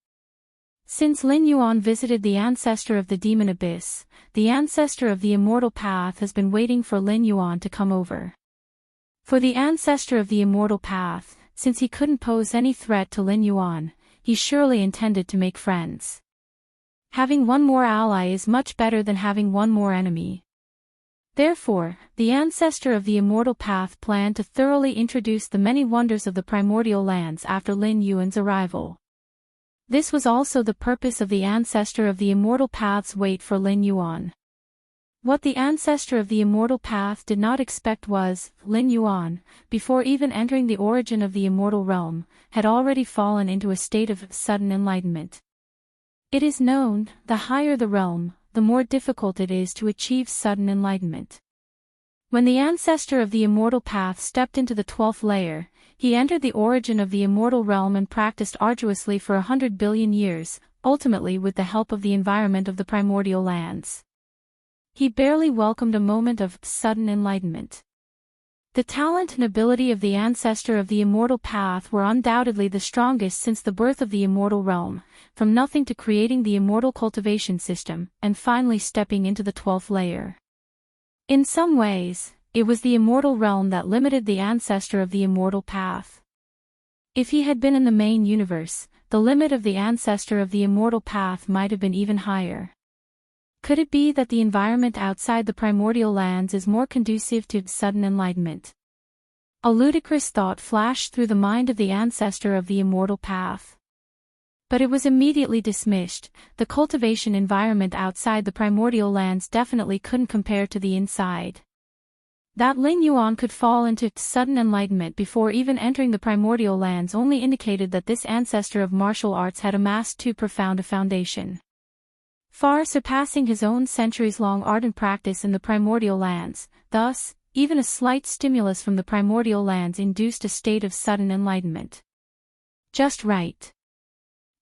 Since Lin Yuan visited the ancestor of the demon abyss, the ancestor of the immortal path has been waiting for Lin Yuan to come over. For the ancestor of the immortal path, since he couldn't pose any threat to Lin Yuan, he surely intended to make friends. Having one more ally is much better than having one more enemy. Therefore, the ancestor of the immortal path planned to thoroughly introduce the many wonders of the primordial lands after Lin Yuan's arrival. This was also the purpose of the ancestor of the immortal path's wait for Lin Yuan. What the ancestor of the immortal path did not expect was, Lin Yuan, before even entering the origin of the immortal realm, had already fallen into a state of sudden enlightenment. It is known, the higher the realm, the more difficult it is to achieve sudden enlightenment. When the ancestor of the immortal path stepped into the 12th layer, he entered the origin of the immortal realm and practiced arduously for 100 billion years, ultimately with the help of the environment of the primordial lands. He barely welcomed a moment of sudden enlightenment. The talent and ability of the ancestor of the immortal path were undoubtedly the strongest since the birth of the immortal realm, from nothing to creating the immortal cultivation system, and finally stepping into the 12th layer. In some ways, it was the immortal realm that limited the ancestor of the immortal path. If he had been in the main universe, the limit of the ancestor of the immortal path might have been even higher. Could it be that the environment outside the primordial lands is more conducive to sudden enlightenment? A ludicrous thought flashed through the mind of the ancestor of the immortal path. But it was immediately dismissed. The cultivation environment outside the primordial lands definitely couldn't compare to the inside. That Lin Yuan could fall into sudden enlightenment before even entering the primordial lands only indicated that this ancestor of martial arts had amassed too profound a foundation, far surpassing his own centuries-long ardent practice in the primordial lands. Thus, even a slight stimulus from the primordial lands induced a state of sudden enlightenment. Just right.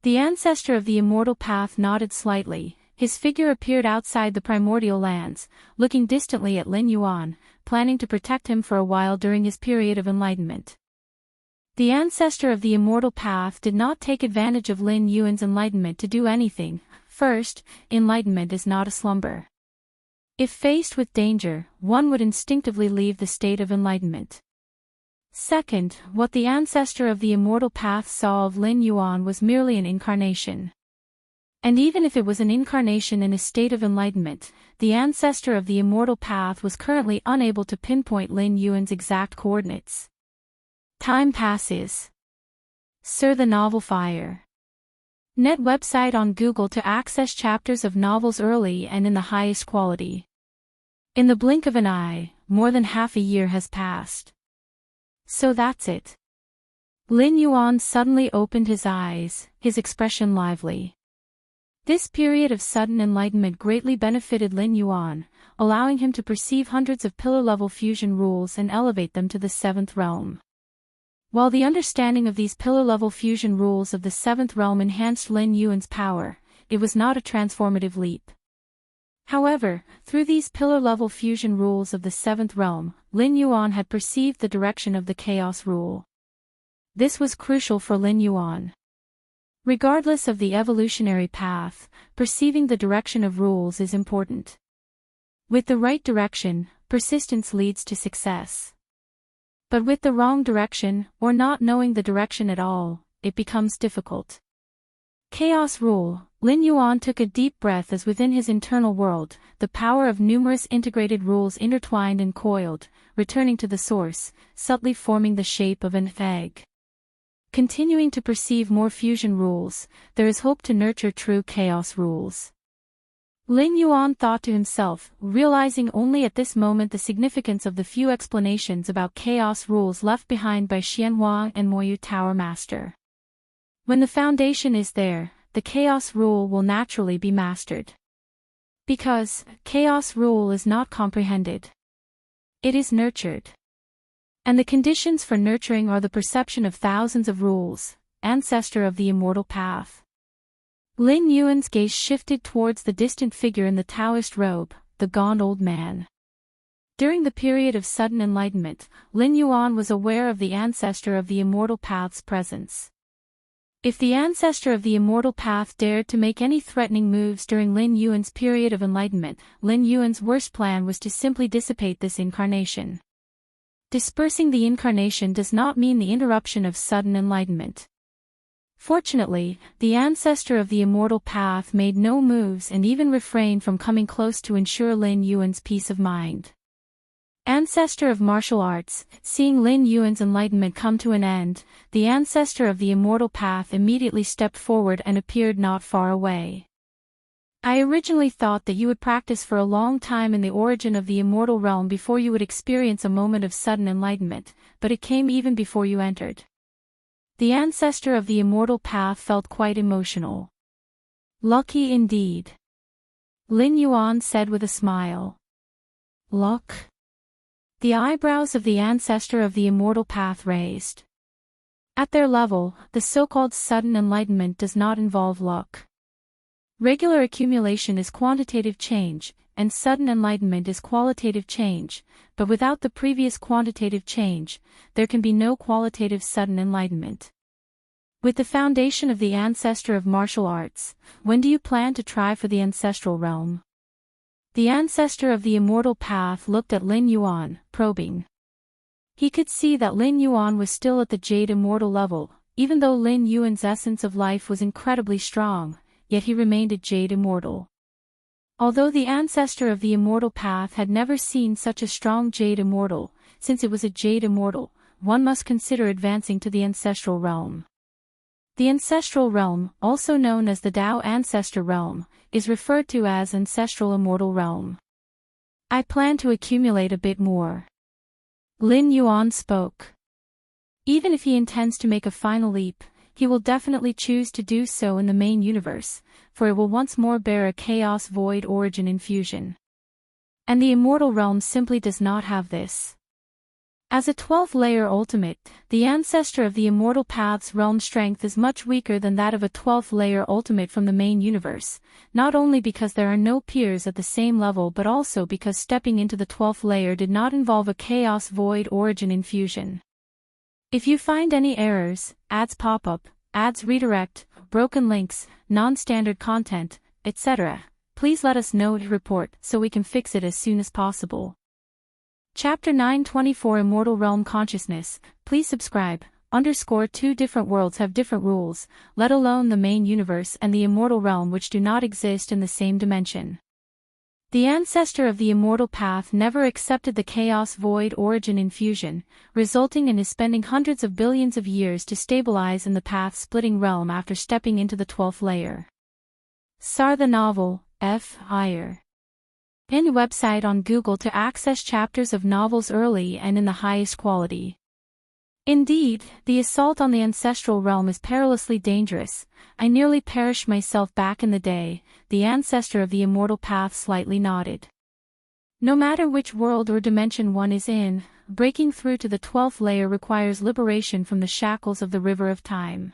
The ancestor of the immortal path nodded slightly. His figure appeared outside the primordial lands, looking distantly at Lin Yuan, planning to protect him for a while during his period of enlightenment. The ancestor of the immortal path did not take advantage of Lin Yuan's enlightenment to do anything. First, enlightenment is not a slumber. If faced with danger, one would instinctively leave the state of enlightenment. Second, what the ancestor of the immortal path saw of Lin Yuan was merely an incarnation. And even if it was an incarnation in a state of enlightenment, the ancestor of the immortal path was currently unable to pinpoint Lin Yuan's exact coordinates. Time passes. Sir, the novel Fire. Net website on Google to access chapters of novels early and in the highest quality. In the blink of an eye, more than half a year has passed. So that's it. Lin Yuan suddenly opened his eyes, his expression lively. This period of sudden enlightenment greatly benefited Lin Yuan, allowing him to perceive hundreds of pillar-level fusion rules and elevate them to the 7th realm. While the understanding of these pillar-level fusion rules of the 7th realm enhanced Lin Yuan's power, it was not a transformative leap. However, through these pillar-level fusion rules of the 7th realm, Lin Yuan had perceived the direction of the chaos rule. This was crucial for Lin Yuan. Regardless of the evolutionary path, perceiving the direction of rules is important. With the right direction, persistence leads to success. But with the wrong direction, or not knowing the direction at all, it becomes difficult. Chaos rule. Lin Yuan took a deep breath as within his internal world, the power of numerous integrated rules intertwined and coiled, returning to the source, subtly forming the shape of an egg. Continuing to perceive more fusion rules, there is hope to nurture true chaos rules. Lin Yuan thought to himself, realizing only at this moment the significance of the few explanations about chaos rules left behind by Xianhua and Moyu Tower Master. When the foundation is there, the chaos rule will naturally be mastered. Because chaos rule is not comprehended. It is nurtured. And the conditions for nurturing are the perception of thousands of rules, ancestor of the immortal path. Lin Yuan's gaze shifted towards the distant figure in the Taoist robe, the gaunt old man. During the period of sudden enlightenment, Lin Yuan was aware of the ancestor of the immortal path's presence. If the ancestor of the immortal path dared to make any threatening moves during Lin Yuan's period of enlightenment, Lin Yuan's worst plan was to simply dissipate this incarnation. Dispersing the incarnation does not mean the interruption of sudden enlightenment. Fortunately, the ancestor of the immortal path made no moves and even refrained from coming close to ensure Lin Yuan's peace of mind. Ancestor of martial arts, seeing Lin Yuan's enlightenment come to an end, the ancestor of the immortal path immediately stepped forward and appeared not far away. I originally thought that you would practice for a long time in the origin of the immortal realm before you would experience a moment of sudden enlightenment, but it came even before you entered. The ancestor of the immortal path felt quite emotional. Lucky indeed. Lin Yuan said with a smile. Luck? The eyebrows of the ancestor of the immortal path raised. At their level, the so-called sudden enlightenment does not involve luck. Regular accumulation is quantitative change, and sudden enlightenment is qualitative change, but without the previous quantitative change, there can be no qualitative sudden enlightenment. With the foundation of the ancestor of martial arts, when do you plan to try for the ancestral realm? The ancestor of the immortal path looked at Lin Yuan, probing. He could see that Lin Yuan was still at the Jade Immortal level, even though Lin Yuan's essence of life was incredibly strong, yet he remained a Jade Immortal. Although the ancestor of the immortal path had never seen such a strong Jade Immortal, since it was a Jade Immortal, one must consider advancing to the ancestral realm. The ancestral realm, also known as the Tao Ancestor Realm, is referred to as Ancestral Immortal Realm. I plan to accumulate a bit more. Lin Yuan spoke. Even if he intends to make a final leap, he will definitely choose to do so in the main universe, for it will once more bear a chaos void origin infusion. And the immortal realm simply does not have this. As a 12th layer ultimate, the ancestor of the immortal path's realm strength is much weaker than that of a 12th layer ultimate from the main universe, not only because there are no peers at the same level but also because stepping into the 12th layer did not involve a chaos void origin infusion. If you find any errors, ads pop up, ads redirect, broken links, non-standard content, etc., please let us know to report so we can fix it as soon as possible. Chapter 924 Immortal Realm Consciousness. Please subscribe. Two different worlds have different rules, let alone the main universe and the immortal realm which do not exist in the same dimension. The ancestor of the immortal path never accepted the chaos void origin infusion, resulting in his spending hundreds of billions of years to stabilize in the path-splitting realm after stepping into the 12th layer. Sar the novel, F. Iyer. Any website on Google to access chapters of novels early and in the highest quality. Indeed, the assault on the ancestral realm is perilously dangerous. I nearly perished myself back in the day. The ancestor of the immortal path slightly nodded. No matter which world or dimension one is in, breaking through to the 12th layer requires liberation from the shackles of the river of time.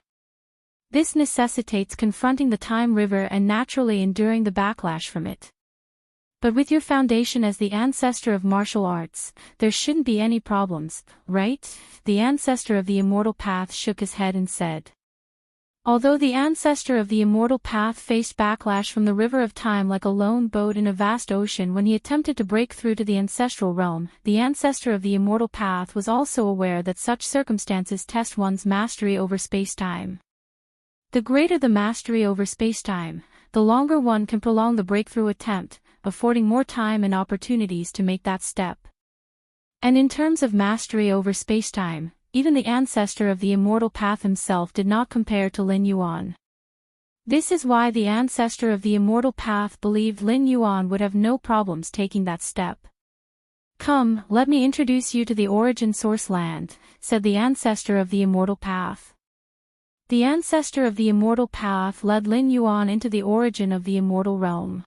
This necessitates confronting the time river and naturally enduring the backlash from it. But with your foundation as the ancestor of martial arts, there shouldn't be any problems, right? The ancestor of the immortal path shook his head and said. Although the ancestor of the immortal path faced backlash from the river of time like a lone boat in a vast ocean when he attempted to break through to the ancestral realm, the ancestor of the immortal path was also aware that such circumstances test one's mastery over spacetime. The greater the mastery over spacetime, the longer one can prolong the breakthrough attempt, affording more time and opportunities to make that step. And in terms of mastery over spacetime, even the ancestor of the immortal path himself did not compare to Lin Yuan. This is why the ancestor of the immortal path believed Lin Yuan would have no problems taking that step. "Come, let me introduce you to the origin source land," said the ancestor of the immortal path. The ancestor of the immortal path led Lin Yuan into the origin of the immortal realm.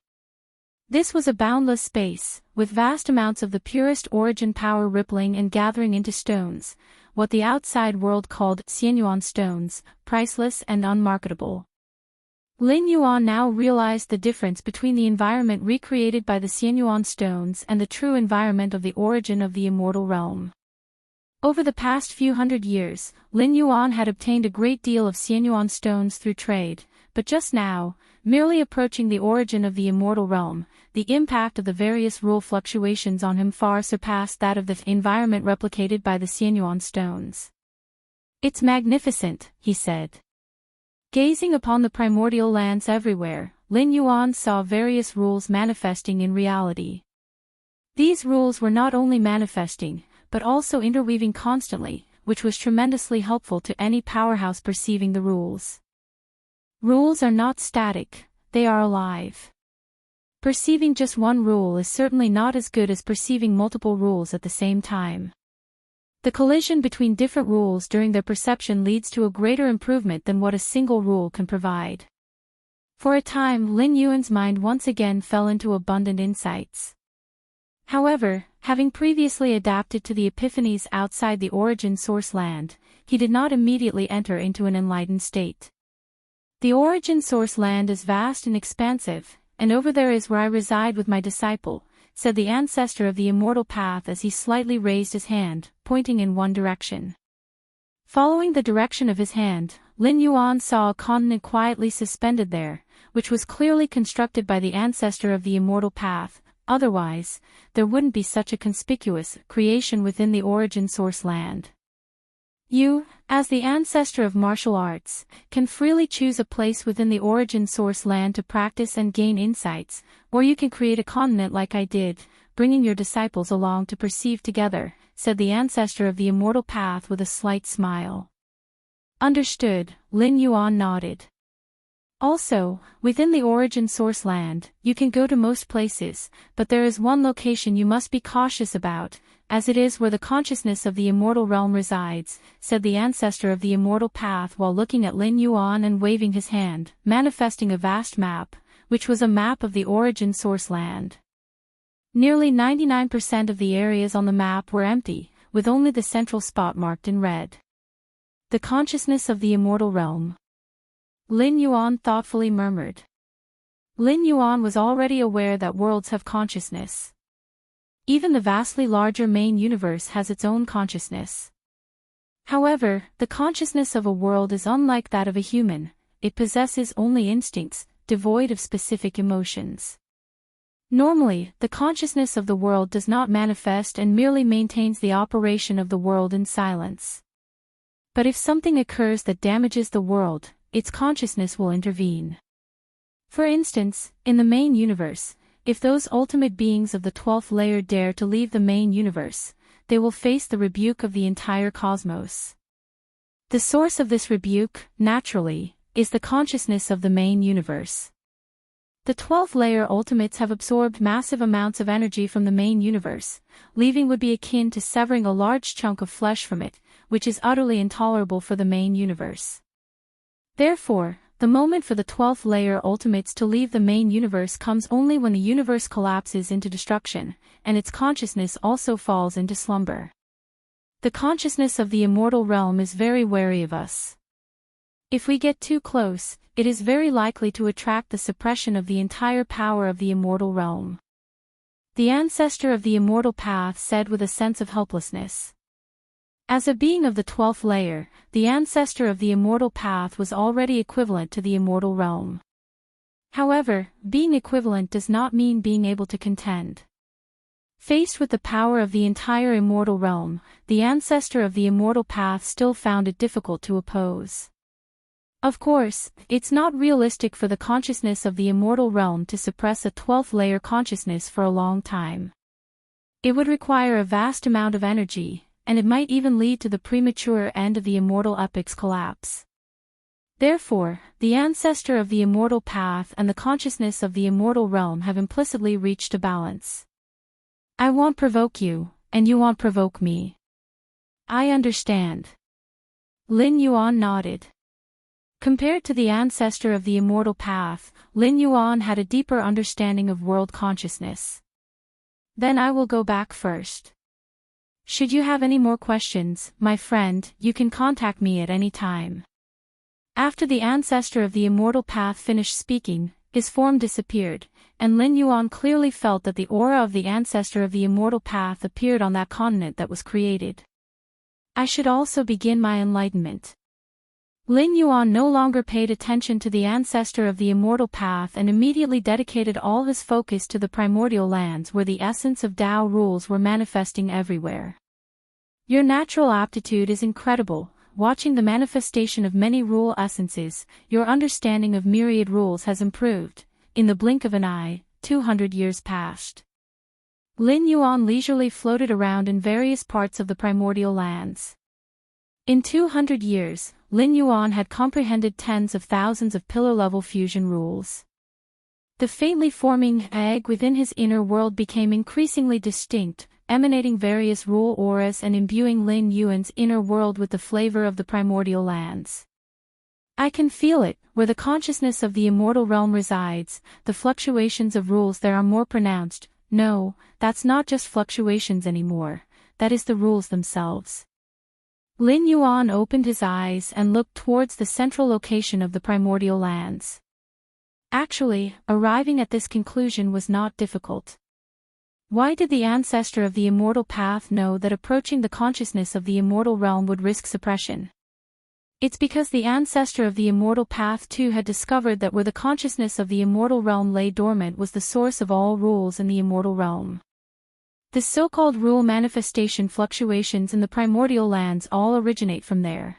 This was a boundless space, with vast amounts of the purest origin power rippling and gathering into stones, what the outside world called Xianyuan stones, priceless and unmarketable. Lin Yuan now realized the difference between the environment recreated by the Xianyuan stones and the true environment of the origin of the immortal realm. Over the past few hundred years, Lin Yuan had obtained a great deal of Xianyuan stones through trade, but just now, merely approaching the origin of the immortal realm, the impact of the various rule fluctuations on him far surpassed that of the environment replicated by the Xianyuan stones. "It's magnificent," he said. Gazing upon the primordial lands everywhere, Lin Yuan saw various rules manifesting in reality. These rules were not only manifesting, but also interweaving constantly, which was tremendously helpful to any powerhouse perceiving the rules. Rules are not static, they are alive. Perceiving just one rule is certainly not as good as perceiving multiple rules at the same time. The collision between different rules during their perception leads to a greater improvement than what a single rule can provide. For a time, Lin Yuan's mind once again fell into abundant insights. However, having previously adapted to the epiphanies outside the origin source land, he did not immediately enter into an enlightened state. "The origin source land is vast and expansive, and over there is where I reside with my disciple," said the ancestor of the immortal path as he slightly raised his hand, pointing in one direction. Following the direction of his hand, Lin Yuan saw a continent quietly suspended there, which was clearly constructed by the ancestor of the immortal path. Otherwise, there wouldn't be such a conspicuous creation within the origin source land. You, as the ancestor of martial arts, can freely choose a place within the origin source land to practice and gain insights, or you can create a continent like I did, bringing your disciples along to perceive together, said the ancestor of the immortal path with a slight smile. Understood, Lin Yuan nodded. Also, within the origin source land, you can go to most places, but there is one location you must be cautious about, as it is where the consciousness of the immortal realm resides, said the ancestor of the immortal path while looking at Lin Yuan and waving his hand, manifesting a vast map, which was a map of the origin source land. Nearly 99% of the areas on the map were empty, with only the central spot marked in red. The consciousness of the immortal realm. Lin Yuan thoughtfully murmured. Lin Yuan was already aware that worlds have consciousness. Even the vastly larger main universe has its own consciousness. However, the consciousness of a world is unlike that of a human, it possesses only instincts, devoid of specific emotions. Normally, the consciousness of the world does not manifest and merely maintains the operation of the world in silence. But if something occurs that damages the world, its consciousness will intervene. For instance, in the main universe, if those ultimate beings of the 12th layer dare to leave the main universe, they will face the rebuke of the entire cosmos. The source of this rebuke, naturally, is the consciousness of the main universe. The 12th layer ultimates have absorbed massive amounts of energy from the main universe, leaving would be akin to severing a large chunk of flesh from it, which is utterly intolerable for the main universe. Therefore, the moment for the 12th layer ultimates to leave the main universe comes only when the universe collapses into destruction, and its consciousness also falls into slumber. The consciousness of the immortal realm is very wary of us. If we get too close, it is very likely to attract the suppression of the entire power of the immortal realm. The ancestor of the immortal path said with a sense of helplessness. As a being of the 12th layer, the ancestor of the immortal path was already equivalent to the immortal realm. However, being equivalent does not mean being able to contend. Faced with the power of the entire immortal realm, the ancestor of the immortal path still found it difficult to oppose. Of course, it's not realistic for the consciousness of the immortal realm to suppress a 12th layer consciousness for a long time. It would require a vast amount of energy, and it might even lead to the premature end of the immortal epic's collapse. Therefore, the ancestor of the immortal path and the consciousness of the immortal realm have implicitly reached a balance. I won't provoke you, and you won't provoke me. I understand. Lin Yuan nodded. Compared to the ancestor of the immortal path, Lin Yuan had a deeper understanding of world consciousness. Then I will go back first. Should you have any more questions, my friend, you can contact me at any time. After the ancestor of the immortal path finished speaking, his form disappeared, and Lin Yuan clearly felt that the aura of the ancestor of the immortal path appeared on that continent that was created. I should also begin my enlightenment. Lin Yuan no longer paid attention to the ancestor of the immortal path and immediately dedicated all his focus to the primordial lands where the essence of Tao rules were manifesting everywhere. Your natural aptitude is incredible. Watching the manifestation of many rule essences, your understanding of myriad rules has improved. In the blink of an eye, 200 years passed. Lin Yuan leisurely floated around in various parts of the primordial lands. In 200 years, Lin Yuan had comprehended tens of thousands of pillar-level fusion rules. The faintly forming egg within his inner world became increasingly distinct, emanating various rule auras and imbuing Lin Yuan's inner world with the flavor of the primordial lands. I can feel it, where the consciousness of the immortal realm resides, the fluctuations of rules there are more pronounced. No, that's not just fluctuations anymore, that is the rules themselves. Lin Yuan opened his eyes and looked towards the central location of the primordial lands. Actually, arriving at this conclusion was not difficult. Why did the ancestor of the immortal path know that approaching the consciousness of the immortal realm would risk suppression? It's because the ancestor of the immortal path too had discovered that where the consciousness of the immortal realm lay dormant was the source of all rules in the immortal realm. The so-called rule manifestation fluctuations in the primordial lands all originate from there.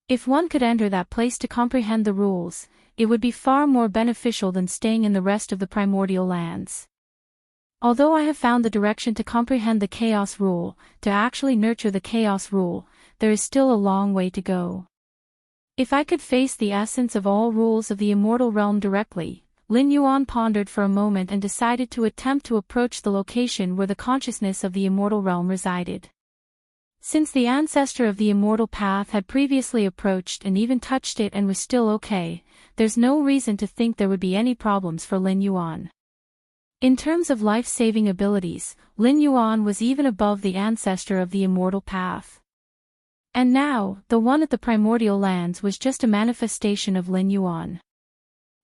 If one could enter that place to comprehend the rules, it would be far more beneficial than staying in the rest of the primordial lands. Although I have found the direction to comprehend the chaos rule, to actually nurture the chaos rule, there is still a long way to go. If I could face the essence of all rules of the immortal realm directly, Lin Yuan pondered for a moment and decided to attempt to approach the location where the consciousness of the immortal realm resided. Since the ancestor of the immortal path had previously approached and even touched it and was still okay, there's no reason to think there would be any problems for Lin Yuan. In terms of life-saving abilities, Lin Yuan was even above the ancestor of the immortal path. And now, the one at the primordial lands was just a manifestation of Lin Yuan.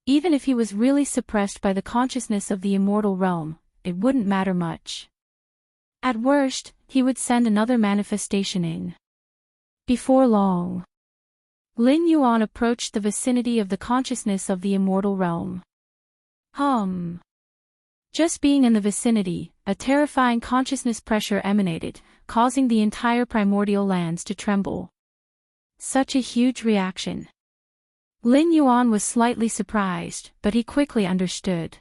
Even if he was really suppressed by the consciousness of the immortal realm, it wouldn't matter much. At worst, he would send another manifestation in. Before long, Lin Yuan approached the vicinity of the consciousness of the immortal realm. Just being in the vicinity, a terrifying consciousness pressure emanated, causing the entire primordial lands to tremble. Such a huge reaction. Lin Yuan was slightly surprised, but he quickly understood.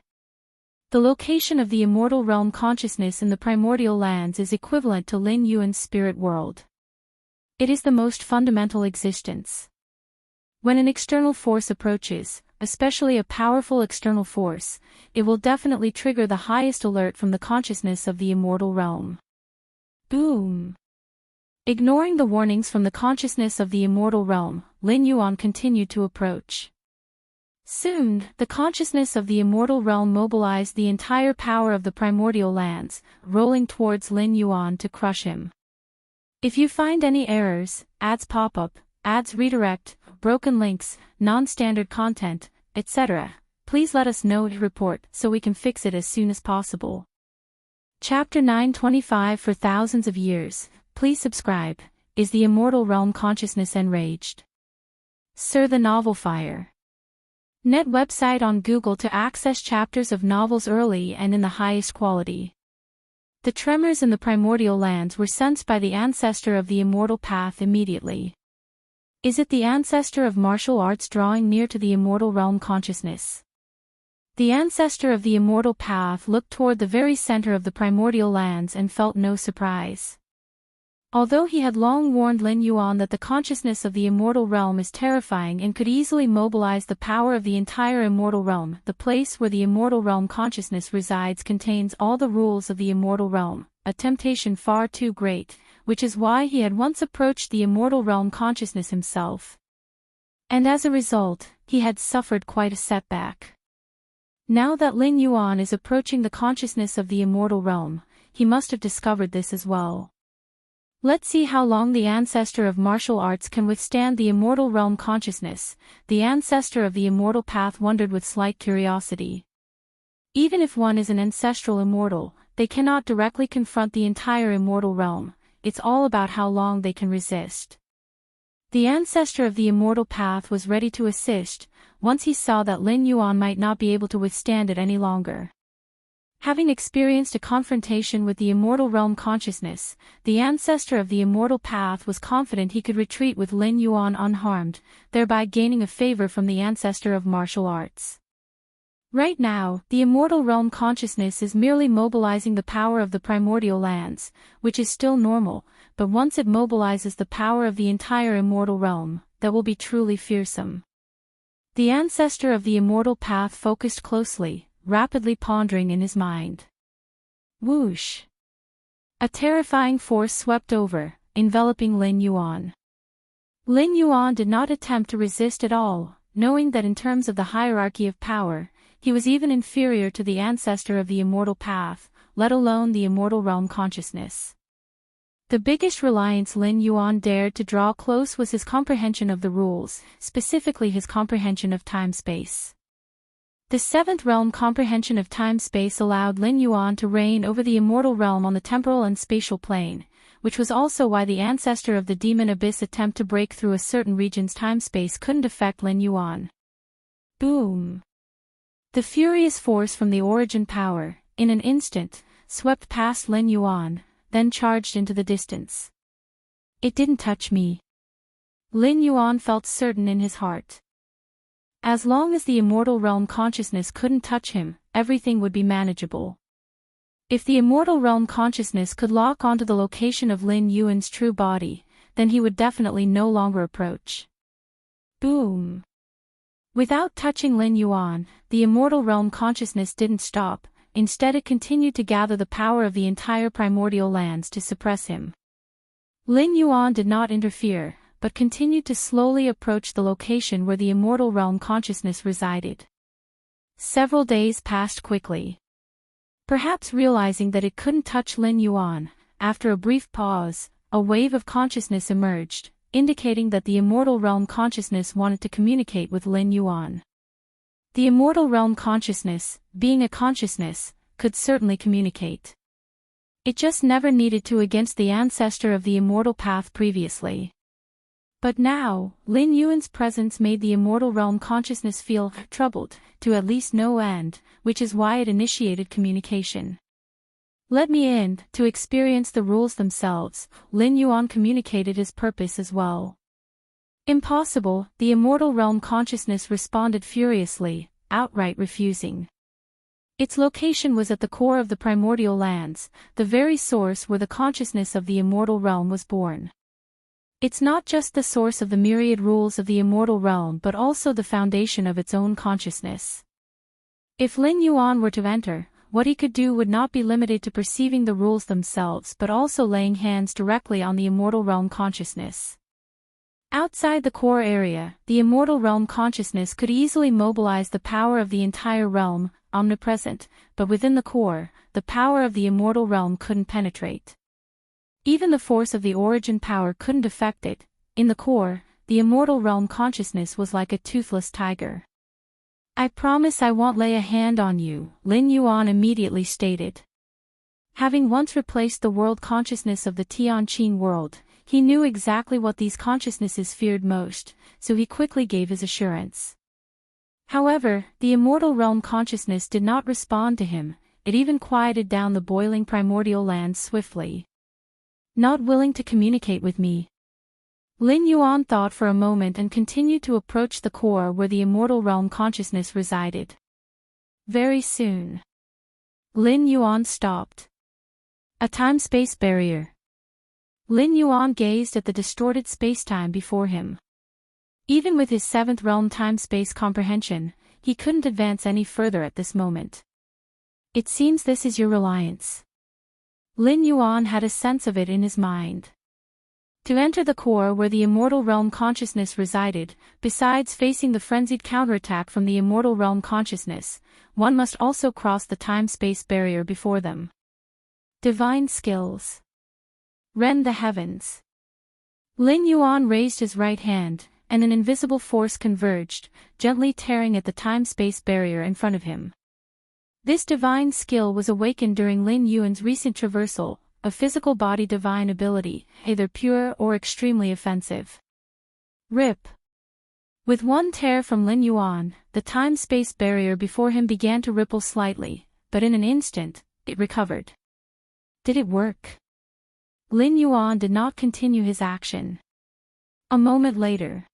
The location of the immortal realm consciousness in the primordial lands is equivalent to Lin Yuan's spirit world. It is the most fundamental existence. When an external force approaches, especially a powerful external force, it will definitely trigger the highest alert from the consciousness of the immortal realm. Boom! Ignoring the warnings from the consciousness of the immortal realm, Lin Yuan continued to approach. Soon, the consciousness of the immortal realm mobilized the entire power of the primordial lands, rolling towards Lin Yuan to crush him. If you find any errors, ads pop up, ads redirect, broken links, non-standard content, etc., please let us know to report so we can fix it as soon as possible. Chapter 925 For thousands of years, please subscribe. is the immortal realm consciousness enraged? Sir, the novel fire. Net website on Google to access chapters of novels early and in the highest quality. The tremors in the primordial lands were sensed by the ancestor of the immortal path immediately. Is it the ancestor of martial arts drawing near to the immortal realm consciousness? The ancestor of the immortal path looked toward the very center of the primordial lands and felt no surprise. Although he had long warned Lin Yuan that the consciousness of the immortal realm is terrifying and could easily mobilize the power of the entire immortal realm, the place where the immortal realm consciousness resides contains all the rules of the immortal realm, a temptation far too great, which is why he had once approached the immortal realm consciousness himself. And as a result, he had suffered quite a setback. Now that Lin Yuan is approaching the consciousness of the immortal realm, he must have discovered this as well. Let's see how long the ancestor of martial arts can withstand the immortal realm consciousness. The ancestor of the immortal path wondered with slight curiosity. Even if one is an ancestral immortal, they cannot directly confront the entire immortal realm. It's all about how long they can resist. The ancestor of the immortal path was ready to assist, once he saw that Lin Yuan might not be able to withstand it any longer. Having experienced a confrontation with the immortal realm consciousness, the ancestor of the immortal path was confident he could retreat with Lin Yuan unharmed, thereby gaining a favor from the ancestor of martial arts. Right now, the immortal realm consciousness is merely mobilizing the power of the primordial lands, which is still normal, but once it mobilizes the power of the entire immortal realm, that will be truly fearsome. The ancestor of the immortal path focused closely, rapidly pondering in his mind. Whoosh! A terrifying force swept over, enveloping Lin Yuan. Lin Yuan did not attempt to resist at all, knowing that in terms of the hierarchy of power, he was even inferior to the ancestor of the immortal path, let alone the immortal realm consciousness. The biggest reliance Lin Yuan dared to draw close was his comprehension of the rules, specifically his comprehension of time-space. The seventh realm comprehension of time-space allowed Lin Yuan to reign over the immortal realm on the temporal and spatial plane, which was also why the ancestor of the demon abyss attempt to break through a certain region's time-space couldn't affect Lin Yuan. Boom! The furious force from the origin power, in an instant, swept past Lin Yuan, then charged into the distance. It didn't touch me. Lin Yuan felt certain in his heart. As long as the immortal realm consciousness couldn't touch him, everything would be manageable. If the immortal realm consciousness could lock onto the location of Lin Yuan's true body, then he would definitely no longer approach. Boom! Without touching Lin Yuan, the immortal realm consciousness didn't stop, instead it continued to gather the power of the entire primordial lands to suppress him. Lin Yuan did not interfere, but continued to slowly approach the location where the immortal realm consciousness resided. Several days passed quickly. Perhaps realizing that it couldn't touch Lin Yuan, after a brief pause, a wave of consciousness emerged, indicating that the immortal realm consciousness wanted to communicate with Lin Yuan. The immortal realm consciousness, being a consciousness, could certainly communicate. It just never needed to against the ancestor of the immortal path previously. But now, Lin Yuan's presence made the immortal realm consciousness feel troubled, to at least no end, which is why it initiated communication. Let me in, to experience the rules themselves. Lin Yuan communicated his purpose as well. Impossible, the immortal realm consciousness responded furiously, outright refusing. Its location was at the core of the primordial lands, the very source where the consciousness of the immortal realm was born. It's not just the source of the myriad rules of the immortal realm but also the foundation of its own consciousness. If Lin Yuan were to enter, what he could do would not be limited to perceiving the rules themselves but also laying hands directly on the immortal realm consciousness. Outside the core area, the immortal realm consciousness could easily mobilize the power of the entire realm, omnipresent, but within the core, the power of the immortal realm couldn't penetrate. Even the force of the origin power couldn't affect it. In the core, the immortal realm consciousness was like a toothless tiger. I promise I won't lay a hand on you, Lin Yuan immediately stated. Having once replaced the world consciousness of the Tianqing world, He knew exactly what these consciousnesses feared most, so he quickly gave his assurance. However, the immortal realm consciousness did not respond to him, it even quieted down the boiling primordial land swiftly. Not willing to communicate with me. Lin Yuan thought for a moment and continued to approach the core where the immortal realm consciousness resided. Very soon. Lin Yuan stopped. A time-space barrier. Lin Yuan gazed at the distorted spacetime before him. Even with his seventh realm time-space comprehension, he couldn't advance any further at this moment. It seems this is your reliance. Lin Yuan had a sense of it in his mind. To enter the core where the immortal realm consciousness resided, besides facing the frenzied counterattack from the immortal realm consciousness, one must also cross the time-space barrier before them. Divine skills. Rend the heavens. Lin Yuan raised his right hand, and an invisible force converged, gently tearing at the time-space barrier in front of him. This divine skill was awakened during Lin Yuan's recent traversal, a physical body divine ability, either pure or extremely offensive. Rip. With one tear from Lin Yuan, the time-space barrier before him began to ripple slightly, but in an instant, it recovered. Did it work? Lin Yuan did not continue his action. A moment later,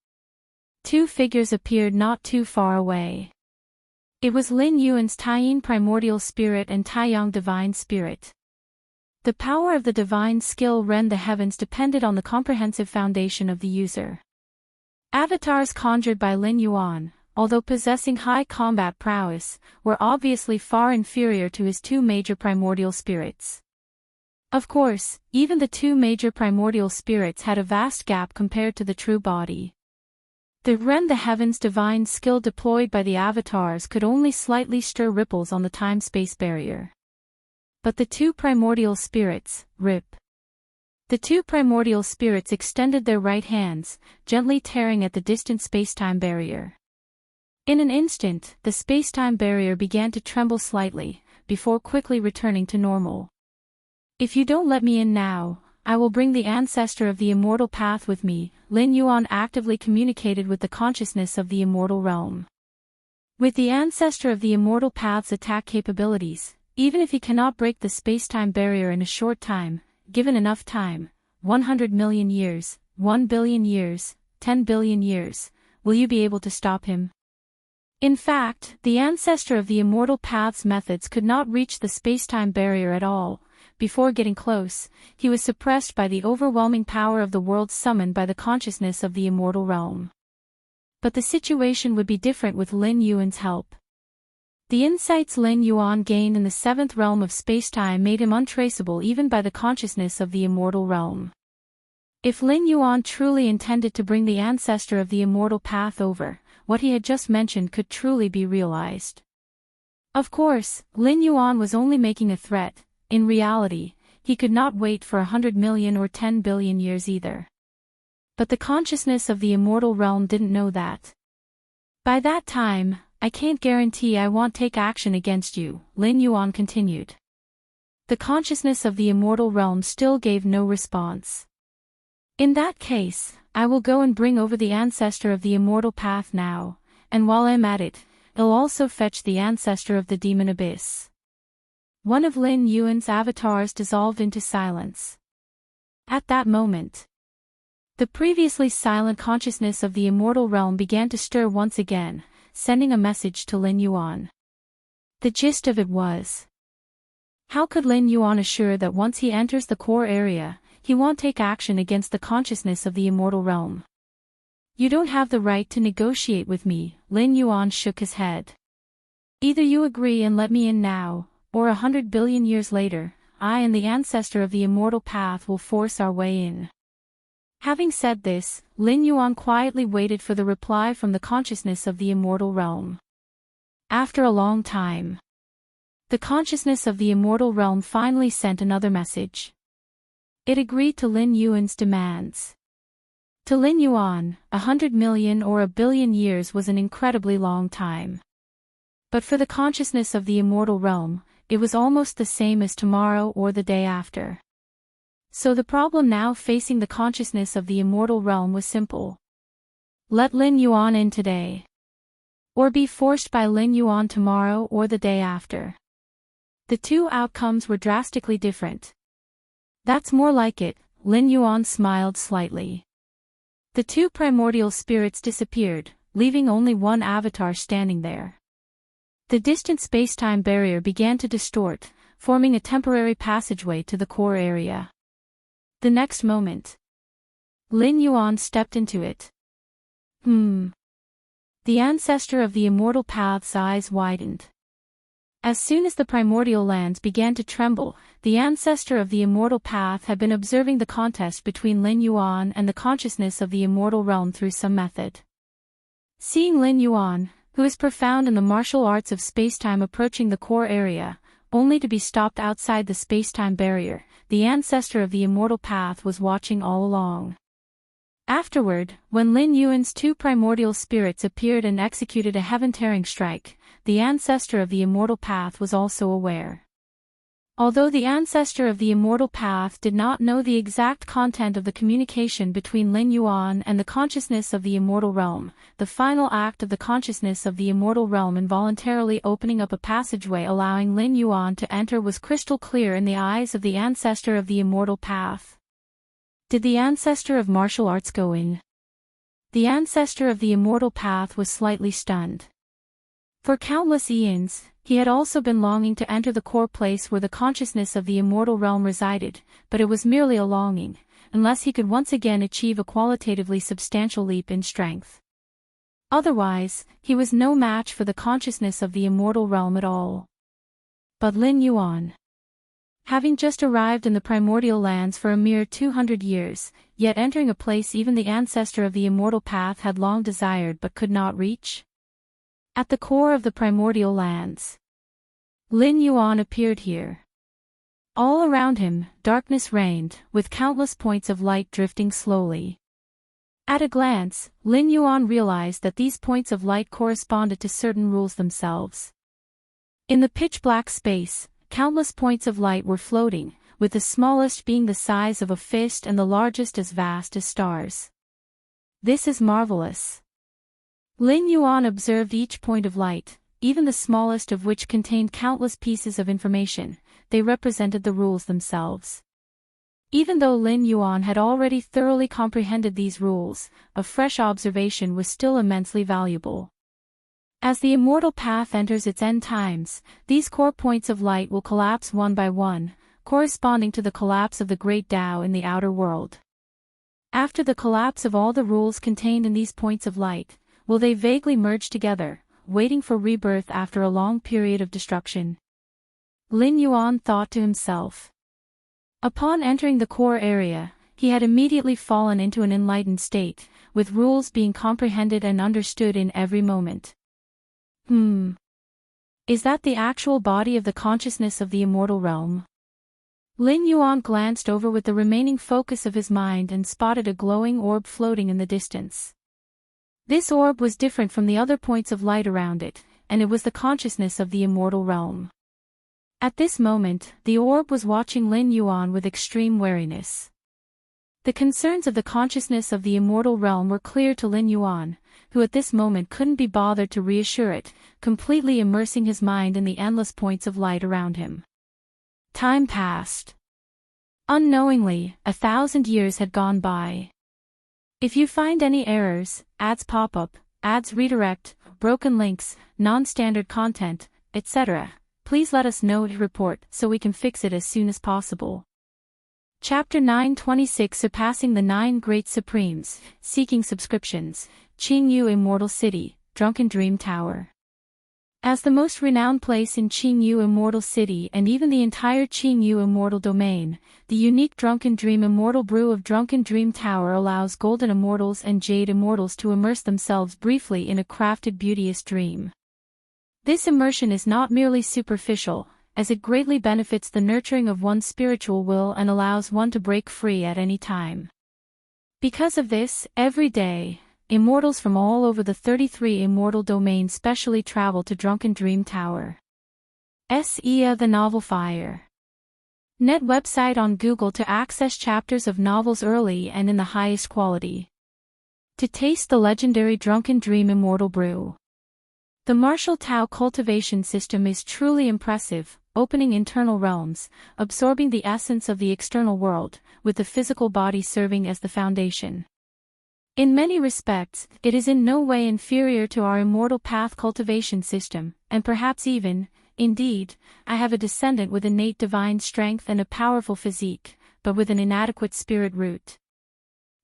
two figures appeared not too far away. It was Lin Yuan's Taiyin primordial spirit and Taiyang divine spirit. The power of the divine skill Rend the Heavens depended on the comprehensive foundation of the user. Avatars conjured by Lin Yuan, although possessing high combat prowess, were obviously far inferior to his two major primordial spirits. Of course, even the two major primordial spirits had a vast gap compared to the true body. The Rend the Heavens divine skill deployed by the avatars could only slightly stir ripples on the time-space barrier. But the two primordial spirits, rip. The two primordial spirits extended their right hands, gently tearing at the distant spacetime barrier. In an instant, the spacetime barrier began to tremble slightly, before quickly returning to normal. If you don't let me in now, I will bring the ancestor of the immortal path with me. Lin Yuan actively communicated with the consciousness of the immortal realm. With the ancestor of the immortal path's attack capabilities, even if he cannot break the spacetime barrier in a short time, given enough time, 100 million years, 1 billion years, 10 billion years, will you be able to stop him? In fact, the ancestor of the immortal path's methods could not reach the spacetime barrier at all. Before getting close, he was suppressed by the overwhelming power of the worlds summoned by the consciousness of the immortal realm. But the situation would be different with Lin Yuan's help. The insights Lin Yuan gained in the seventh realm of spacetime made him untraceable even by the consciousness of the immortal realm. If Lin Yuan truly intended to bring the ancestor of the immortal path over, what he had just mentioned could truly be realized. Of course, Lin Yuan was only making a threat. In reality, he could not wait for 100 million or 10 billion years either. But the consciousness of the immortal realm didn't know that. By that time, I can't guarantee I won't take action against you, Lin Yuan continued. The consciousness of the immortal realm still gave no response. In that case, I will go and bring over the ancestor of the immortal path now, and while I'm at it, I'll also fetch the ancestor of the demon abyss. One of Lin Yuan's avatars dissolved into silence. At that moment, the previously silent consciousness of the immortal realm began to stir once again, sending a message to Lin Yuan. The gist of it was: how could Lin Yuan assure that once he enters the core area, he won't take action against the consciousness of the immortal realm? You don't have the right to negotiate with me, Lin Yuan shook his head. Either you agree and let me in now, or 100 billion years later, I and the ancestor of the immortal path will force our way in. Having said this, Lin Yuan quietly waited for the reply from the consciousness of the immortal realm. After a long time, the consciousness of the immortal realm finally sent another message. It agreed to Lin Yuan's demands. To Lin Yuan, 100 million or a billion years was an incredibly long time. But for the consciousness of the immortal realm, it was almost the same as tomorrow or the day after. So the problem now facing the consciousness of the immortal realm was simple. Let Lin Yuan in today. Or be forced by Lin Yuan tomorrow or the day after. The two outcomes were drastically different. That's more like it, Lin Yuan smiled slightly. The two primordial spirits disappeared, leaving only one avatar standing there. The distant space-time barrier began to distort, forming a temporary passageway to the core area. The next moment, Lin Yuan stepped into it. The ancestor of the immortal path's eyes widened. As soon as the primordial lands began to tremble, the ancestor of the immortal path had been observing the contest between Lin Yuan and the consciousness of the immortal realm through some method. Seeing Lin Yuan, who is profound in the martial arts of spacetime approaching the core area, only to be stopped outside the spacetime barrier, the ancestor of the immortal path was watching all along. Afterward, when Lin Yuan's two primordial spirits appeared and executed a heaven-tearing strike, the ancestor of the immortal path was also aware. Although the ancestor of the immortal path did not know the exact content of the communication between Lin Yuan and the consciousness of the immortal realm, the final act of the consciousness of the immortal realm involuntarily opening up a passageway allowing Lin Yuan to enter was crystal clear in the eyes of the ancestor of the immortal path. Did the ancestor of martial arts go in? The ancestor of the immortal path was slightly stunned. For countless eons, he had also been longing to enter the core place where the consciousness of the immortal realm resided, but it was merely a longing, unless he could once again achieve a qualitatively substantial leap in strength. Otherwise, he was no match for the consciousness of the immortal realm at all. But Lin Yuan, having just arrived in the primordial lands for a mere 200 years, yet entering a place even the ancestor of the immortal path had long desired but could not reach? At the core of the primordial lands, Lin Yuan appeared here. All around him, darkness reigned, with countless points of light drifting slowly. At a glance, Lin Yuan realized that these points of light corresponded to certain rules themselves. In the pitch-black space, countless points of light were floating, with the smallest being the size of a fist and the largest as vast as stars. This is marvelous. Lin Yuan observed each point of light, even the smallest of which contained countless pieces of information. They represented the rules themselves. Even though Lin Yuan had already thoroughly comprehended these rules, a fresh observation was still immensely valuable. As the immortal path enters its end times, these core points of light will collapse one by one, corresponding to the collapse of the great Tao in the outer world. After the collapse of all the rules contained in these points of light, will they vaguely merge together, waiting for rebirth after a long period of destruction? Lin Yuan thought to himself. Upon entering the core area, he had immediately fallen into an enlightened state, with rules being comprehended and understood in every moment. Is that the actual body of the consciousness of the immortal realm? Lin Yuan glanced over with the remaining focus of his mind and spotted a glowing orb floating in the distance. This orb was different from the other points of light around it, and it was the consciousness of the immortal realm. At this moment, the orb was watching Lin Yuan with extreme wariness. The concerns of the consciousness of the immortal realm were clear to Lin Yuan, who at this moment couldn't be bothered to reassure it, completely immersing his mind in the endless points of light around him. Time passed. Unknowingly, 1,000 years had gone by. If you find any errors, ads pop up, ads redirect, broken links, non-standard content, etc., please let us know to report so we can fix it as soon as possible. Chapter 926 Surpassing the 9 Great Supremes, Seeking Subscriptions, Qingyu Immortal City, Drunken Dream Tower. As the most renowned place in Qingyu Immortal City and even the entire Qingyu Immortal Domain, the unique Drunken Dream Immortal Brew of Drunken Dream Tower allows Golden Immortals and Jade Immortals to immerse themselves briefly in a crafted beauteous dream. This immersion is not merely superficial, as it greatly benefits the nurturing of one's spiritual will and allows one to break free at any time. Because of this, every day, immortals from all over the 33 immortal domains specially travel to Drunken Dream Tower. Sia the Novel Fire. Net website on Google to access chapters of novels early and in the highest quality. To taste the legendary Drunken Dream Immortal Brew. The Martial Tao cultivation system is truly impressive, opening internal realms, absorbing the essence of the external world, with the physical body serving as the foundation. In many respects, it is in no way inferior to our Immortal Path cultivation system, and perhaps even, indeed, I have a descendant with innate divine strength and a powerful physique, but with an inadequate spirit root.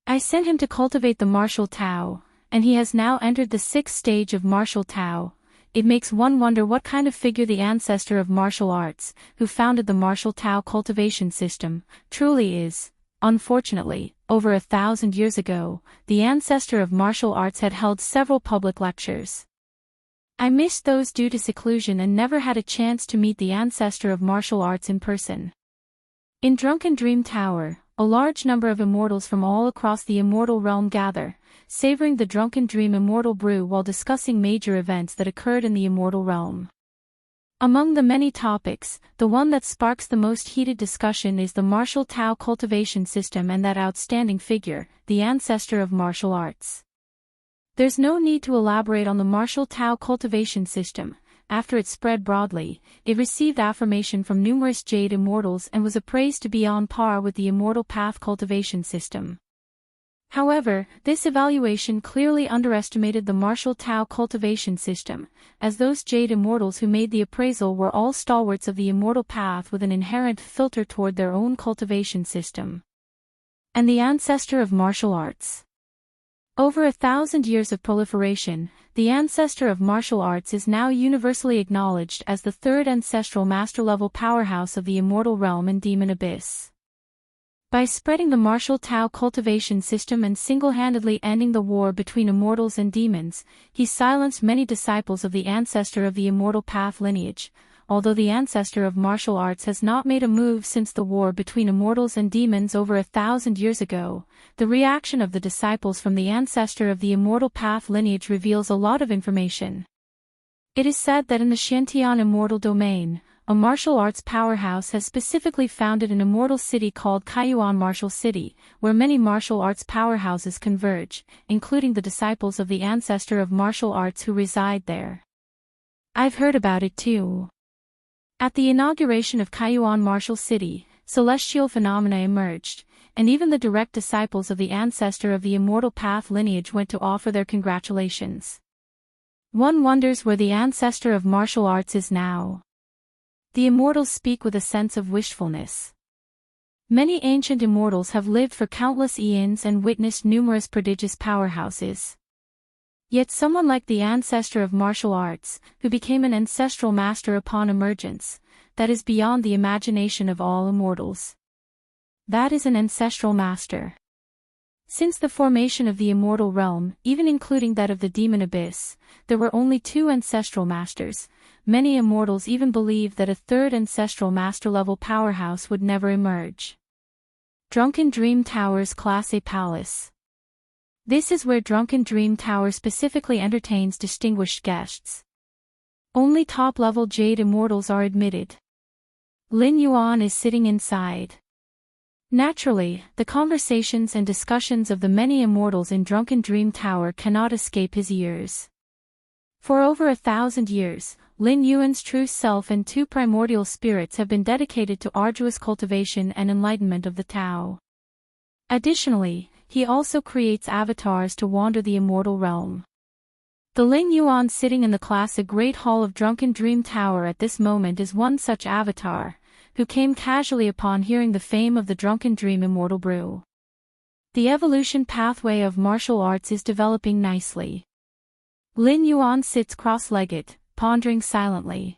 I sent him to cultivate the Martial Tao, and he has now entered the 6th stage of Martial Tao. It makes one wonder what kind of figure the ancestor of martial arts, who founded the Martial Tao cultivation system, truly is. Unfortunately, over 1,000 years ago, the ancestor of martial arts had held several public lectures. I missed those due to seclusion and never had a chance to meet the ancestor of martial arts in person. In Drunken Dream Tower, a large number of immortals from all across the immortal realm gather, savoring the Drunken Dream Immortal Brew while discussing major events that occurred in the immortal realm. Among the many topics, the one that sparks the most heated discussion is the Martial Tao cultivation system and that outstanding figure, the ancestor of martial arts. There's no need to elaborate on the Martial Tao cultivation system. After it spread broadly, it received affirmation from numerous Jade Immortals and was appraised to be on par with the Immortal Path cultivation system. However, this evaluation clearly underestimated the Martial Tao cultivation system, as those Jade Immortals who made the appraisal were all stalwarts of the Immortal Path with an inherent filter toward their own cultivation system. And the ancestor of martial arts. Over 1,000 years of proliferation, the ancestor of martial arts is now universally acknowledged as the 3rd ancestral master-level powerhouse of the immortal realm and demon abyss. By spreading the Martial Tao cultivation system and single-handedly ending the war between immortals and demons, he silenced many disciples of the ancestor of the Immortal Path lineage. Although the ancestor of martial arts has not made a move since the war between immortals and demons over 1,000 years ago, the reaction of the disciples from the ancestor of the Immortal Path lineage reveals a lot of information. It is said that in the Xiantian immortal domain, a martial arts powerhouse has specifically founded an immortal city called Kaiyuan Martial City, where many martial arts powerhouses converge, including the disciples of the ancestor of martial arts who reside there. I've heard about it too. At the inauguration of Kaiyuan Martial City, celestial phenomena emerged, and even the direct disciples of the ancestor of the Immortal Path lineage went to offer their congratulations. One wonders where the ancestor of martial arts is now. The immortals speak with a sense of wishfulness. Many ancient immortals have lived for countless eons and witnessed numerous prodigious powerhouses. Yet someone like the ancestor of martial arts, who became an ancestral master upon emergence, that is beyond the imagination of all immortals. That is an ancestral master. Since the formation of the immortal realm, even including that of the demon abyss, there were only 2 ancestral masters. Many immortals even believed that a 3rd ancestral master-level powerhouse would never emerge. Drunken Dream Tower's Class A Palace. This is where Drunken Dream Tower specifically entertains distinguished guests. Only top-level Jade Immortals are admitted. Lin Yuan is sitting inside. Naturally, the conversations and discussions of the many immortals in Drunken Dream Tower cannot escape his ears. For over 1,000 years, Lin Yuan's true self and 2 primordial spirits have been dedicated to arduous cultivation and enlightenment of the Tao. Additionally, he also creates avatars to wander the immortal realm. The Lin Yuan sitting in the classic Great Hall of Drunken Dream Tower at this moment is one such avatar, who came casually upon hearing the fame of the Drunken Dream Immortal Brew. The evolution pathway of martial arts is developing nicely. Lin Yuan sits cross-legged, pondering silently.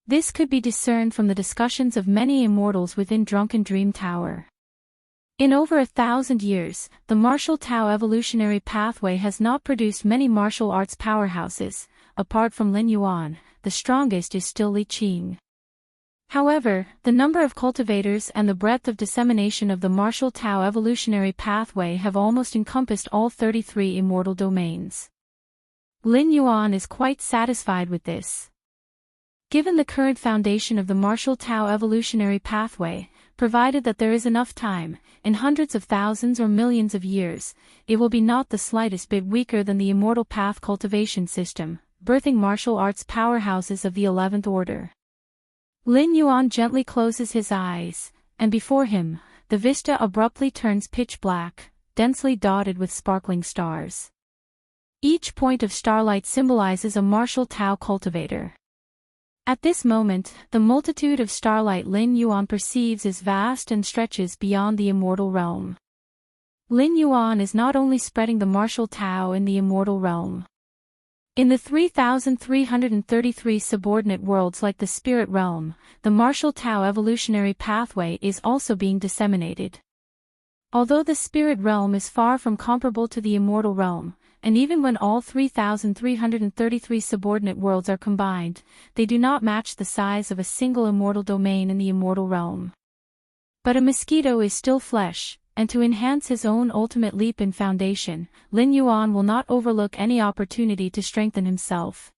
This could be discerned from the discussions of many immortals within Drunken Dream Tower. In over 1,000 years, the martial Tao evolutionary pathway has not produced many martial arts powerhouses. Apart from Lin Yuan, the strongest is still Li Qing. However, the number of cultivators and the breadth of dissemination of the martial Tao evolutionary pathway have almost encompassed all 33 immortal domains. Lin Yuan is quite satisfied with this. Given the current foundation of the martial Tao evolutionary pathway, provided that there is enough time, in hundreds of thousands or millions of years, it will be not the slightest bit weaker than the immortal path cultivation system, birthing martial arts powerhouses of the 11th order. Lin Yuan gently closes his eyes, and before him, the vista abruptly turns pitch black, densely dotted with sparkling stars. Each point of starlight symbolizes a martial Tao cultivator. At this moment, the multitude of starlight Lin Yuan perceives is vast and stretches beyond the immortal realm. Lin Yuan is not only spreading the martial Tao in the immortal realm. In the 3,333 subordinate worlds like the spirit realm, the martial Tao evolutionary pathway is also being disseminated. Although the spirit realm is far from comparable to the immortal realm, and even when all 3,333 subordinate worlds are combined, they do not match the size of a single immortal domain in the immortal realm. But a mosquito is still flesh, and to enhance his own ultimate leap in foundation, Lin Yuan will not overlook any opportunity to strengthen himself.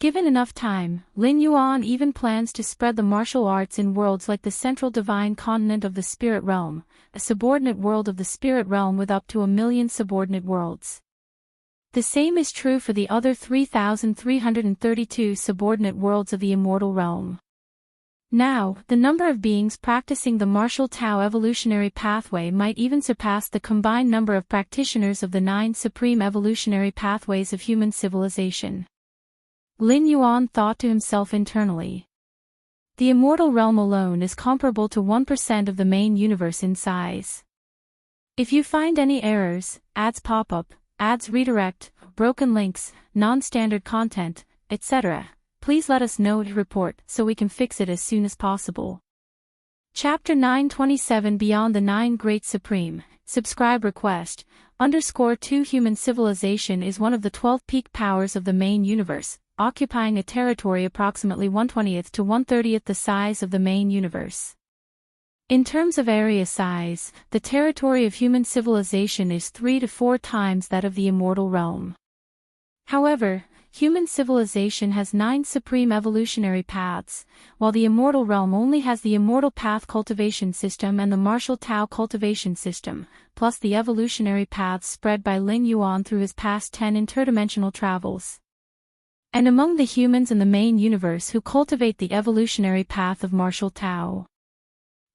Given enough time, Lin Yuan even plans to spread the martial arts in worlds like the central divine continent of the spirit realm, a subordinate world of the spirit realm with up to 1,000,000 subordinate worlds. The same is true for the other 3,332 subordinate worlds of the immortal realm. Now, the number of beings practicing the martial Tao evolutionary pathway might even surpass the combined number of practitioners of the 9 supreme evolutionary pathways of human civilization. Lin Yuan thought to himself internally. The immortal realm alone is comparable to 1% of the main universe in size. If you find any errors, ads pop up, ads redirect, broken links, non-standard content, etc., please let us know to report so we can fix it as soon as possible. Chapter 927 Beyond the 9 Great Supreme, subscribe request, _2 Human civilization is one of the 12 peak powers of the main universe, occupying a territory approximately 1/20th to 1/30th the size of the main universe. In terms of area size, the territory of human civilization is 3 to 4 times that of the immortal realm. However, human civilization has 9 supreme evolutionary paths, while the immortal realm only has the immortal path cultivation system and the martial Tao cultivation system, plus the evolutionary paths spread by Lin Yuan through his past 10 interdimensional travels. And among the humans in the main universe who cultivate the evolutionary path of martial Tao,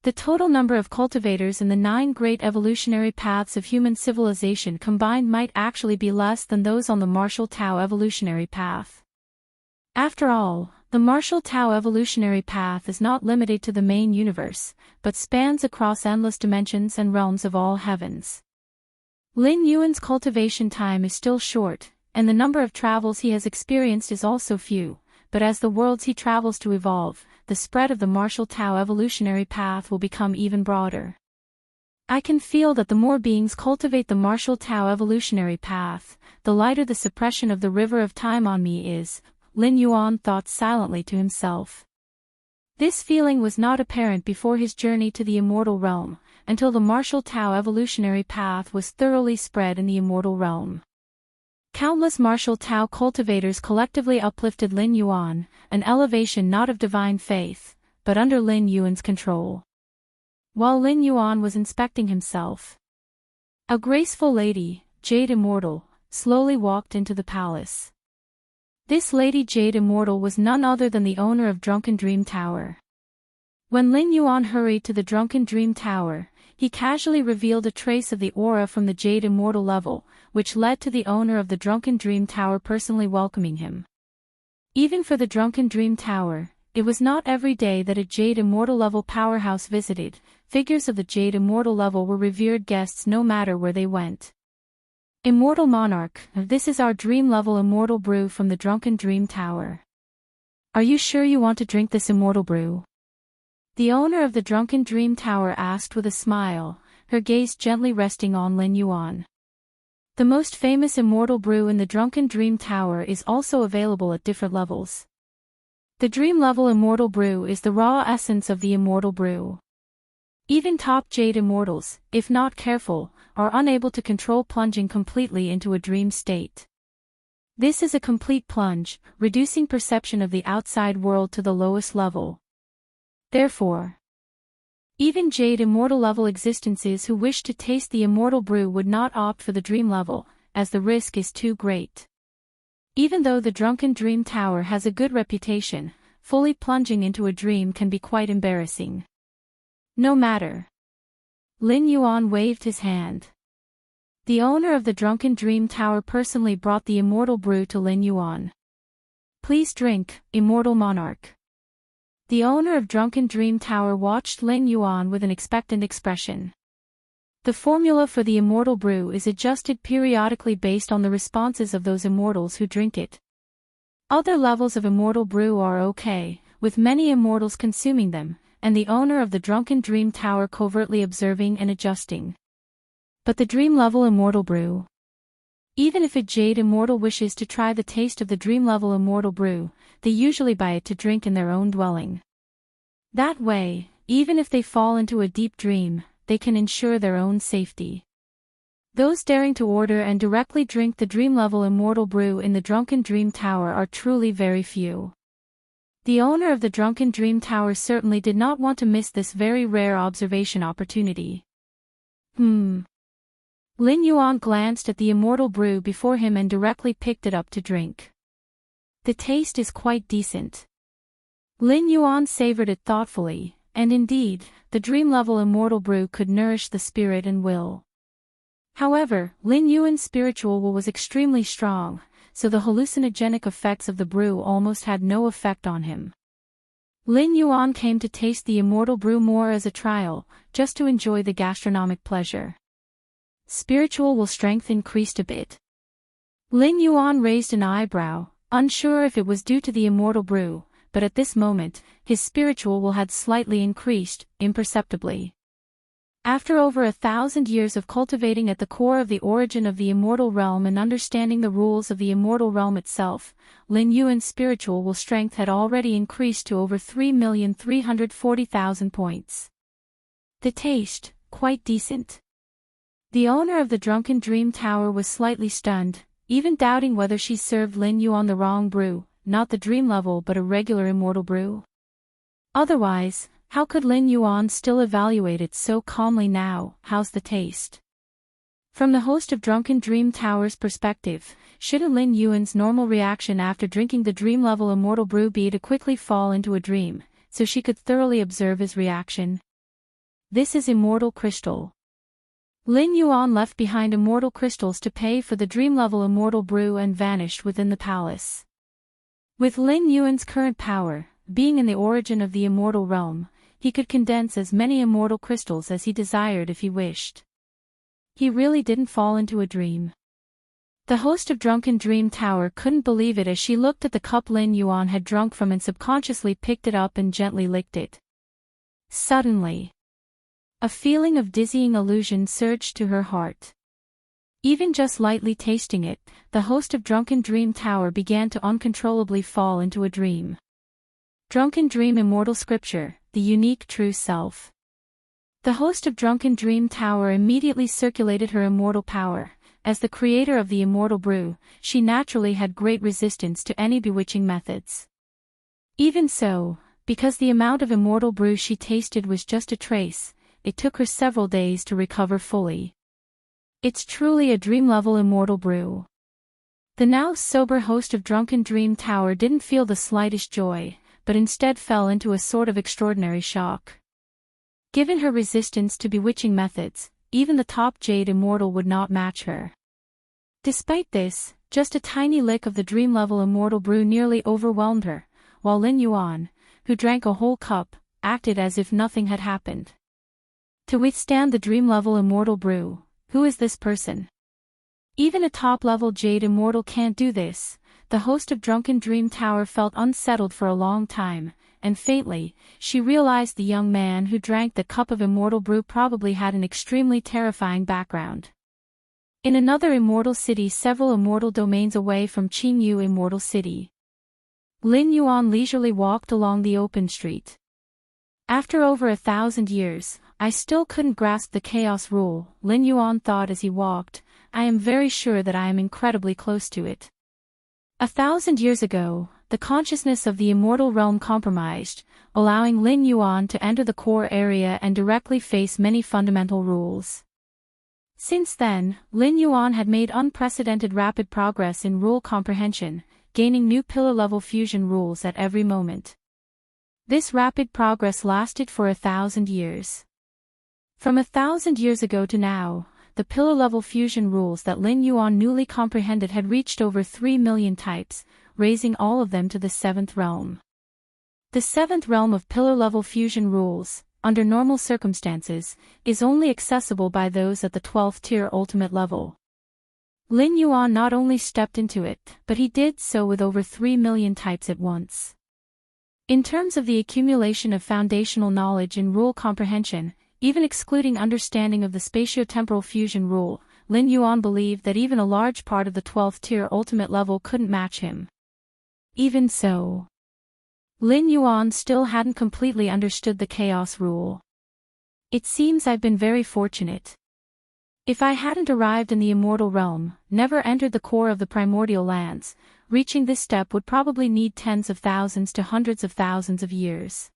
the total number of cultivators in the 9 great evolutionary paths of human civilization combined might actually be less than those on the martial Tao evolutionary path. After all, the martial Tao evolutionary path is not limited to the main universe, but spans across endless dimensions and realms of all heavens. Lin Yuan's cultivation time is still short, and the number of travels he has experienced is also few, but as the worlds he travels to evolve, the spread of the martial Tao evolutionary path will become even broader. I can feel that the more beings cultivate the martial Tao evolutionary path, the lighter the suppression of the river of time on me is, Lin Yuan thought silently to himself. This feeling was not apparent before his journey to the immortal realm, until the martial Tao evolutionary path was thoroughly spread in the immortal realm. Countless martial Tao cultivators collectively uplifted Lin Yuan, an elevation not of divine faith, but under Lin Yuan's control. While Lin Yuan was inspecting himself, a graceful lady, Jade Immortal, slowly walked into the palace. This Lady Jade Immortal was none other than the owner of Drunken Dream Tower. When Lin Yuan hurried to the Drunken Dream Tower, he casually revealed a trace of the aura from the Jade Immortal level, which led to the owner of the Drunken Dream Tower personally welcoming him. Even for the Drunken Dream Tower, it was not every day that a Jade Immortal level powerhouse visited. Figures of the Jade Immortal level were revered guests no matter where they went. Immortal Monarch, this is our dream level immortal brew from the Drunken Dream Tower. Are you sure you want to drink this immortal brew? The owner of the Drunken Dream Tower asked with a smile, her gaze gently resting on Lin Yuan. The most famous immortal brew in the Drunken Dream Tower is also available at different levels. The Dream level immortal brew is the raw essence of the immortal brew. Even top Jade Immortals, if not careful, are unable to control plunging completely into a dream state. This is a complete plunge, reducing perception of the outside world to the lowest level. Therefore, even Jade Immortal level existences who wish to taste the immortal brew would not opt for the dream level, as the risk is too great. Even though the Drunken Dream Tower has a good reputation, fully plunging into a dream can be quite embarrassing. No matter. Lin Yuan waved his hand. The owner of the Drunken Dream Tower personally brought the immortal brew to Lin Yuan. Please drink, Immortal Monarch. The owner of Drunken Dream Tower watched Lin Yuan with an expectant expression. The formula for the immortal brew is adjusted periodically based on the responses of those immortals who drink it. Other levels of immortal brew are okay, with many immortals consuming them, and the owner of the Drunken Dream Tower covertly observing and adjusting. But the dream level immortal brew. Even if a Jade Immortal wishes to try the taste of the dream level immortal brew, they usually buy it to drink in their own dwelling. That way, even if they fall into a deep dream, they can ensure their own safety. Those daring to order and directly drink the dream level immortal brew in the Drunken Dream Tower are truly very few. The owner of the Drunken Dream Tower certainly did not want to miss this very rare observation opportunity. Lin Yuan glanced at the immortal brew before him and directly picked it up to drink. The taste is quite decent. Lin Yuan savored it thoughtfully, and indeed, the dream-level immortal brew could nourish the spirit and will. However, Lin Yuan's spiritual will was extremely strong, so the hallucinogenic effects of the brew almost had no effect on him. Lin Yuan came to taste the immortal brew more as a trial, just to enjoy the gastronomic pleasure. Spiritual will strength increased a bit. Lin Yuan raised an eyebrow, unsure if it was due to the immortal brew, but at this moment, his spiritual will had slightly increased, imperceptibly. After over 1,000 years of cultivating at the core of the origin of the immortal realm and understanding the rules of the immortal realm itself, Lin Yuan's spiritual will strength had already increased to over 3,340,000 points. The taste, quite decent. The owner of the Drunken Dream Tower was slightly stunned, even doubting whether she served Lin Yuan the wrong brew, not the dream level but a regular immortal brew. Otherwise, how could Lin Yuan still evaluate it so calmly now? How's the taste? From the host of Drunken Dream Tower's perspective, shouldn't Lin Yuan's normal reaction after drinking the dream level immortal brew be to quickly fall into a dream, so she could thoroughly observe his reaction? This is immortal crystal. Lin Yuan left behind immortal crystals to pay for the dream level immortal brew and vanished within the palace. With Lin Yuan's current power, being in the origin of the immortal realm, he could condense as many immortal crystals as he desired if he wished. He really didn't fall into a dream. The host of Drunken Dream Tower couldn't believe it as she looked at the cup Lin Yuan had drunk from and subconsciously picked it up and gently licked it. Suddenly, a feeling of dizzying illusion surged to her heart. Even just lightly tasting it, the host of Drunken Dream Tower began to uncontrollably fall into a dream. Drunken Dream Immortal Scripture, the unique true self. The host of Drunken Dream Tower immediately circulated her immortal power. As the creator of the immortal brew, she naturally had great resistance to any bewitching methods. Even so, because the amount of immortal brew she tasted was just a trace, it took her several days to recover fully. It's truly a dream-level immortal brew. The now sober host of Drunken Dream Tower didn't feel the slightest joy, but instead fell into a sort of extraordinary shock. Given her resistance to bewitching methods, even the top Jade Immortal would not match her. Despite this, just a tiny lick of the dream-level immortal brew nearly overwhelmed her, while Lin Yuan, who drank a whole cup, acted as if nothing had happened. To withstand the dream-level immortal brew, who is this person? Even a top-level Jade Immortal can't do this. The host of Drunken Dream Tower felt unsettled for a long time, and faintly, she realized the young man who drank the cup of immortal brew probably had an extremely terrifying background. In another immortal city several immortal domains away from Qingyu Immortal City, Lin Yuan leisurely walked along the open street. After over 1,000 years, I still couldn't grasp the chaos rule, Lin Yuan thought as he walked. I am very sure that I am incredibly close to it. 1,000 years ago, the consciousness of the immortal realm compromised, allowing Lin Yuan to enter the core area and directly face many fundamental rules. Since then, Lin Yuan had made unprecedented rapid progress in rule comprehension, gaining new pillar-level fusion rules at every moment. This rapid progress lasted for 1,000 years. From 1,000 years ago to now, the pillar-level fusion rules that Lin Yuan newly comprehended had reached over 3 million types, raising all of them to the 7th realm. The 7th realm of pillar-level fusion rules, under normal circumstances, is only accessible by those at the 12th tier ultimate level. Lin Yuan not only stepped into it, but he did so with over 3 million types at once. In terms of the accumulation of foundational knowledge in rule comprehension, even excluding understanding of the spatiotemporal fusion rule, Lin Yuan believed that even a large part of the 12th tier ultimate level couldn't match him. Even so, Lin Yuan still hadn't completely understood the chaos rule. It seems I've been very fortunate. If I hadn't arrived in the immortal realm, never entered the core of the primordial lands, reaching this step would probably need tens of thousands to hundreds of thousands of years.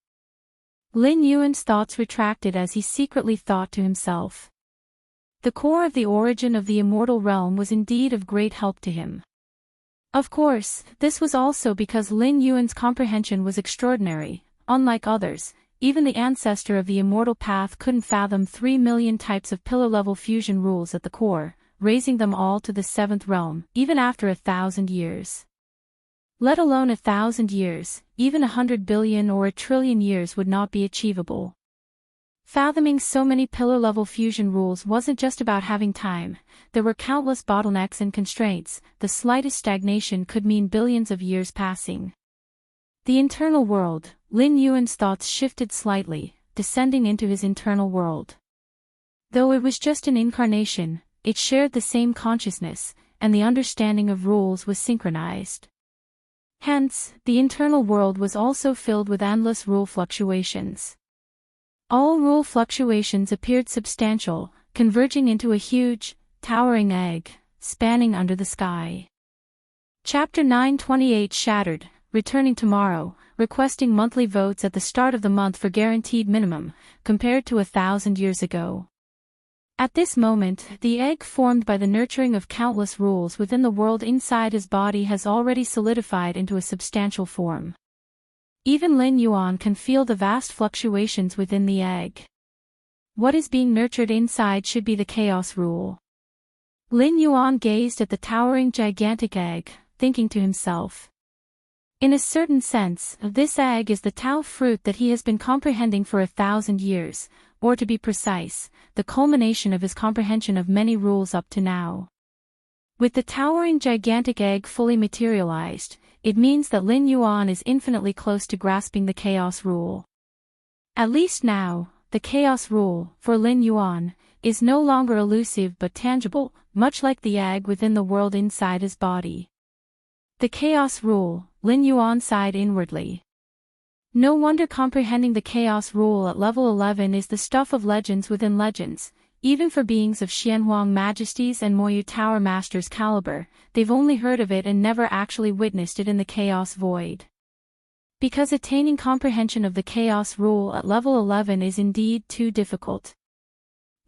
Lin Yuan's thoughts retracted as he secretly thought to himself. The core of the origin of the immortal realm was indeed of great help to him. Of course, this was also because Lin Yuan's comprehension was extraordinary. Unlike others, even the ancestor of the immortal path couldn't fathom 3 million types of pillar-level fusion rules at the core, raising them all to the 7th realm, even after 1,000 years. Let alone 1,000 years, even 100 billion or 1 trillion years would not be achievable. Fathoming so many pillar-level fusion rules wasn't just about having time. There were countless bottlenecks and constraints. The slightest stagnation could mean billions of years passing. The internal world. Lin Yuan's thoughts shifted slightly, descending into his internal world. Though it was just an incarnation, it shared the same consciousness, and the understanding of rules was synchronized. Hence, the internal world was also filled with endless rule fluctuations. All rule fluctuations appeared substantial, converging into a huge, towering egg, spanning under the sky. Chapter 928 Shattered, returning tomorrow, requesting monthly votes at the start of the month for guaranteed minimum, compared to 1,000 years ago. At this moment, the egg formed by the nurturing of countless rules within the world inside his body has already solidified into a substantial form. Even Lin Yuan can feel the vast fluctuations within the egg. What is being nurtured inside should be the chaos rule. Lin Yuan gazed at the towering gigantic egg, thinking to himself. In a certain sense, this egg is the Tao fruit that he has been comprehending for 1,000 years, or to be precise, the culmination of his comprehension of many rules up to now. With the towering gigantic egg fully materialized, it means that Lin Yuan is infinitely close to grasping the chaos rule. At least now, the chaos rule, for Lin Yuan, is no longer elusive but tangible, much like the egg within the world inside his body. The chaos rule, Lin Yuan sighed inwardly. No wonder comprehending the chaos rule at level 11 is the stuff of legends within legends. Even for beings of Xianhuang Majesties and Moyu Tower Masters caliber, they've only heard of it and never actually witnessed it in the chaos void. Because attaining comprehension of the chaos rule at level 11 is indeed too difficult.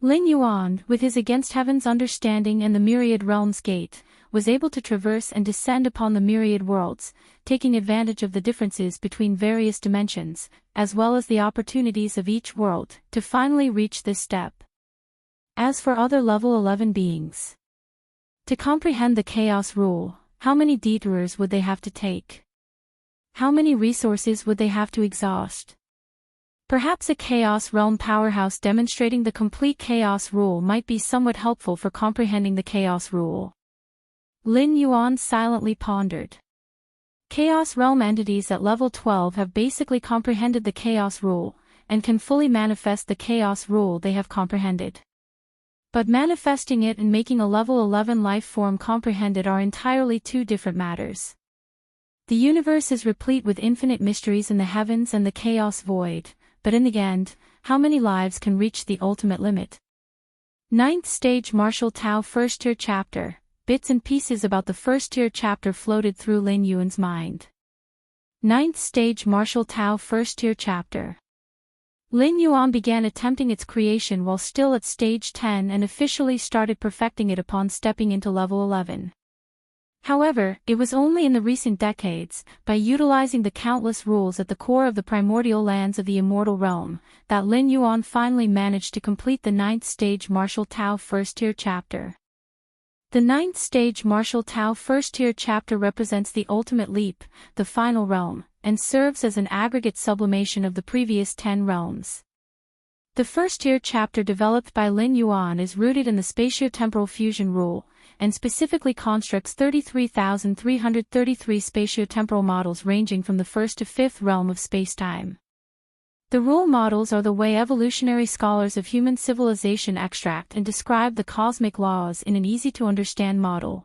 Lin Yuan, with his against heaven's understanding and the myriad realms gate, was able to traverse and descend upon the myriad worlds, taking advantage of the differences between various dimensions, as well as the opportunities of each world, to finally reach this step. As for other level 11 beings, to comprehend the chaos rule, how many detours would they have to take? How many resources would they have to exhaust? Perhaps a chaos realm powerhouse demonstrating the complete chaos rule might be somewhat helpful for comprehending the chaos rule. Lin Yuan silently pondered. Chaos realm entities at level 12 have basically comprehended the chaos rule, and can fully manifest the chaos rule they have comprehended. But manifesting it and making a level 11 life form comprehend it are entirely two different matters. The universe is replete with infinite mysteries in the heavens and the chaos void, but in the end, how many lives can reach the ultimate limit? 9th Stage Martial Tao First Tier Chapter, bits and pieces about the first-tier chapter floated through Lin Yuan's mind. Ninth Stage Martial Tao First-Tier Chapter. Lin Yuan began attempting its creation while still at Stage 10 and officially started perfecting it upon stepping into Level 11. However, it was only in the recent decades, by utilizing the countless rules at the core of the primordial lands of the Immortal Realm, that Lin Yuan finally managed to complete the Ninth Stage Martial Tao First-Tier Chapter. The Ninth Stage Martial Tao First-Tier Chapter represents the ultimate leap, the final realm, and serves as an aggregate sublimation of the previous 10 realms. The first-tier chapter developed by Lin Yuan is rooted in the spatiotemporal fusion rule, and specifically constructs 33,333 spatiotemporal models ranging from the first to fifth realm of spacetime. The rule models are the way evolutionary scholars of human civilization extract and describe the cosmic laws in an easy-to-understand model.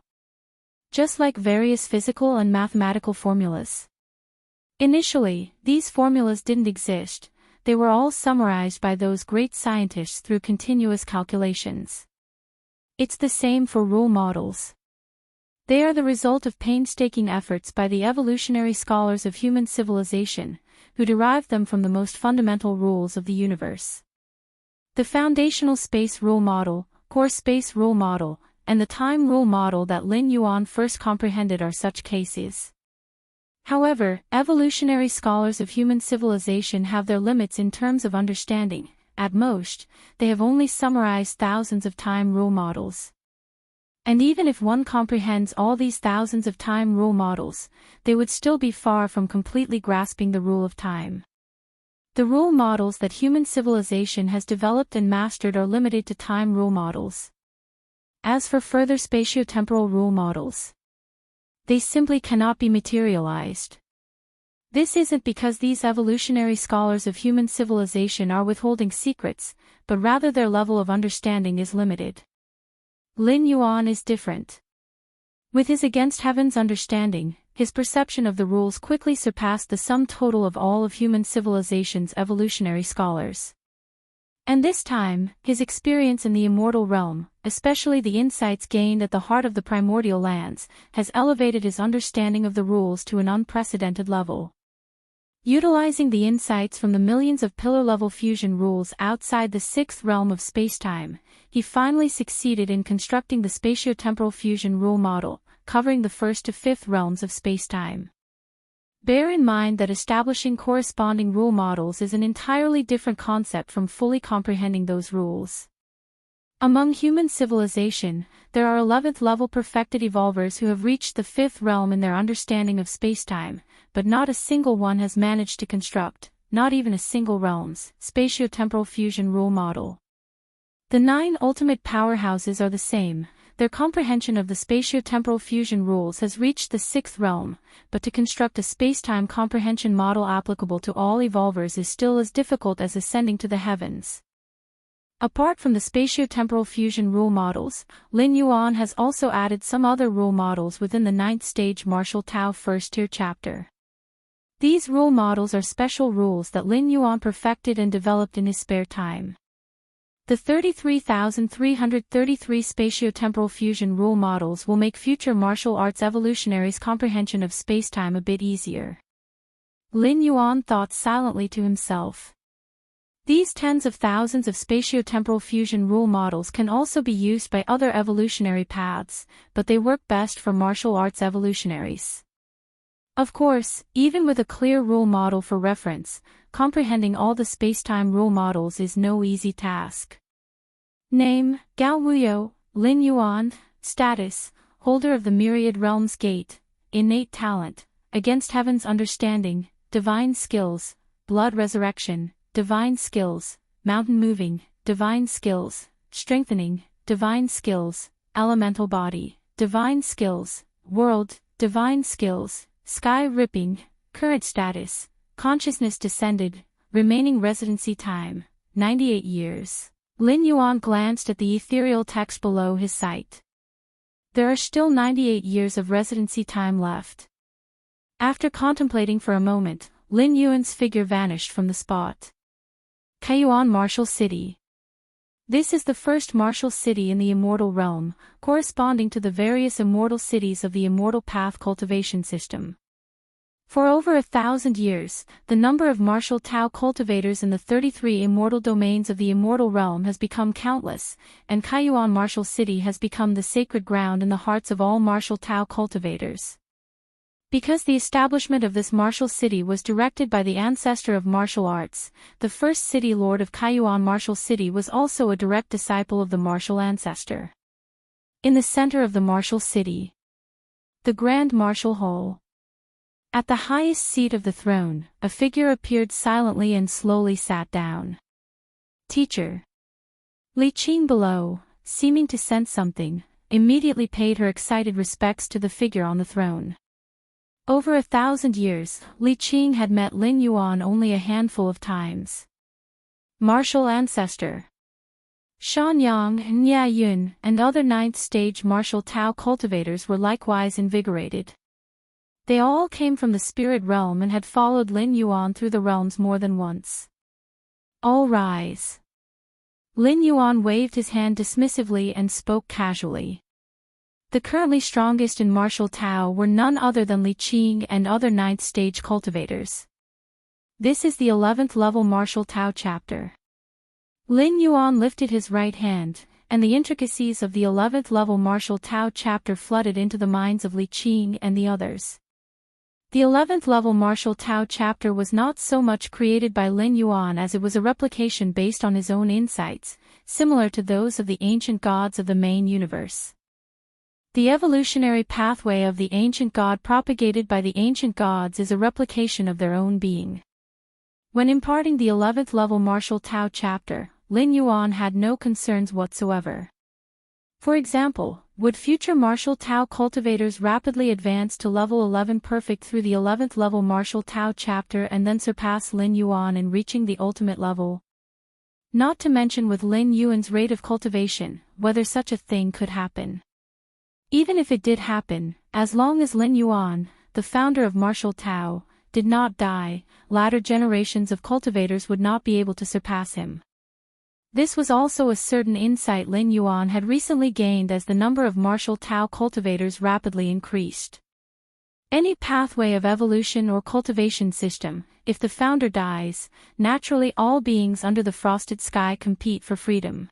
Just like various physical and mathematical formulas. Initially, these formulas didn't exist. They were all summarized by those great scientists through continuous calculations. It's the same for rule models. They are the result of painstaking efforts by the evolutionary scholars of human civilization, who derived them from the most fundamental rules of the universe. The foundational space rule model, core space rule model, and the time rule model that Lin Yuan first comprehended are such cases. However, evolutionary scholars of human civilization have their limits in terms of understanding. At most, they have only summarized thousands of time rule models. And even if one comprehends all these thousands of time rule models, they would still be far from completely grasping the rule of time. The rule models that human civilization has developed and mastered are limited to time rule models. As for further spatiotemporal rule models, they simply cannot be materialized. This isn't because these evolutionary scholars of human civilization are withholding secrets, but rather their level of understanding is limited. Lin Yuan is different. With his against heaven's understanding, his perception of the rules quickly surpassed the sum total of all of human civilization's evolutionary scholars. And this time, his experience in the immortal realm, especially the insights gained at the heart of the primordial lands, has elevated his understanding of the rules to an unprecedented level. Utilizing the insights from the millions of pillar-level fusion rules outside the sixth realm of spacetime, he finally succeeded in constructing the spatiotemporal fusion rule model, covering the first to fifth realms of spacetime. Bear in mind that establishing corresponding rule models is an entirely different concept from fully comprehending those rules. Among human civilization, there are 11th-level perfected evolvers who have reached the fifth realm in their understanding of spacetime, but not a single one has managed to construct, not even a single realm's, spatiotemporal fusion rule model. The 9 ultimate powerhouses are the same. Their comprehension of the spatiotemporal fusion rules has reached the sixth realm, but to construct a spacetime comprehension model applicable to all evolvers is still as difficult as ascending to the heavens. Apart from the spatiotemporal fusion rule models, Lin Yuan has also added some other rule models within the 9th stage Martial Tao first-tier chapter. These rule models are special rules that Lin Yuan perfected and developed in his spare time. The 33,333 spatiotemporal fusion rule models will make future martial arts evolutionaries' comprehension of spacetime a bit easier. Lin Yuan thought silently to himself. These tens of thousands of spatiotemporal fusion rule models can also be used by other evolutionary paths, but they work best for martial arts evolutionaries. Of course, even with a clear rule model for reference, comprehending all the spacetime rule models is no easy task. Name, Gao Wuyo, Lin Yuan. Status, holder of the Myriad Realms Gate. Innate talent, against heaven's understanding, divine skills, blood resurrection, divine skills, mountain moving, divine skills, strengthening, divine skills, elemental body, divine skills, world, divine skills, sky ripping, current status, consciousness descended, remaining residency time, 98 years. Lin Yuan glanced at the ethereal text below his sight. There are still 98 years of residency time left. After contemplating for a moment, Lin Yuan's figure vanished from the spot. Kaiyuan Martial City. This is the first martial city in the immortal realm, corresponding to the various immortal cities of the immortal path cultivation system. For over 1,000 years, the number of martial Tao cultivators in the 33 immortal domains of the immortal realm has become countless, and Kaiyuan Martial City has become the sacred ground in the hearts of all martial Tao cultivators. Because the establishment of this martial city was directed by the ancestor of martial arts, the first city lord of Kaiyuan Martial City was also a direct disciple of the martial ancestor. In the center of the martial city, the Grand Martial Hall. At the highest seat of the throne, a figure appeared silently and slowly sat down. Teacher. Li Qing below, seeming to sense something, immediately paid her excited respects to the figure on the throne. Over 1,000 years, Li Qing had met Lin Yuan only a handful of times. Martial ancestor. Shan Yang, Nya Yun, and other ninth-stage martial Tao cultivators were likewise invigorated. They all came from the spirit realm and had followed Lin Yuan through the realms more than once. All rise. Lin Yuan waved his hand dismissively and spoke casually. The currently strongest in martial Tao were none other than Li Qing and other ninth-stage cultivators. This is the 11th level martial Tao chapter. Lin Yuan lifted his right hand, and the intricacies of the 11th level martial Tao chapter flooded into the minds of Li Qing and the others. The 11th level martial Tao chapter was not so much created by Lin Yuan as it was a replication based on his own insights, similar to those of the ancient gods of the main universe. The evolutionary pathway of the ancient god propagated by the ancient gods is a replication of their own being. When imparting the 11th level martial Tao chapter, Lin Yuan had no concerns whatsoever. For example, would future martial Tao cultivators rapidly advance to level 11 perfect through the 11th level martial Tao chapter and then surpass Lin Yuan in reaching the ultimate level? Not to mention with Lin Yuan's rate of cultivation, whether such a thing could happen. Even if it did happen, as long as Lin Yuan, the founder of martial Tao, did not die, latter generations of cultivators would not be able to surpass him. This was also a certain insight Lin Yuan had recently gained as the number of martial Tao cultivators rapidly increased. Any pathway of evolution or cultivation system, if the founder dies, naturally all beings under the frosted sky compete for freedom.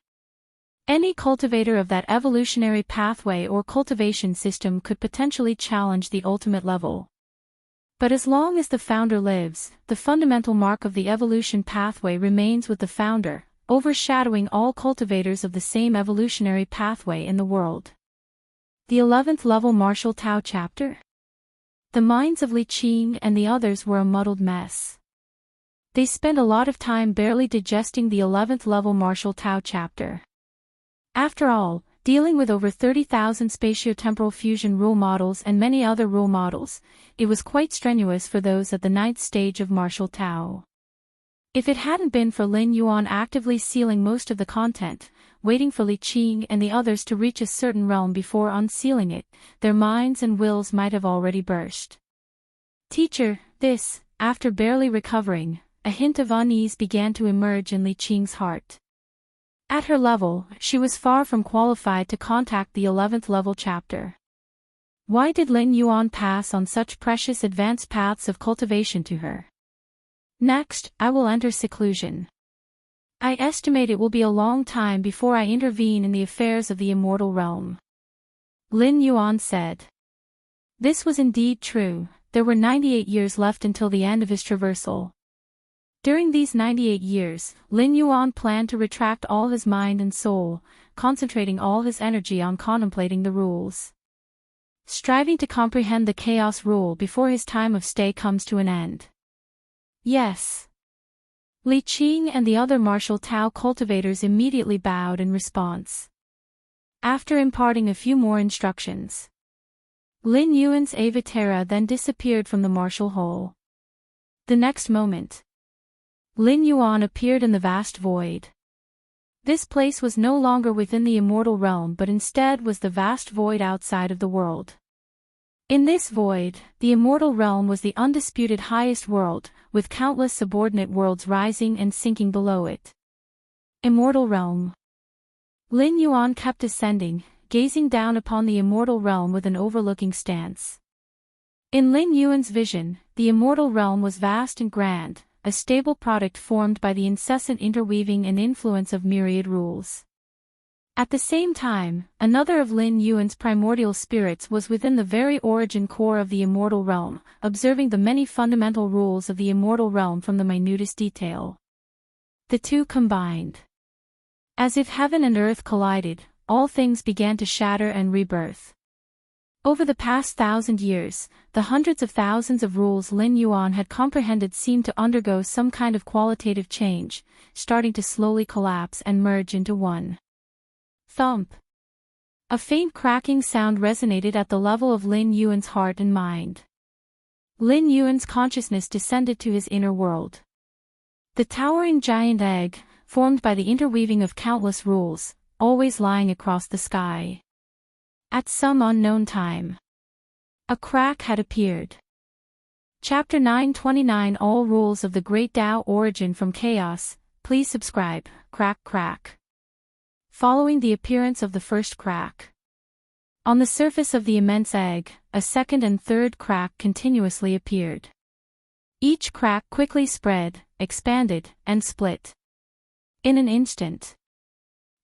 Any cultivator of that evolutionary pathway or cultivation system could potentially challenge the ultimate level. But as long as the founder lives, the fundamental mark of the evolution pathway remains with the founder, overshadowing all cultivators of the same evolutionary pathway in the world. The 11th level martial Tao chapter? The minds of Li Qing and the others were a muddled mess. They spent a lot of time barely digesting the 11th level martial Tao chapter. After all, dealing with over 30,000 spatiotemporal fusion rule models and many other rule models, it was quite strenuous for those at the 9th stage of martial Tao. If it hadn't been for Lin Yuan actively sealing most of the content, waiting for Li Qing and the others to reach a certain realm before unsealing it, their minds and wills might have already burst. Teacher, this, after barely recovering, a hint of unease began to emerge in Li Qing's heart. At her level, she was far from qualified to contact the 11th level chapter. Why did Lin Yuan pass on such precious advanced paths of cultivation to her? Next, I will enter seclusion. I estimate it will be a long time before I intervene in the affairs of the immortal realm. Lin Yuan said. This was indeed true, there were 98 years left until the end of his traversal. During these 98 years, Lin Yuan planned to retract all his mind and soul, concentrating all his energy on contemplating the rules. Striving to comprehend the chaos rule before his time of stay comes to an end. Yes. Li Qing and the other martial Tao cultivators immediately bowed in response. After imparting a few more instructions, Lin Yuan's Avatara then disappeared from the martial hall. The next moment, Lin Yuan appeared in the vast void. This place was no longer within the immortal realm but instead was the vast void outside of the world. In this void, the immortal realm was the undisputed highest world, with countless subordinate worlds rising and sinking below it. Immortal realm. Lin Yuan kept ascending, gazing down upon the immortal realm with an overlooking stance. In Lin Yuan's vision, the immortal realm was vast and grand, a stable product formed by the incessant interweaving and influence of myriad rules. At the same time, another of Lin Yuan's primordial spirits was within the very origin core of the immortal realm, observing the many fundamental rules of the immortal realm from the minutest detail. The two combined. As if heaven and earth collided, all things began to shatter and rebirth. Over the past 1,000 years, the hundreds of thousands of rules Lin Yuan had comprehended seemed to undergo some kind of qualitative change, starting to slowly collapse and merge into one. Thump. A faint cracking sound resonated at the level of Lin Yuan's heart and mind. Lin Yuan's consciousness descended to his inner world. The towering giant egg, formed by the interweaving of countless rules, always lying across the sky. At some unknown time, a crack had appeared. Chapter 929 All Rules of the Great Tao Origin from Chaos. Please subscribe. Crack crack. Following the appearance of the first crack. On the surface of the immense egg, a second and third crack continuously appeared. Each crack quickly spread, expanded, and split. In an instant,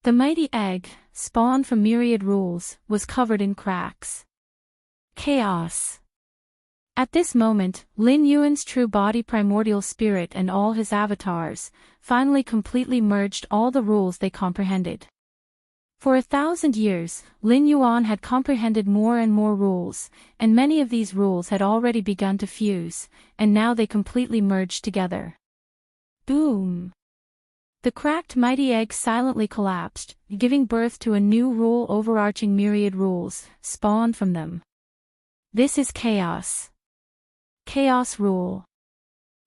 the mighty egg, spawned from myriad rules, was covered in cracks. Chaos. At this moment, Lin Yuan's true body primordial spirit and all his avatars, finally completely merged all the rules they comprehended. For 1,000 years, Lin Yuan had comprehended more and more rules, and many of these rules had already begun to fuse, and now they completely merged together. Boom! The cracked mighty egg silently collapsed, giving birth to a new rule overarching myriad rules, spawned from them. This is chaos. Chaos rule.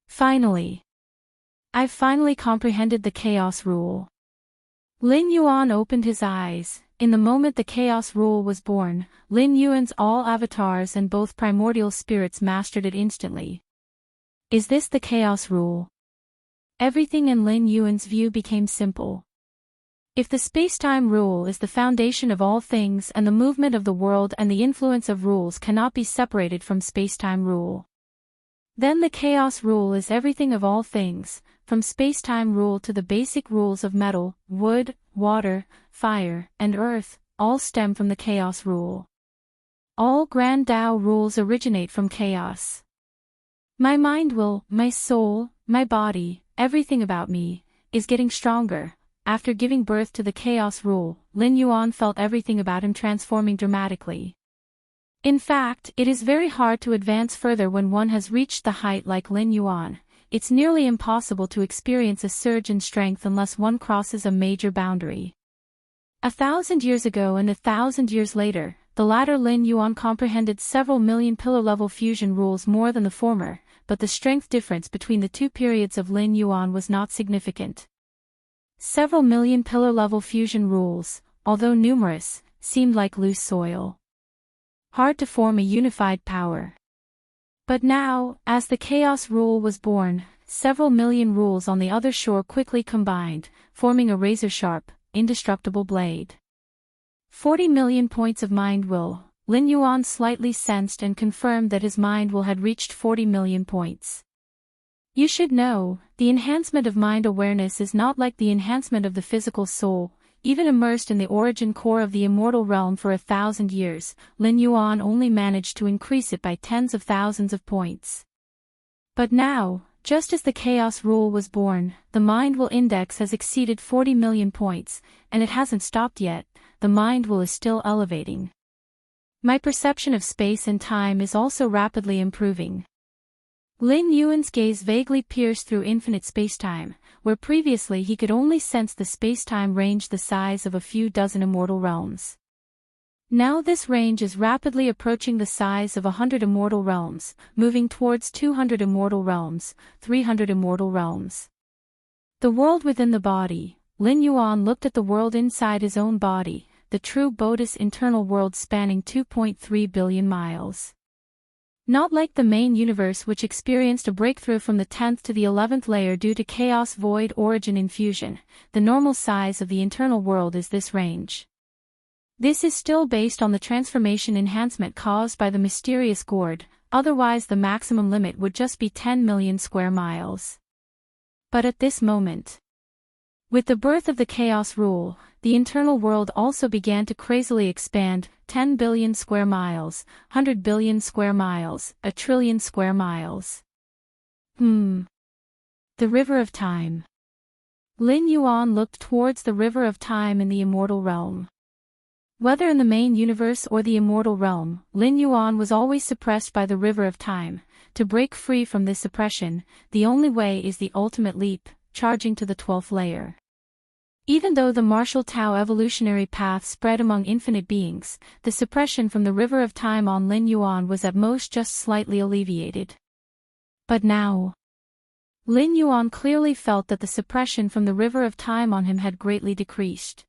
Finally. I've finally comprehended the chaos rule. Lin Yuan opened his eyes. In the moment the chaos rule was born, Lin Yuan's all avatars and both primordial spirits mastered it instantly. Is this the chaos rule? Everything in Lin Yuan's view became simple. If the space-time rule is the foundation of all things and the movement of the world and the influence of rules cannot be separated from space-time rule, then the chaos rule is everything of all things, from space-time rule to the basic rules of metal, wood, water, fire, and earth, all stem from the chaos rule. All grand Tao rules originate from chaos. My mind will, my soul, my body, everything about me, is getting stronger. After giving birth to the chaos rule, Lin Yuan felt everything about him transforming dramatically. In fact, it is very hard to advance further when one has reached the height like Lin Yuan. It's nearly impossible to experience a surge in strength unless one crosses a major boundary. 1,000 years ago and 1,000 years later, the latter Lin Yuan comprehended several million pillar-level fusion rules more than the former, but the strength difference between the two periods of Lin Yuan was not significant. Several million pillar-level fusion rules, although numerous, seemed like loose soil. Hard to form a unified power. But now, as the chaos rule was born, several million rules on the other shore quickly combined, forming a razor-sharp, indestructible blade. 40 million points of mind will. Lin Yuan slightly sensed and confirmed that his mind will had reached 40 million points. You should know, the enhancement of mind awareness is not like the enhancement of the physical soul. Even immersed in the origin core of the immortal realm for 1,000 years, Lin Yuan only managed to increase it by tens of thousands of points. But now, just as the chaos rule was born, the mind will index has exceeded 40 million points, and it hasn't stopped yet. The mind will is still elevating. My perception of space and time is also rapidly improving. Lin Yuan's gaze vaguely pierced through infinite spacetime, where previously he could only sense the spacetime range the size of a few dozen immortal realms. Now this range is rapidly approaching the size of 100 immortal realms, moving towards 200 immortal realms, 300 immortal realms. The world within the body. Lin Yuan looked at the world inside his own body, the true Bodhi's internal world spanning 2.3 billion miles. Not like the main universe, which experienced a breakthrough from the 10th to the 11th layer due to chaos void origin infusion. The normal size of the internal world is this range. This is still based on the transformation enhancement caused by the mysterious gourd, otherwise the maximum limit would just be 10 million square miles. But at this moment, with the birth of the chaos rule, the internal world also began to crazily expand, 10 billion square miles, 100 billion square miles, a trillion square miles. The river of time. Lin Yuan looked towards the river of time in the immortal realm. Whether in the main universe or the immortal realm, Lin Yuan was always suppressed by the river of time. To break free from this suppression, the only way is the ultimate leap, charging to the 12th layer. Even though the martial Tao evolutionary path spread among infinite beings, the suppression from the river of time on Lin Yuan was at most just slightly alleviated. But now, Lin Yuan clearly felt that the suppression from the river of time on him had greatly decreased.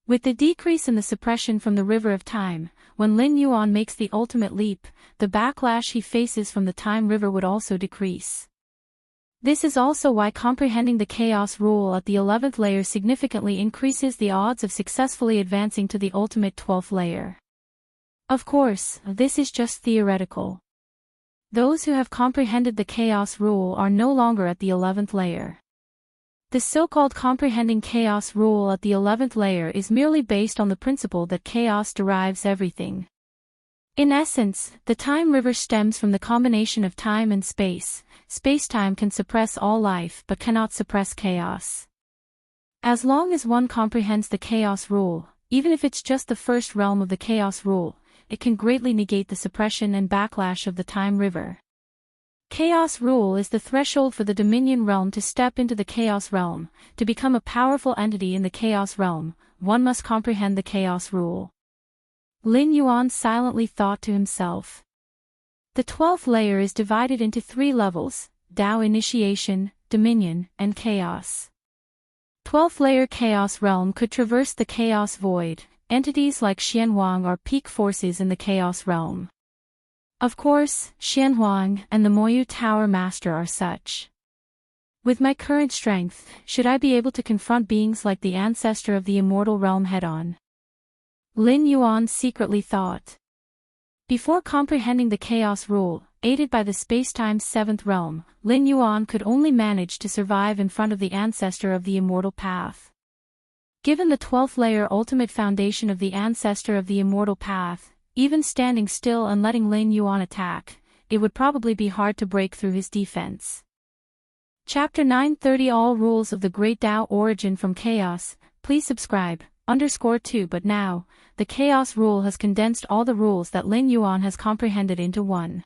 With the decrease in the suppression from the river of time, when Lin Yuan makes the ultimate leap, the backlash he faces from the time river would also decrease. This is also why comprehending the chaos rule at the 11th layer significantly increases the odds of successfully advancing to the ultimate 12th layer. Of course, this is just theoretical. Those who have comprehended the chaos rule are no longer at the 11th layer. The so-called comprehending chaos rule at the 11th layer is merely based on the principle that chaos derives everything. In essence, the time river stems from the combination of time and space. Space-time can suppress all life but cannot suppress chaos. As long as one comprehends the chaos rule, even if it's just the first realm of the chaos rule, it can greatly negate the suppression and backlash of the time river. Chaos rule is the threshold for the Dominion realm to step into the Chaos realm. To become a powerful entity in the Chaos realm, one must comprehend the Chaos rule. Lin Yuan silently thought to himself. The 12th layer is divided into 3 levels: Tao Initiation, Dominion, and Chaos. 12th layer Chaos realm could traverse the Chaos void. Entities like Xianhuang are peak forces in the Chaos realm. Of course, Xianhuang and the Moyu Tower Master are such. With my current strength, should I be able to confront beings like the ancestor of the immortal realm head-on? Lin Yuan secretly thought. Before comprehending the chaos rule, aided by the space-time's 7th realm, Lin Yuan could only manage to survive in front of the ancestor of the immortal path. Given the 12th layer ultimate foundation of the ancestor of the immortal path, even standing still and letting Lin Yuan attack, it would probably be hard to break through his defense. Chapter 930 All Rules of the Great Tao Origin from Chaos. Please subscribe, _2. But now, the Chaos rule has condensed all the rules that Lin Yuan has comprehended into one.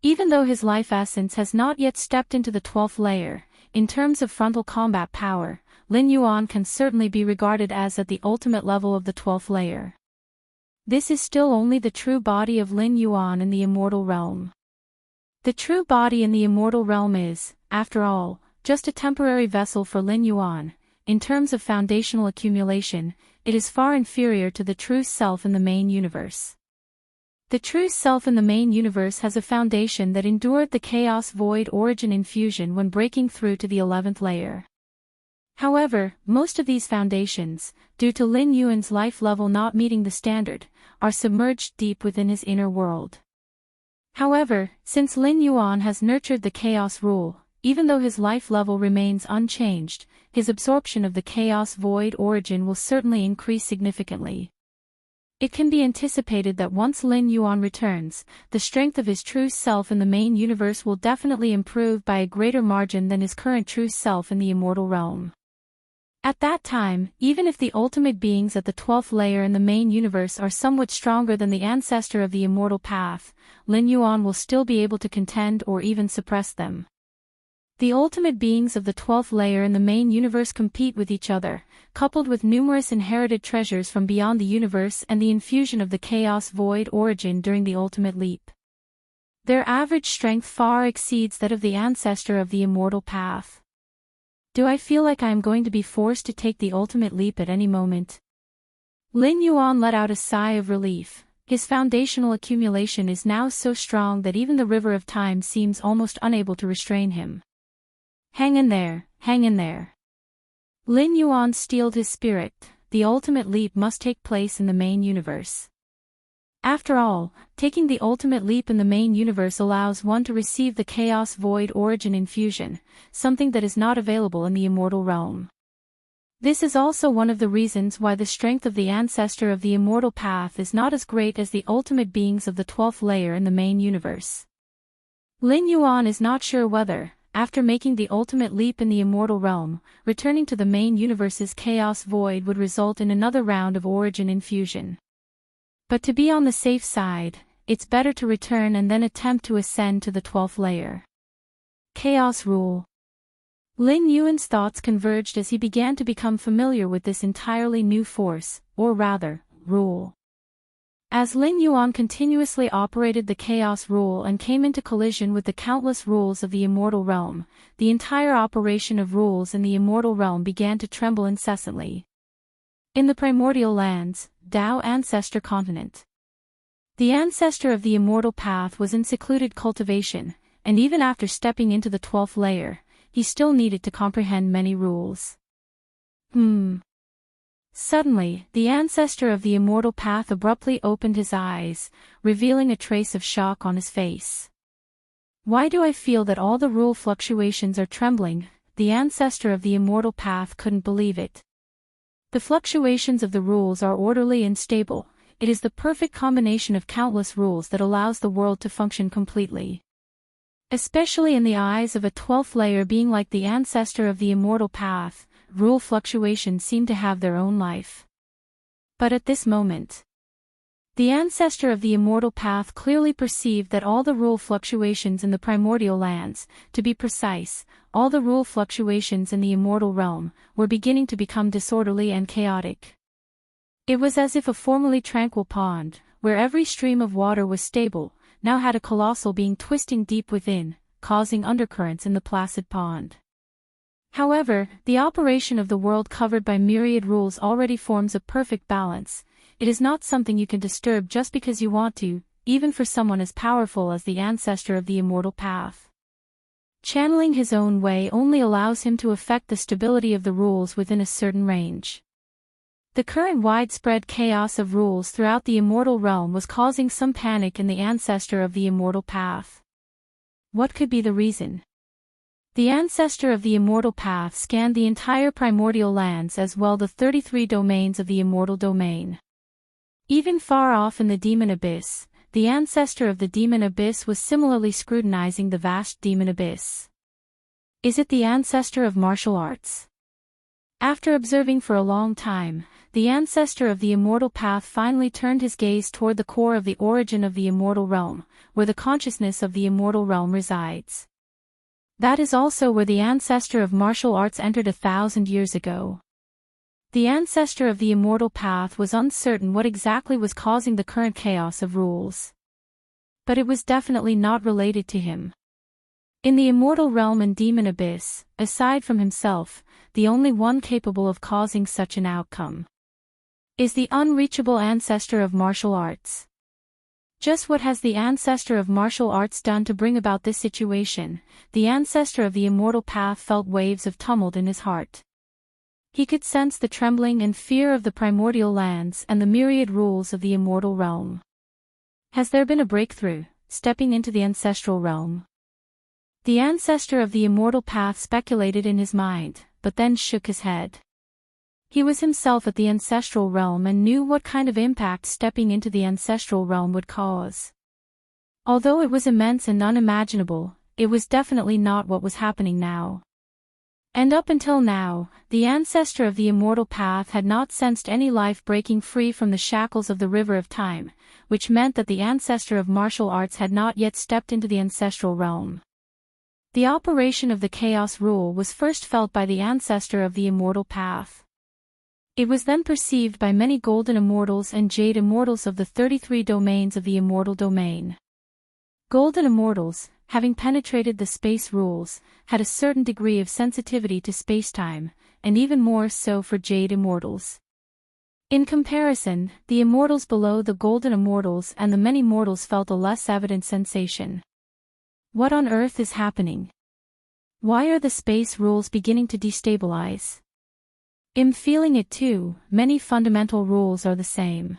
Even though his life essence has not yet stepped into the 12th layer, in terms of frontal combat power, Lin Yuan can certainly be regarded as at the ultimate level of the 12th layer. This is still only the true body of Lin Yuan in the immortal realm. The true body in the immortal realm is, after all, just a temporary vessel for Lin Yuan. In terms of foundational accumulation, it is far inferior to the true self in the main universe. The true self in the main universe has a foundation that endured the chaos void origin infusion when breaking through to the 11th layer. However, most of these foundations, due to Lin Yuan's life level not meeting the standard, are submerged deep within his inner world. However, since Lin Yuan has nurtured the chaos rule, even though his life level remains unchanged, his absorption of the chaos void origin will certainly increase significantly. It can be anticipated that once Lin Yuan returns, the strength of his true self in the main universe will definitely improve by a greater margin than his current true self in the immortal realm. At that time, even if the ultimate beings at the 12th layer in the main universe are somewhat stronger than the ancestor of the immortal path, Lin Yuan will still be able to contend or even suppress them. The ultimate beings of the 12th layer in the main universe compete with each other, coupled with numerous inherited treasures from beyond the universe and the infusion of the chaos void origin during the ultimate leap. Their average strength far exceeds that of the ancestor of the immortal path. Do I feel like I am going to be forced to take the ultimate leap at any moment? Lin Yuan let out a sigh of relief. His foundational accumulation is now so strong that even the river of time seems almost unable to restrain him. Hang in there, hang in there. Lin Yuan steeled his spirit. The ultimate leap must take place in the main universe. After all, taking the ultimate leap in the main universe allows one to receive the Chaos Void Origin Infusion, something that is not available in the Immortal realm. This is also one of the reasons why the strength of the ancestor of the Immortal Path is not as great as the ultimate beings of the 12th layer in the main universe. Lin Yuan is not sure whether, after making the ultimate leap in the Immortal realm, returning to the main universe's Chaos Void would result in another round of Origin Infusion. But to be on the safe side, it's better to return and then attempt to ascend to the 12th layer. Chaos Rule. Lin Yuan's thoughts converged as he began to become familiar with this entirely new force, or rather, rule. As Lin Yuan continuously operated the Chaos Rule and came into collision with the countless rules of the Immortal realm, the entire operation of rules in the Immortal realm began to tremble incessantly. In the primordial lands, Dao Ancestor Continent. The ancestor of the Immortal Path was in secluded cultivation, and even after stepping into the 12th layer, he still needed to comprehend many rules. Suddenly, the ancestor of the Immortal Path abruptly opened his eyes, revealing a trace of shock on his face. Why do I feel that all the rule fluctuations are trembling? The ancestor of the Immortal Path couldn't believe it. The fluctuations of the rules are orderly and stable. It is the perfect combination of countless rules that allows the world to function completely. Especially in the eyes of a 12th layer being like the ancestor of the Immortal Path, rule fluctuations seem to have their own life. But at this moment, the ancestor of the Immortal Path clearly perceived that all the rule fluctuations in the primordial lands, to be precise, all the rule fluctuations in the Immortal realm, were beginning to become disorderly and chaotic. It was as if a formerly tranquil pond, where every stream of water was stable, now had a colossal being twisting deep within, causing undercurrents in the placid pond. However, the operation of the world covered by myriad rules already forms a perfect balance. It is not something you can disturb just because you want to, even for someone as powerful as the ancestor of the Immortal Path. Channeling his own way only allows him to affect the stability of the rules within a certain range. The current widespread chaos of rules throughout the Immortal realm was causing some panic in the ancestor of the Immortal Path. What could be the reason? The ancestor of the Immortal Path scanned the entire primordial lands as well the 33 domains of the Immortal Domain. Even far off in the Demon Abyss, the ancestor of the Demon Abyss was similarly scrutinizing the vast Demon Abyss. Is it the ancestor of martial arts? After observing for a long time, the ancestor of the Immortal Path finally turned his gaze toward the core of the origin of the Immortal Realm, where the consciousness of the Immortal Realm resides. That is also where the ancestor of martial arts entered 1,000 years ago. The ancestor of the Immortal Path was uncertain what exactly was causing the current chaos of rules. But it was definitely not related to him. In the Immortal Realm and Demon Abyss, aside from himself, the only one capable of causing such an outcome is the unreachable ancestor of martial arts. Just what has the ancestor of martial arts done to bring about this situation? The ancestor of the Immortal Path felt waves of tumult in his heart. He could sense the trembling and fear of the primordial lands and the myriad rules of the Immortal Realm. Has there been a breakthrough, stepping into the ancestral realm? The ancestor of the Immortal Path speculated in his mind, but then shook his head. He was himself at the ancestral realm and knew what kind of impact stepping into the ancestral realm would cause. Although it was immense and unimaginable, it was definitely not what was happening now. And up until now, the ancestor of the Immortal Path had not sensed any life breaking free from the shackles of the River of Time, which meant that the ancestor of martial arts had not yet stepped into the ancestral realm. The operation of the Chaos Rule was first felt by the ancestor of the Immortal Path. It was then perceived by many Golden Immortals and Jade Immortals of the 33 domains of the Immortal Domain. Golden Immortals, having penetrated the space rules, had a certain degree of sensitivity to space-time, and even more so for Jade Immortals. In comparison, the immortals below the golden immortals and the many mortals felt a less evident sensation. What on earth is happening? Why are the space rules beginning to destabilize? I'm feeling it too. Many fundamental rules are the same.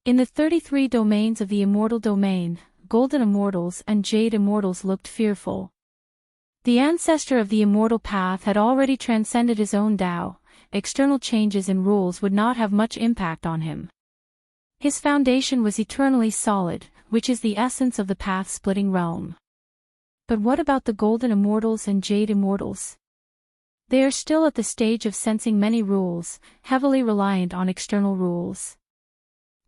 In the 33 domains of the immortal domain, golden immortals and jade immortals looked fearful. The ancestor of the immortal path had already transcended his own Tao. External changes in rules would not have much impact on him. His foundation was eternally solid, which is the essence of the path-splitting realm. But what about the golden immortals and jade immortals? They are still at the stage of sensing many rules, heavily reliant on external rules.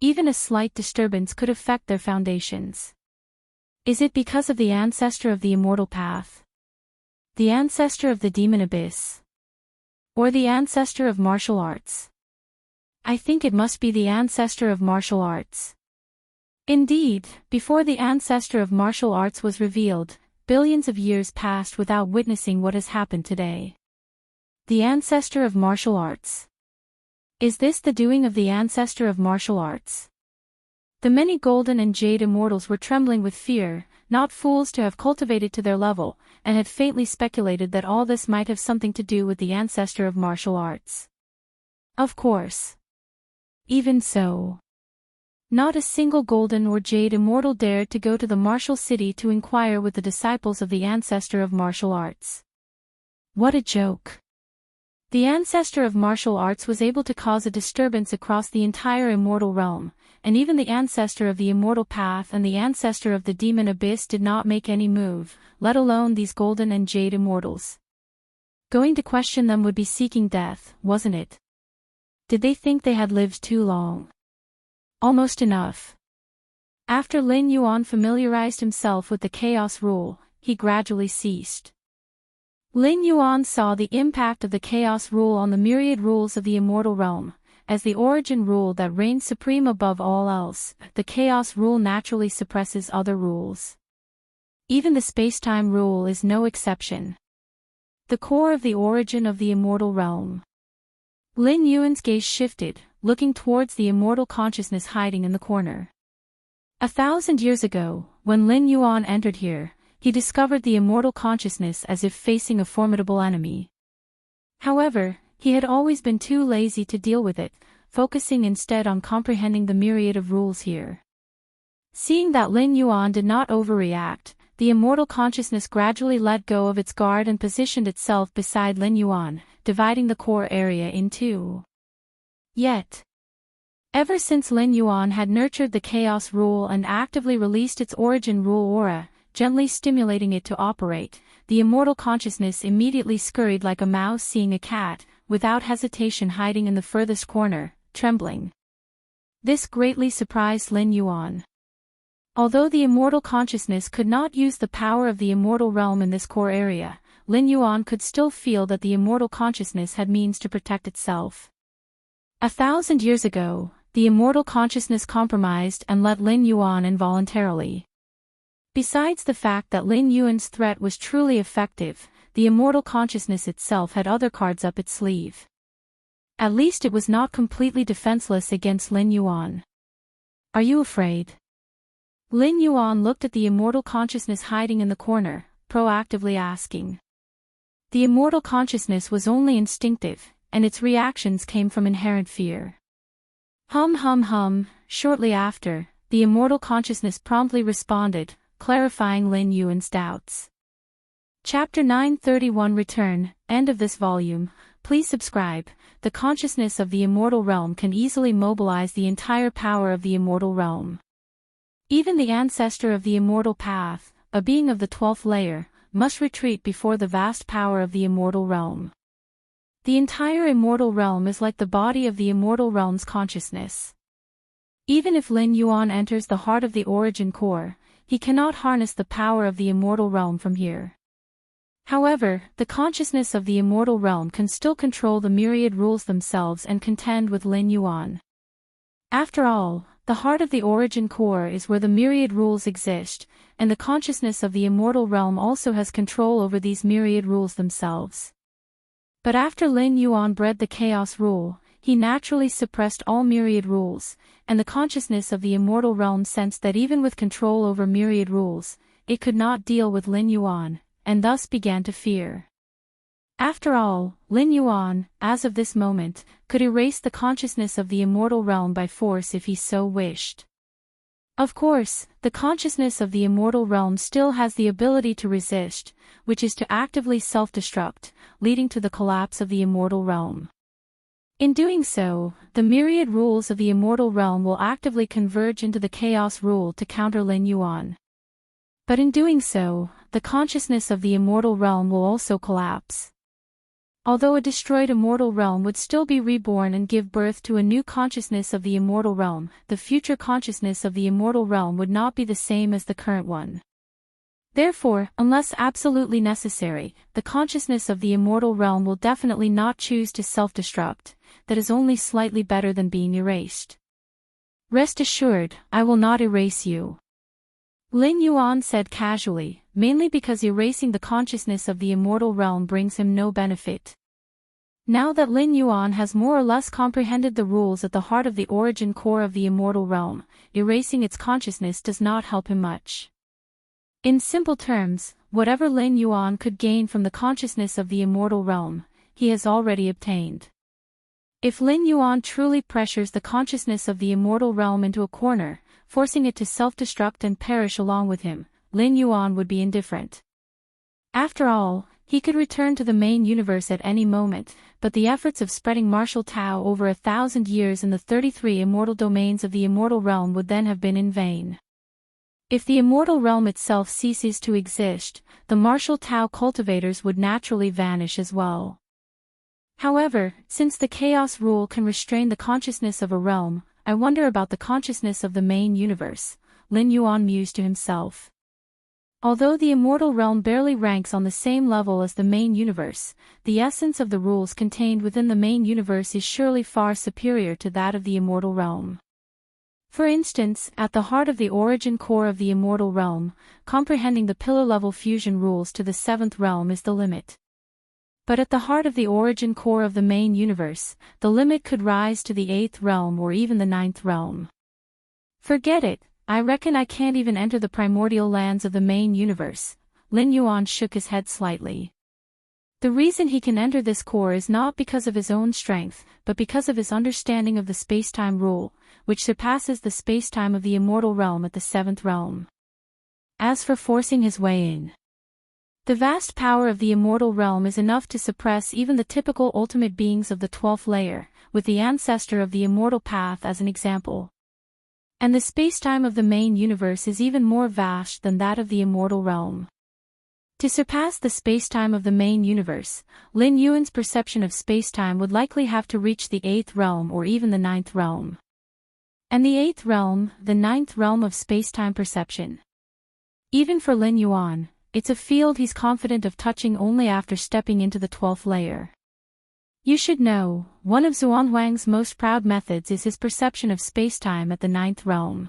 Even a slight disturbance could affect their foundations. Is it because of the ancestor of the immortal path? The ancestor of the demon abyss? Or the ancestor of martial arts? I think it must be the ancestor of martial arts. Indeed, before the ancestor of martial arts was revealed, billions of years passed without witnessing what has happened today. The ancestor of martial arts. Is this the doing of the ancestor of martial arts? The many golden and jade immortals were trembling with fear, not fools to have cultivated to their level, and had faintly speculated that all this might have something to do with the ancestor of martial arts. Of course. Even so. Not a single golden or jade immortal dared to go to the martial city to inquire with the disciples of the ancestor of martial arts. What a joke. The ancestor of martial arts was able to cause a disturbance across the entire immortal realm, and even the ancestor of the immortal path and the ancestor of the demon abyss did not make any move, let alone these golden and jade immortals. Going to question them would be seeking death, wasn't it? Did they think they had lived too long? Almost enough. After Lin Yuan familiarized himself with the chaos rule, he gradually ceased. Lin Yuan saw the impact of the chaos rule on the myriad rules of the immortal realm. As the origin rule that reigns supreme above all else, the chaos rule naturally suppresses other rules. Even the space-time rule is no exception. The core of the origin of the immortal realm. Lin Yuan's gaze shifted, looking towards the immortal consciousness hiding in the corner. 1,000 years ago, when Lin Yuan entered here, he discovered the immortal consciousness as if facing a formidable enemy. However, he had always been too lazy to deal with it, focusing instead on comprehending the myriad of rules here. Seeing that Lin Yuan did not overreact, the immortal consciousness gradually let go of its guard and positioned itself beside Lin Yuan, dividing the core area in two. Yet, ever since Lin Yuan had nurtured the chaos rule and actively released its origin rule aura, gently stimulating it to operate, the immortal consciousness immediately scurried like a mouse seeing a cat, without hesitation hiding in the furthest corner, trembling. This greatly surprised Lin Yuan. Although the immortal consciousness could not use the power of the immortal realm in this core area, Lin Yuan could still feel that the immortal consciousness had means to protect itself. 1,000 years ago, the immortal consciousness compromised and let Lin Yuan involuntarily. Besides the fact that Lin Yuan's threat was truly effective, the immortal consciousness itself had other cards up its sleeve. At least it was not completely defenseless against Lin Yuan. Are you afraid? Lin Yuan looked at the immortal consciousness hiding in the corner, proactively asking. The immortal consciousness was only instinctive, and its reactions came from inherent fear. Shortly after, the immortal consciousness promptly responded, clarifying Lin Yuan's doubts. Chapter 931 Return, end of this volume. Please subscribe. The consciousness of the immortal realm can easily mobilize the entire power of the immortal realm. Even the ancestor of the immortal path, a being of the 12th layer, must retreat before the vast power of the immortal realm. The entire immortal realm is like the body of the immortal realm's consciousness. Even if Lin Yuan enters the heart of the origin core, he cannot harness the power of the immortal realm from here. However, the consciousness of the immortal realm can still control the myriad rules themselves and contend with Lin Yuan. After all, the heart of the origin core is where the myriad rules exist, and the consciousness of the immortal realm also has control over these myriad rules themselves. But after Lin Yuan bred the chaos rule, he naturally suppressed all myriad rules, and the consciousness of the immortal realm sensed that even with control over myriad rules, it could not deal with Lin Yuan, and thus began to fear. After all, Lin Yuan, as of this moment, could erase the consciousness of the immortal realm by force if he so wished. Of course, the consciousness of the immortal realm still has the ability to resist, which is to actively self-destruct, leading to the collapse of the immortal realm. In doing so, the myriad rules of the immortal realm will actively converge into the chaos rule to counter Lin Yuan. But in doing so, the consciousness of the immortal realm will also collapse. Although a destroyed immortal realm would still be reborn and give birth to a new consciousness of the immortal realm, the future consciousness of the immortal realm would not be the same as the current one. Therefore, unless absolutely necessary, the consciousness of the immortal realm will definitely not choose to self-destruct. That is only slightly better than being erased. Rest assured, I will not erase you. Lin Yuan said casually, mainly because erasing the consciousness of the immortal realm brings him no benefit. Now that Lin Yuan has more or less comprehended the rules at the heart of the origin core of the immortal realm, erasing its consciousness does not help him much. In simple terms, whatever Lin Yuan could gain from the consciousness of the immortal realm, he has already obtained. If Lin Yuan truly pressures the consciousness of the immortal realm into a corner, forcing it to self-destruct and perish along with him, Lin Yuan would be indifferent. After all, he could return to the main universe at any moment, but the efforts of spreading martial Tao over 1,000 years in the 33 immortal domains of the immortal realm would then have been in vain. If the immortal realm itself ceases to exist, the martial Tao cultivators would naturally vanish as well. However, since the chaos rule can restrain the consciousness of a realm, I wonder about the consciousness of the main universe, Lin Yuan mused to himself. Although the immortal realm barely ranks on the same level as the main universe, the essence of the rules contained within the main universe is surely far superior to that of the immortal realm. For instance, at the heart of the origin core of the immortal realm, comprehending the pillar-level fusion rules to the 7th realm is the limit. But at the heart of the origin core of the main universe, the limit could rise to the 8th realm or even the 9th realm. Forget it, I reckon I can't even enter the primordial lands of the main universe. Lin Yuan shook his head slightly. The reason he can enter this core is not because of his own strength, but because of his understanding of the space-time rule, which surpasses the space-time of the immortal realm at the 7th realm. As for forcing his way in, the vast power of the immortal realm is enough to suppress even the typical ultimate beings of the 12th layer, with the ancestor of the immortal path as an example. And the spacetime of the main universe is even more vast than that of the immortal realm. To surpass the spacetime of the main universe, Lin Yuan's perception of spacetime would likely have to reach the 8th realm or even the 9th realm. And the 8th realm, the 9th realm of spacetime perception. Even for Lin Yuan, it's a field he's confident of touching only after stepping into the 12th layer. You should know, one of Xuanhuang's most proud methods is his perception of spacetime at the 9th realm.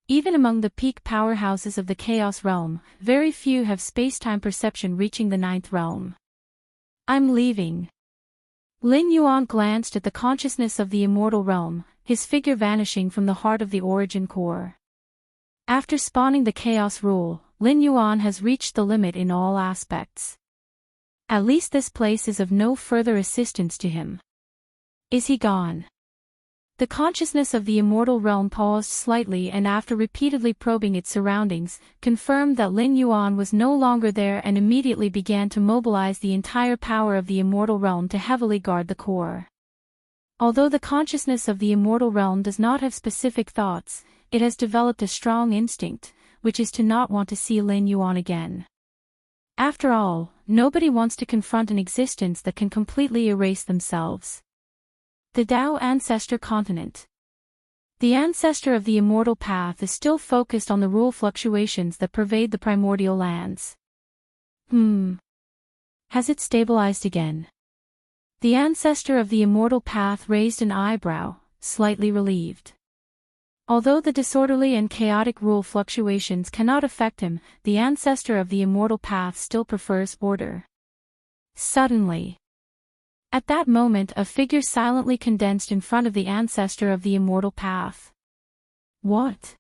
Even among the peak powerhouses of the Chaos realm, very few have spacetime perception reaching the 9th realm. I'm leaving. Lin Yuan glanced at the consciousness of the immortal realm, his figure vanishing from the heart of the origin core. After spawning the Chaos rule, Lin Yuan has reached the limit in all aspects. At least this place is of no further assistance to him. Is he gone? The consciousness of the immortal realm paused slightly and after repeatedly probing its surroundings, confirmed that Lin Yuan was no longer there and immediately began to mobilize the entire power of the immortal realm to heavily guard the core. Although the consciousness of the immortal realm does not have specific thoughts, it has developed a strong instinct, which is to not want to see Lin Yuan again. After all, nobody wants to confront an existence that can completely erase themselves. The Dao Ancestor Continent. The ancestor of the immortal path is still focused on the rule fluctuations that pervade the primordial lands. Has it stabilized again? The ancestor of the immortal path raised an eyebrow, slightly relieved. Although the disorderly and chaotic rule fluctuations cannot affect him, the ancestor of the immortal path still prefers order. Suddenly, At that moment a figure silently condensed in front of the ancestor of the immortal path. What?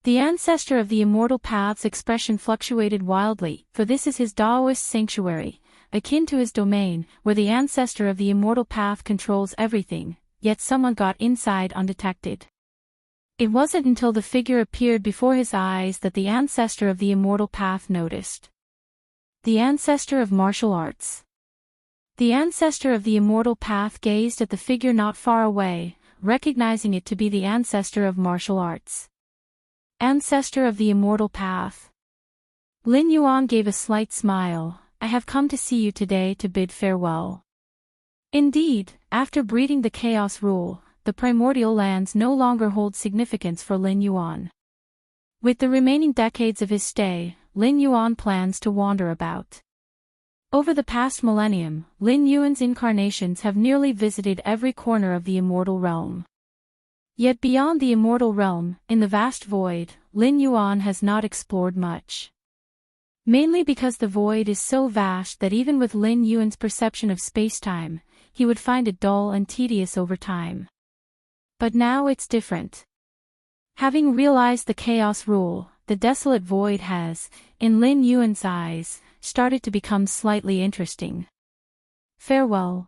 The ancestor of the immortal path's expression fluctuated wildly, for this is his Taoist sanctuary, akin to his domain, where the ancestor of the immortal path controls everything, yet someone got inside undetected. It wasn't until the figure appeared before his eyes that the ancestor of the immortal path noticed. The ancestor of martial arts. The ancestor of the immortal path gazed at the figure not far away, recognizing it to be the ancestor of martial arts. Ancestor of the immortal path. Lin Yuan gave a slight smile. I have come to see you today to bid farewell. Indeed, after breeding the chaos rule, the primordial lands no longer hold significance for Lin Yuan. With the remaining decades of his stay, Lin Yuan plans to wander about. Over the past millennium, Lin Yuan's incarnations have nearly visited every corner of the immortal realm. Yet beyond the immortal realm, in the vast void, Lin Yuan has not explored much. Mainly because the void is so vast that even with Lin Yuan's perception of space-time, he would find it dull and tedious over time. But now it's different. Having realized the chaos rule, the desolate void has, in Lin Yuan's eyes, started to become slightly interesting. Farewell.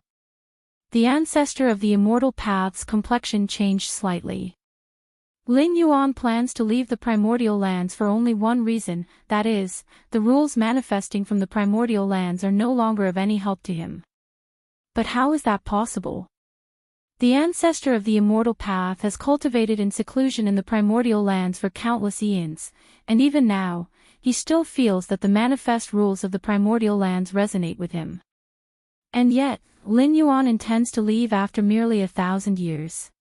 The ancestor of the immortal path's complexion changed slightly. Lin Yuan plans to leave the primordial lands for only one reason, that is, the rules manifesting from the primordial lands are no longer of any help to him. But how is that possible? The ancestor of the immortal path has cultivated in seclusion in the primordial lands for countless eons, and even now, he still feels that the manifest rules of the primordial lands resonate with him. And yet, Lin Yuan intends to leave after merely 1,000 years.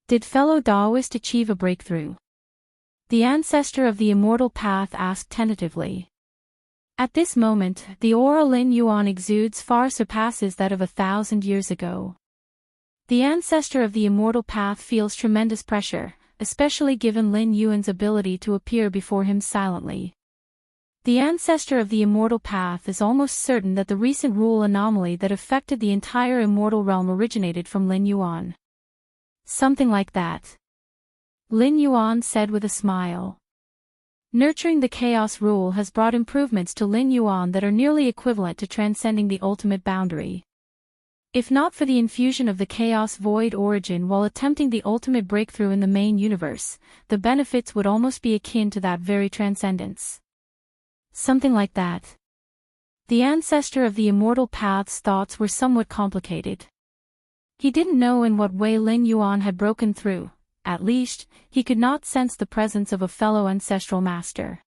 Did fellow Taoist achieve a breakthrough? The ancestor of the immortal path asked tentatively. At this moment, the aura Lin Yuan exudes far surpasses that of 1,000 years ago. The ancestor of the immortal path feels tremendous pressure, especially given Lin Yuan's ability to appear before him silently. The ancestor of the immortal path is almost certain that the recent rule anomaly that affected the entire immortal realm originated from Lin Yuan. Something like that. Lin Yuan said with a smile. Nurturing the chaos rule has brought improvements to Lin Yuan that are nearly equivalent to transcending the ultimate boundary. If not for the infusion of the chaos void origin while attempting the ultimate breakthrough in the main universe, the benefits would almost be akin to that very transcendence. Something like that. The ancestor of the immortal path's thoughts were somewhat complicated. He didn't know in what way Lin Yuan had broken through. At least, he could not sense the presence of a fellow ancestral master.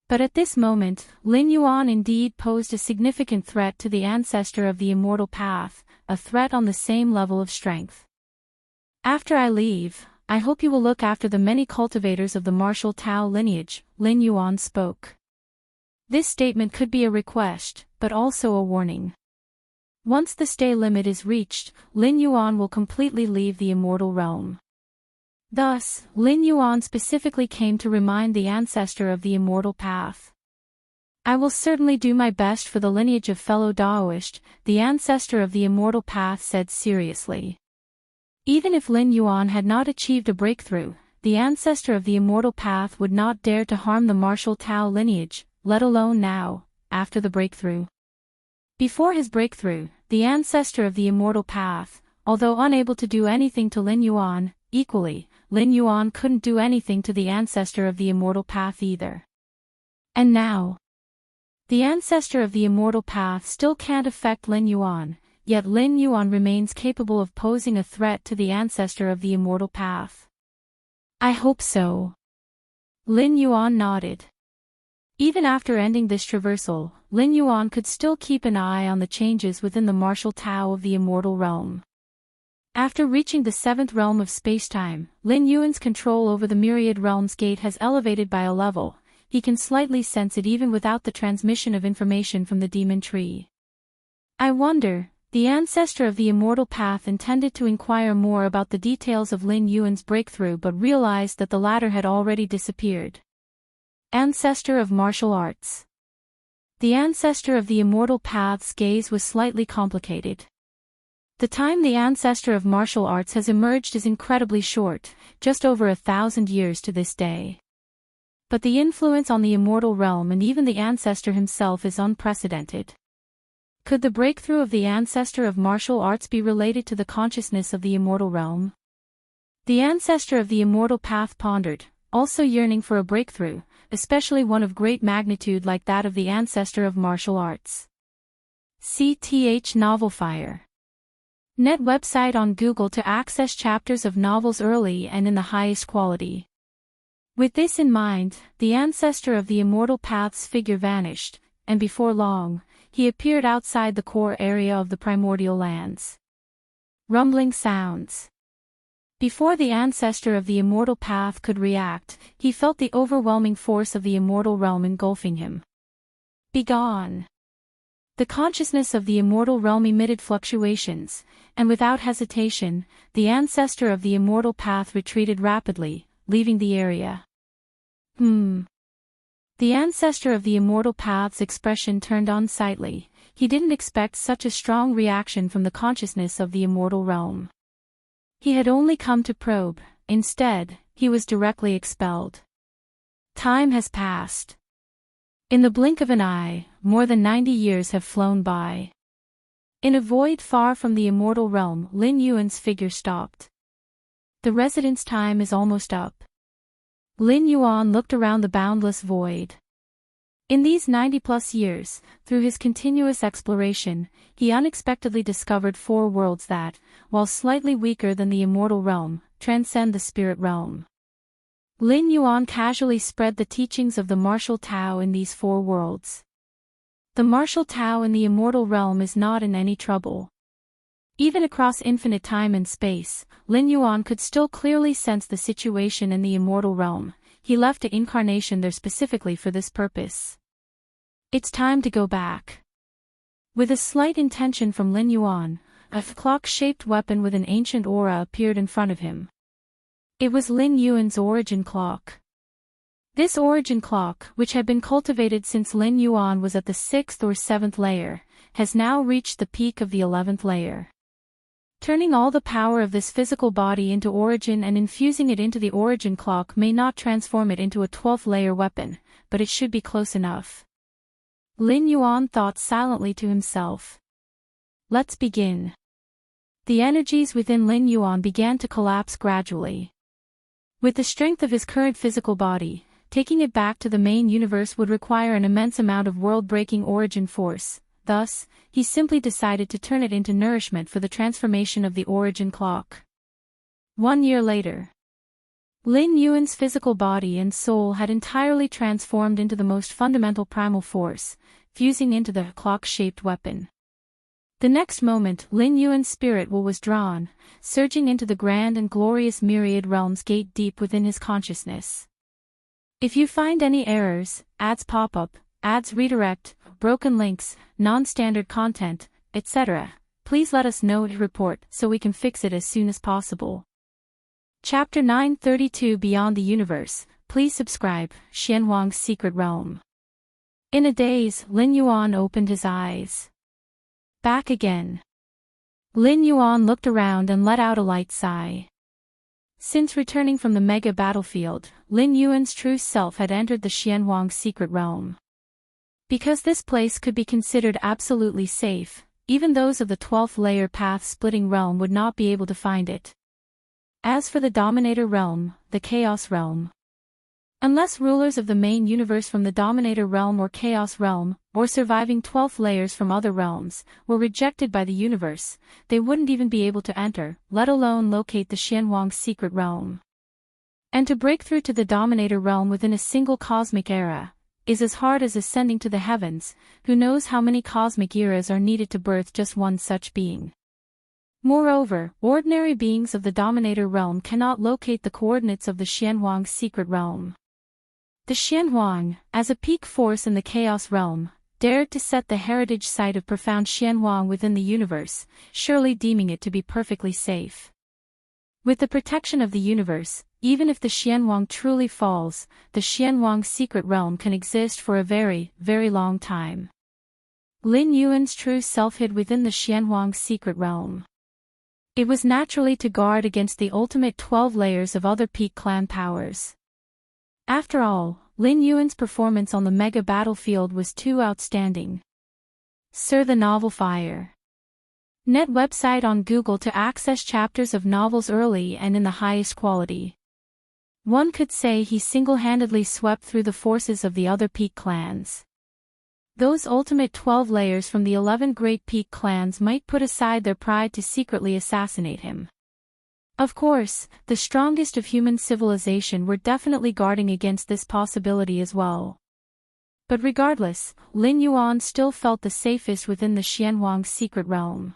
But at this moment, Lin Yuan indeed posed a significant threat to the ancestor of the immortal path, a threat on the same level of strength. After I leave, I hope you will look after the many cultivators of the martial Tao lineage, Lin Yuan spoke. This statement could be a request, but also a warning. Once the stay limit is reached, Lin Yuan will completely leave the immortal realm. Thus, Lin Yuan specifically came to remind the ancestor of the immortal path. I will certainly do my best for the lineage of fellow Taoist, the ancestor of the immortal path said seriously. Even if Lin Yuan had not achieved a breakthrough, the ancestor of the immortal path would not dare to harm the martial Tao lineage, let alone now, after the breakthrough. Before his breakthrough, the ancestor of the immortal path, although unable to do anything to Lin Yuan, equally, Lin Yuan couldn't do anything to the ancestor of the immortal path either. And now, the ancestor of the immortal path still can't affect Lin Yuan, yet Lin Yuan remains capable of posing a threat to the ancestor of the immortal path. I hope so. Lin Yuan nodded. Even after ending this traversal, Lin Yuan could still keep an eye on the changes within the martial Tao of the immortal realm. After reaching the 7th realm of spacetime, Lin Yuan's control over the myriad realms gate has elevated by a level. He can slightly sense it even without the transmission of information from the demon tree. I wonder, the ancestor of the immortal path intended to inquire more about the details of Lin Yuan's breakthrough but realized that the latter had already disappeared. Ancestor of martial arts. The ancestor of the immortal path's gaze was slightly complicated. The time the ancestor of martial arts has emerged is incredibly short, just over 1,000 years to this day. But the influence on the immortal realm and even the ancestor himself is unprecedented. Could the breakthrough of the ancestor of martial arts be related to the consciousness of the immortal realm? The ancestor of the immortal path pondered, also yearning for a breakthrough, especially one of great magnitude like that of the ancestor of martial arts. CTH Novel Fire. Net website on Google to access chapters of novels early and in the highest quality. With this in mind, the ancestor of the immortal path's figure vanished, and before long, he appeared outside the core area of the primordial lands. Rumbling sounds. Before the ancestor of the immortal path could react, he felt the overwhelming force of the immortal realm engulfing him. Begone! The consciousness of the immortal realm emitted fluctuations, and without hesitation, the ancestor of the immortal path retreated rapidly, leaving the area. The ancestor of the immortal path's expression turned unsightly. He didn't expect such a strong reaction from the consciousness of the immortal realm. He had only come to probe; instead, he was directly expelled. Time has passed. In the blink of an eye, more than 90 years have flown by. In a void far from the immortal realm, Lin Yuan's figure stopped. The residence time is almost up. Lin Yuan looked around the boundless void. In these 90-plus years, through his continuous exploration, he unexpectedly discovered 4 worlds that, while slightly weaker than the immortal realm, transcend the spirit realm. Lin Yuan casually spread the teachings of the martial Tao in these 4 worlds. The martial Tao in the immortal realm is not in any trouble. Even across infinite time and space, Lin Yuan could still clearly sense the situation in the immortal realm. He left an incarnation there specifically for this purpose. It's time to go back. With a slight intention from Lin Yuan, a clock-shaped weapon with an ancient aura appeared in front of him. It was Lin Yuan's origin clock. This origin clock, which had been cultivated since Lin Yuan was at the 6th or 7th layer, has now reached the peak of the 11th layer. Turning all the power of this physical body into origin and infusing it into the origin clock may not transform it into a 12th layer weapon, but it should be close enough. Lin Yuan thought silently to himself. Let's begin. The energies within Lin Yuan began to collapse gradually. With the strength of his current physical body, taking it back to the main universe would require an immense amount of world-breaking origin force. Thus, he simply decided to turn it into nourishment for the transformation of the origin clock. 1 year later, Lin Yuan's physical body and soul had entirely transformed into the most fundamental primal force, fusing into the clock-shaped weapon. The next moment, Lin Yuan's spirit will was drawn, surging into the grand and glorious myriad realms gate deep within his consciousness. If you find any errors, ads pop up, ads redirect, broken links, non-standard content, etc., please let us know and report so we can fix it as soon as possible. Chapter 932 Beyond the Universe. Please subscribe. Xianhuang's Secret Realm. In a daze, Lin Yuan opened his eyes. Back again. Lin Yuan looked around and let out a light sigh. Since returning from the mega battlefield, Lin Yuan's true self had entered the Xianhuang Secret Realm. Because this place could be considered absolutely safe, even those of the 12th layer path-splitting realm would not be able to find it. As for the Dominator realm, the Chaos realm, unless rulers of the main universe from the Dominator realm or Chaos realm, or surviving 12th layers from other realms, were rejected by the universe, they wouldn't even be able to enter, let alone locate the Xianhuang Secret Realm. And to break through to the Dominator realm within a single cosmic era is as hard as ascending to the heavens. Who knows how many cosmic eras are needed to birth just one such being. Moreover, ordinary beings of the Dominator realm cannot locate the coordinates of the Xianhuang Secret Realm. The Xianhuang, as a peak force in the Chaos realm, dared to set the heritage site of profound Xianhuang within the universe, surely deeming it to be perfectly safe. With the protection of the universe, even if the Xianhuang truly falls, the Xianhuang Secret Realm can exist for a very, very long time. Lin Yuan's true self hid within the Xianhuang Secret Realm. It was naturally to guard against the ultimate 12 layers of other peak clan powers. After all, Lin Yuan's performance on the mega battlefield was too outstanding. Sir, the novel Fire. Net website on Google to access chapters of novels early and in the highest quality. One could say he single-handedly swept through the forces of the other peak clans. Those ultimate 12 layers from the 11 great peak clans might put aside their pride to secretly assassinate him. Of course, the strongest of human civilization were definitely guarding against this possibility as well. But regardless, Lin Yuan still felt the safest within the Xianhuang's secret realm.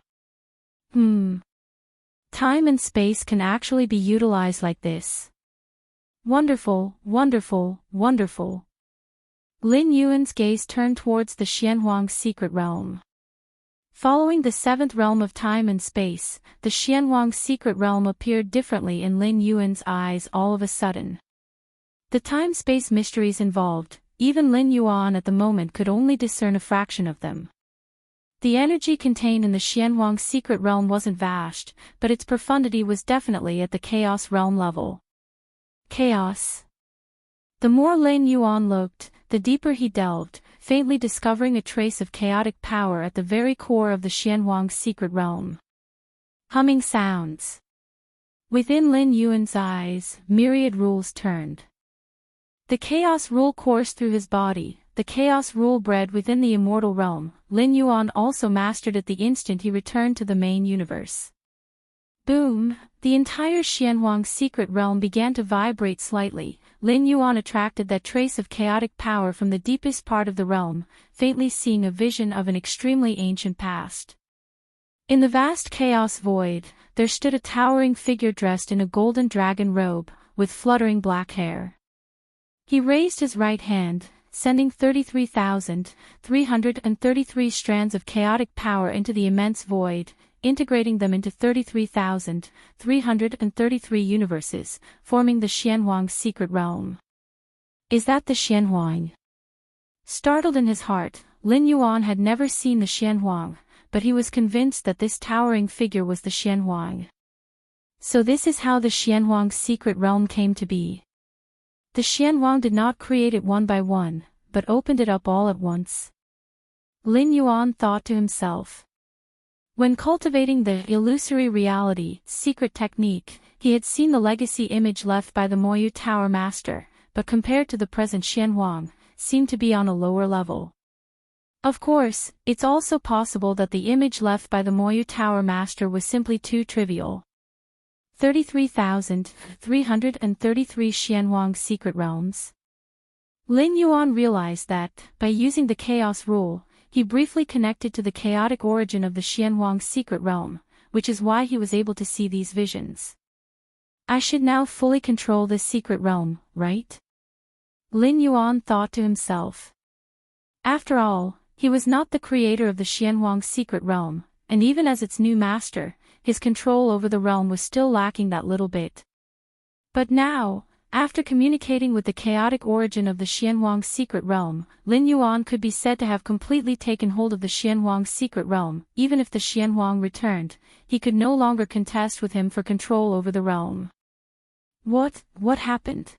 Time and space can actually be utilized like this. Wonderful, wonderful, wonderful. Lin Yuan's gaze turned towards the Xianhuang's secret realm. Following the seventh realm of time and space, the Xianhuang's secret realm appeared differently in Lin Yuan's eyes all of a sudden. The time-space mysteries involved, even Lin Yuan at the moment could only discern a fraction of them. The energy contained in the Xianhuang's secret realm wasn't vast, but its profundity was definitely at the chaos realm level. Chaos. The more Lin Yuan looked, the deeper he delved, faintly discovering a trace of chaotic power at the very core of the Xianhuang's secret realm. Humming sounds. Within Lin Yuan's eyes, myriad rules turned. The chaos rule coursed through his body, the chaos rule bred within the immortal realm. Lin Yuan also mastered it the instant he returned to the main universe. Boom! The entire Xianhuang's secret realm began to vibrate slightly. Lin Yuan attracted that trace of chaotic power from the deepest part of the realm, faintly seeing a vision of an extremely ancient past. In the vast chaos void, there stood a towering figure dressed in a golden dragon robe, with fluttering black hair. He raised his right hand, sending 33,333 strands of chaotic power into the immense void, integrating them into 33,333 universes, forming the Xianhuang's secret realm. Is that the Xianhuang? Startled in his heart, Lin Yuan had never seen the Xianhuang, but he was convinced that this towering figure was the Xianhuang. So this is how the Xianhuang's secret realm came to be. The Xianhuang did not create it one by one, but opened it up all at once. Lin Yuan thought to himself. When cultivating the illusory reality secret technique, he had seen the legacy image left by the Moyu Tower Master, but compared to the present Xianhuang, seemed to be on a lower level. Of course, it's also possible that the image left by the Moyu Tower Master was simply too trivial. 33,333 Xianhuang secret realms. Lin Yuan realized that, by using the chaos rule, he briefly connected to the chaotic origin of the Xianhuang's secret realm, which is why he was able to see these visions. I should now fully control this secret realm, right? Lin Yuan thought to himself. After all, he was not the creator of the Xianhuang's secret realm, and even as its new master, his control over the realm was still lacking that little bit. But now, after communicating with the chaotic origin of the Xianhuang's secret realm, Lin Yuan could be said to have completely taken hold of the Xianhuang's secret realm. Even if the Xianhuang returned, he could no longer contest with him for control over the realm. What happened?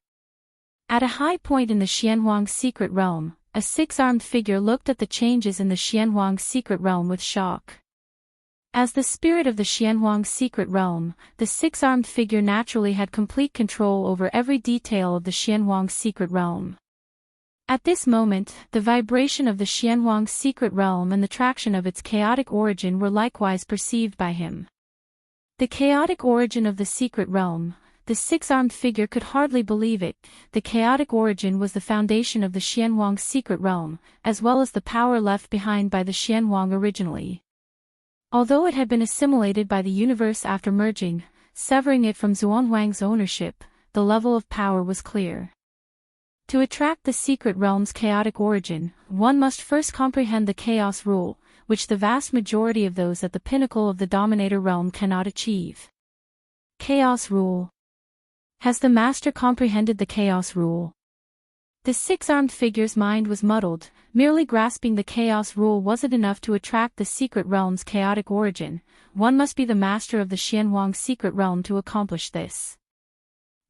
At a high point in the Xianhuang's secret realm, a six-armed figure looked at the changes in the Xianhuang's secret realm with shock. As the spirit of the Xianhuang's secret realm, the six-armed figure naturally had complete control over every detail of the Xianhuang's secret realm. At this moment, the vibration of the Xianhuang's secret realm and the traction of its chaotic origin were likewise perceived by him. The chaotic origin of the secret realm, the six-armed figure could hardly believe it. The chaotic origin was the foundation of the Xianhuang's secret realm, as well as the power left behind by the Xianhuang originally. Although it had been assimilated by the universe after merging, severing it from Xuanhuang's ownership, the level of power was clear. To attract the secret realm's chaotic origin, one must first comprehend the chaos rule, which the vast majority of those at the pinnacle of the dominator realm cannot achieve. Chaos rule. Has the master comprehended the chaos rule? The six-armed figure's mind was muddled. Merely grasping the chaos rule wasn't enough to attract the secret realm's chaotic origin. One must be the master of the Xianhuang secret realm to accomplish this.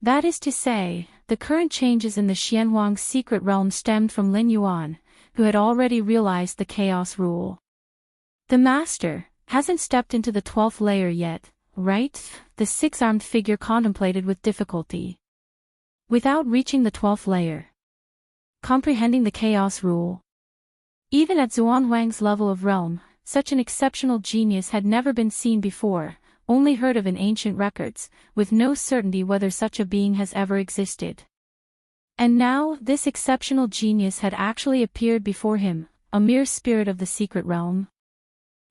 That is to say, the current changes in the Xianhuang secret realm stemmed from Lin Yuan, who had already realized the chaos rule. The master hasn't stepped into the 12th layer yet, right? The six-armed figure contemplated with difficulty. Without reaching the 12th layer. Comprehending the chaos rule. Even at Xuanhuang's level of realm, such an exceptional genius had never been seen before, only heard of in ancient records, with no certainty whether such a being has ever existed. And now, this exceptional genius had actually appeared before him, a mere spirit of the secret realm.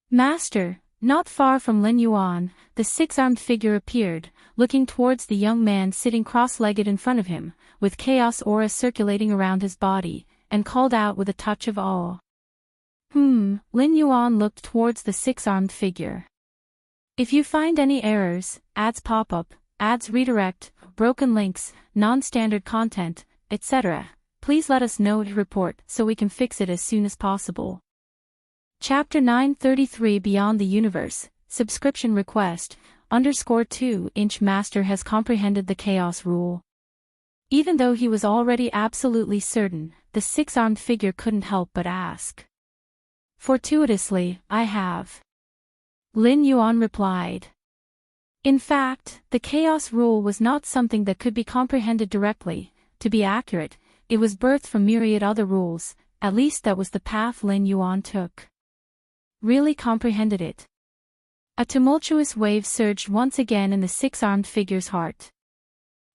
Master, not far from Lin Yuan, the six-armed figure appeared, looking towards the young man sitting cross-legged in front of him, with chaos aura circulating around his body, and called out with a touch of awe. Lin Yuan looked towards the six-armed figure. If you find any errors, ads pop up, ads redirect, broken links, non-standard content, etc., please let us know to report so we can fix it as soon as possible. Chapter 933 Beyond the Universe, Subscription Request, _2 Master has comprehended the chaos rule. Even though he was already absolutely certain, the six-armed figure couldn't help but ask. Fortuitously, I have. Lin Yuan replied. In fact, the chaos rule was not something that could be comprehended directly. To be accurate, it was birthed from myriad other rules, at least that was the path Lin Yuan took. Really comprehended it. A tumultuous wave surged once again in the six-armed figure's heart.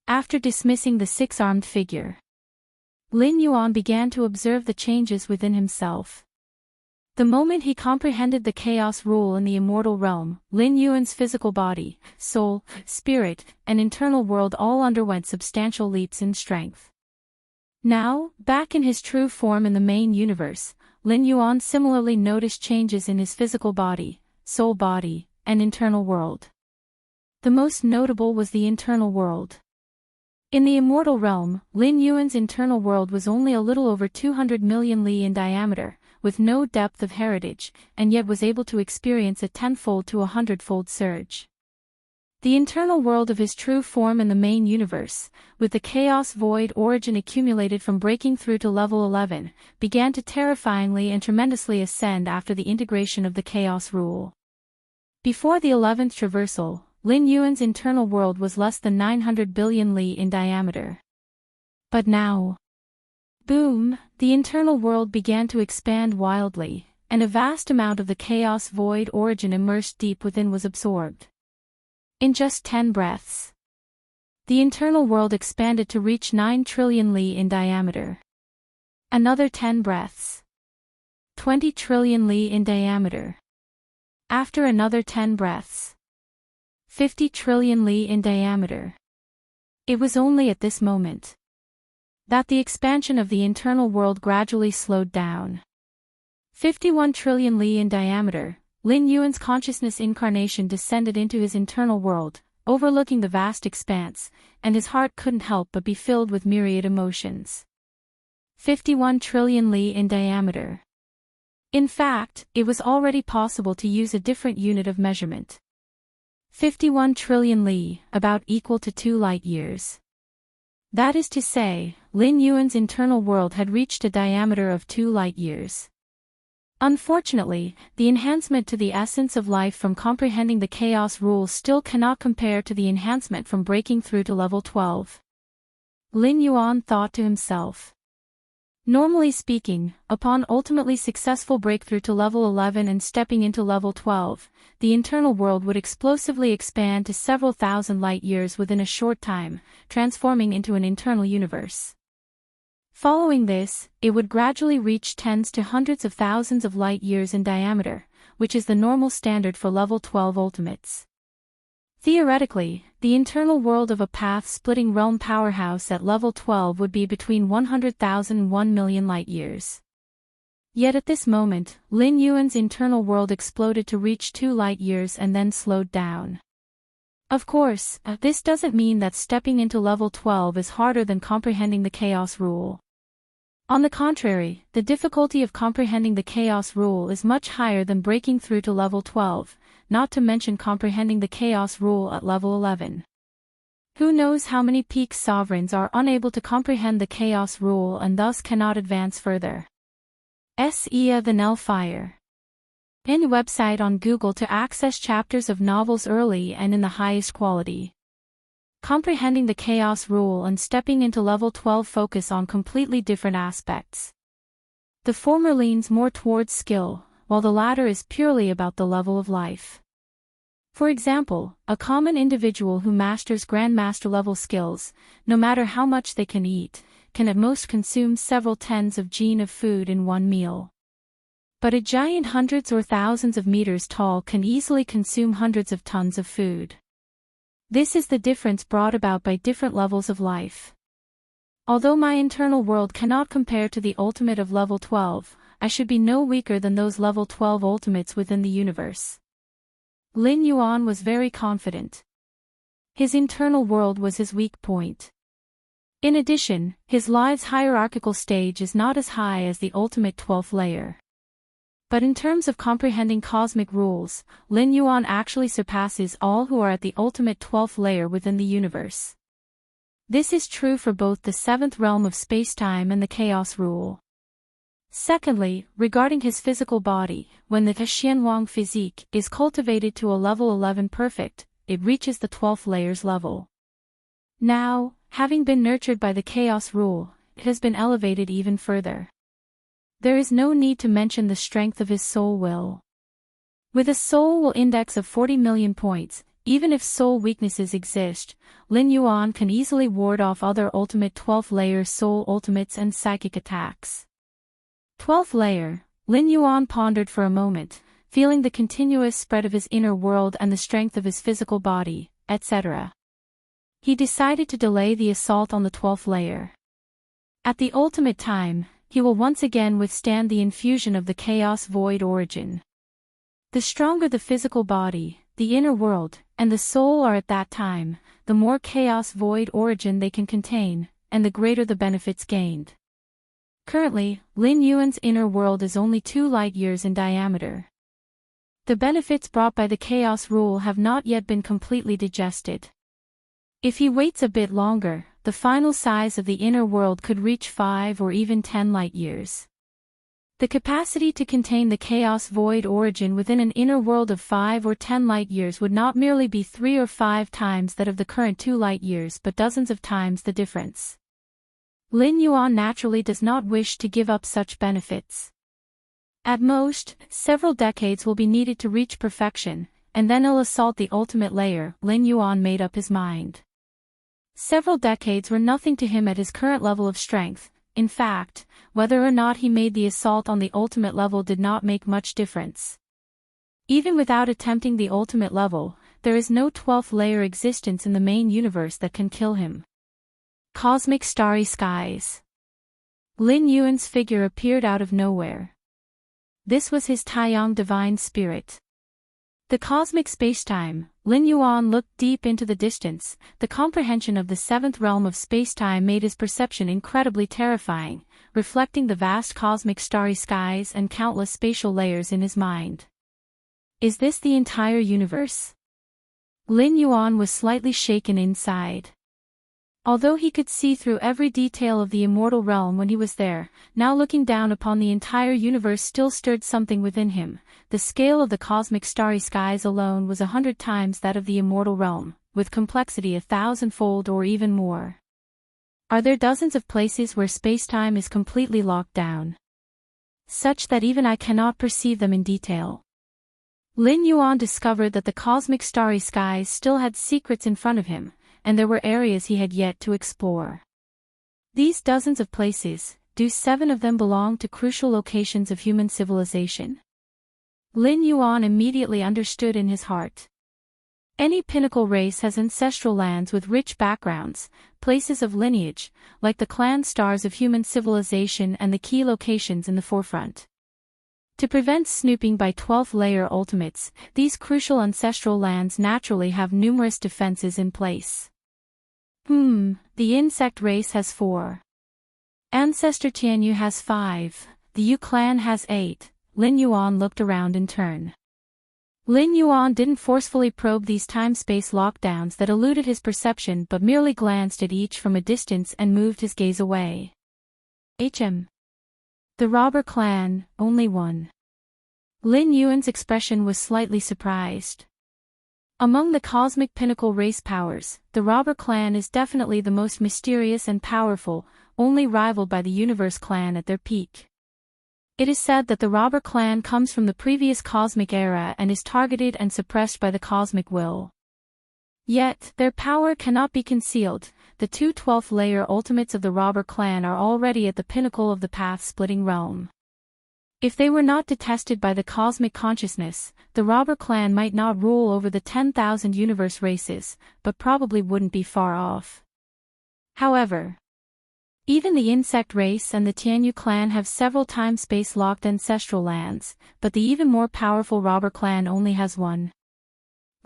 After dismissing the six-armed figure, Lin Yuan began to observe the changes within himself. The moment he comprehended the chaos rule in the immortal realm, Lin Yuan's physical body, soul, spirit, and internal world all underwent substantial leaps in strength. Now, back in his true form in the main universe, Lin Yuan similarly noticed changes in his physical body, soul body, and internal world. The most notable was the internal world. In the immortal realm, Lin Yuan's internal world was only a little over 200 million li in diameter, with no depth of heritage, and yet was able to experience a 10-fold to a 100-fold surge. The internal world of his true form in the main universe, with the chaos void origin accumulated from breaking through to level 11, began to terrifyingly and tremendously ascend after the integration of the chaos rule. Before the 11th traversal, Lin Yuan's internal world was less than 900 billion li in diameter. But now, boom, the internal world began to expand wildly, and a vast amount of the chaos void origin immersed deep within was absorbed. In just 10 breaths, the internal world expanded to reach 9 trillion li in diameter. Another 10 breaths. 20 trillion li in diameter. After another 10 breaths. 50 trillion li in diameter. It was only at this moment that the expansion of the internal world gradually slowed down. 51 trillion li in diameter. Lin Yuan's consciousness incarnation descended into his internal world, overlooking the vast expanse, and his heart couldn't help but be filled with myriad emotions. 51 trillion li in diameter. In fact, it was already possible to use a different unit of measurement. 51 trillion li, about equal to 2 light years. That is to say, Lin Yuan's internal world had reached a diameter of 2 light years. Unfortunately, the enhancement to the essence of life from comprehending the chaos rules still cannot compare to the enhancement from breaking through to level 12. Lin Yuan thought to himself. Normally speaking, upon ultimately successful breakthrough to level 11 and stepping into level 12, the internal world would explosively expand to several thousand light years within a short time, transforming into an internal universe. Following this, it would gradually reach tens to hundreds of thousands of light years in diameter, which is the normal standard for level 12 ultimates. Theoretically, the internal world of a path-splitting realm powerhouse at level 12 would be between 100,000 and 1 million light years. Yet at this moment, Lin Yuan's internal world exploded to reach 2 light years and then slowed down. Of course, this doesn't mean that stepping into level 12 is harder than comprehending the chaos rule. On the contrary, the difficulty of comprehending the chaos rule is much higher than breaking through to level 12, not to mention comprehending the chaos rule at level 11. Who knows how many peak sovereigns are unable to comprehend the chaos rule and thus cannot advance further. Sea the Nellfire. In website on Google to access chapters of novels early and in the highest quality. Comprehending the chaos rule and stepping into level 12 focus on completely different aspects. The former leans more towards skill, while the latter is purely about the level of life. For example, a common individual who masters grandmaster level skills, no matter how much they can eat, can at most consume several tens of gen of food in one meal. But a giant hundreds or thousands of meters tall can easily consume hundreds of tons of food. This is the difference brought about by different levels of life. Although my internal world cannot compare to the ultimate of level 12, I should be no weaker than those level 12 ultimates within the universe. Lin Yuan was very confident. His internal world was his weak point. In addition, his life's hierarchical stage is not as high as the ultimate 12th layer. But in terms of comprehending cosmic rules, Lin Yuan actually surpasses all who are at the ultimate 12th layer within the universe. This is true for both the 7th realm of spacetime and the chaos rule. Secondly, regarding his physical body, when the Xianwang physique is cultivated to a level 11 perfect, it reaches the 12th layer's level. Now, having been nurtured by the chaos rule, it has been elevated even further. There is no need to mention the strength of his soul will. With a soul will index of 40 million points, even if soul weaknesses exist, Lin Yuan can easily ward off other ultimate 12th layer soul ultimates and psychic attacks. 12th layer, Lin Yuan pondered for a moment, feeling the continuous spread of his inner world and the strength of his physical body, etc. He decided to delay the assault on the 12th layer. At the ultimate time, he will once again withstand the infusion of the chaos void origin. The stronger the physical body, the inner world, and the soul are at that time, the more chaos void origin they can contain, and the greater the benefits gained. Currently, Lin Yuan's inner world is only 2 light years in diameter. The benefits brought by the chaos rule have not yet been completely digested. If he waits a bit longer, the final size of the inner world could reach 5 or even 10 light years. The capacity to contain the chaos void origin within an inner world of 5 or 10 light years would not merely be 3 or 5 times that of the current 2 light years but dozens of times the difference. Lin Yuan naturally does not wish to give up such benefits. At most, several decades will be needed to reach perfection, and then he'll assault the ultimate layer. Lin Yuan made up his mind. Several decades were nothing to him at his current level of strength. In fact, whether or not he made the assault on the ultimate level did not make much difference. Even without attempting the ultimate level, there is no 12th layer existence in the main universe that can kill him. Cosmic starry skies. Lin Yuan's figure appeared out of nowhere. This was his Taiyang divine spirit. The cosmic spacetime, Lin Yuan looked deep into the distance. The comprehension of the 7th realm of spacetime made his perception incredibly terrifying, reflecting the vast cosmic starry skies and countless spatial layers in his mind. Is this the entire universe? Lin Yuan was slightly shaken inside. Although he could see through every detail of the immortal realm when he was there, now looking down upon the entire universe still stirred something within him. The scale of the cosmic starry skies alone was 100 times that of the immortal realm, with complexity 1,000-fold or even more. Are there dozens of places where spacetime is completely locked down, such that even I cannot perceive them in detail? Lin Yuan discovered that the cosmic starry skies still had secrets in front of him, and there were areas he had yet to explore. These dozens of places, do 7 of them belong to crucial locations of human civilization? Lin Yuan immediately understood in his heart. Any pinnacle race has ancestral lands with rich backgrounds, places of lineage, like the clan stars of human civilization and the key locations in the forefront. To prevent snooping by 12th layer ultimates, these crucial ancestral lands naturally have numerous defenses in place. The insect race has 4. Ancestor Tianyu has 5, the Yu clan has 8, Lin Yuan looked around in turn. Lin Yuan didn't forcefully probe these time-space lockdowns that eluded his perception but merely glanced at each from a distance and moved his gaze away. The robber clan, only 1. Lin Yuan's expression was slightly surprised. Among the cosmic pinnacle race powers, the robber clan is definitely the most mysterious and powerful, only rivaled by the Universe clan at their peak. It is said that the robber clan comes from the previous cosmic era and is targeted and suppressed by the cosmic will. Yet, their power cannot be concealed. The 2 12th layer ultimates of the robber clan are already at the pinnacle of the path-splitting realm. If they were not detested by the cosmic consciousness, the robber clan might not rule over the 10,000 universe races, but probably wouldn't be far off. However, even the insect race and the Tianyu clan have several time-space locked ancestral lands, but the even more powerful robber clan only has 1.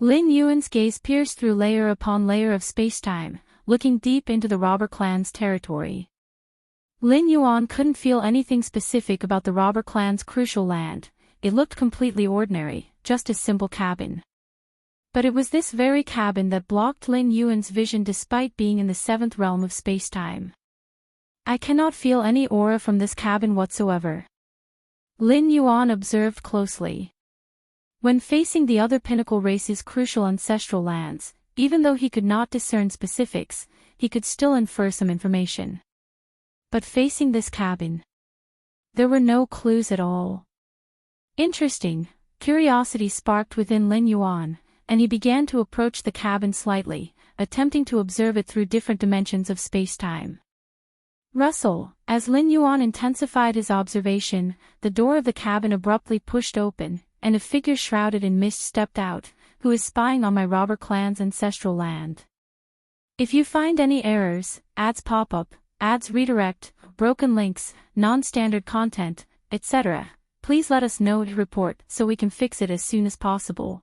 Lin Yuan's gaze pierced through layer upon layer of spacetime, looking deep into the robber clan's territory. Lin Yuan couldn't feel anything specific about the robber clan's crucial land. It looked completely ordinary, just a simple cabin. But it was this very cabin that blocked Lin Yuan's vision despite being in the 7th realm of spacetime. I cannot feel any aura from this cabin whatsoever. Lin Yuan observed closely. When facing the other pinnacle race's crucial ancestral lands, even though he could not discern specifics, he could still infer some information. But facing this cabin, there were no clues at all. Interesting, curiosity sparked within Lin Yuan, and he began to approach the cabin slightly, attempting to observe it through different dimensions of space-time. Rustle, as Lin Yuan intensified his observation, the door of the cabin abruptly pushed open, and a figure shrouded in mist stepped out, who is spying on my robber clan's ancestral land. If you find any errors, ads pop up, ads redirect, broken links, non-standard content, etc., please let us know to report so we can fix it as soon as possible.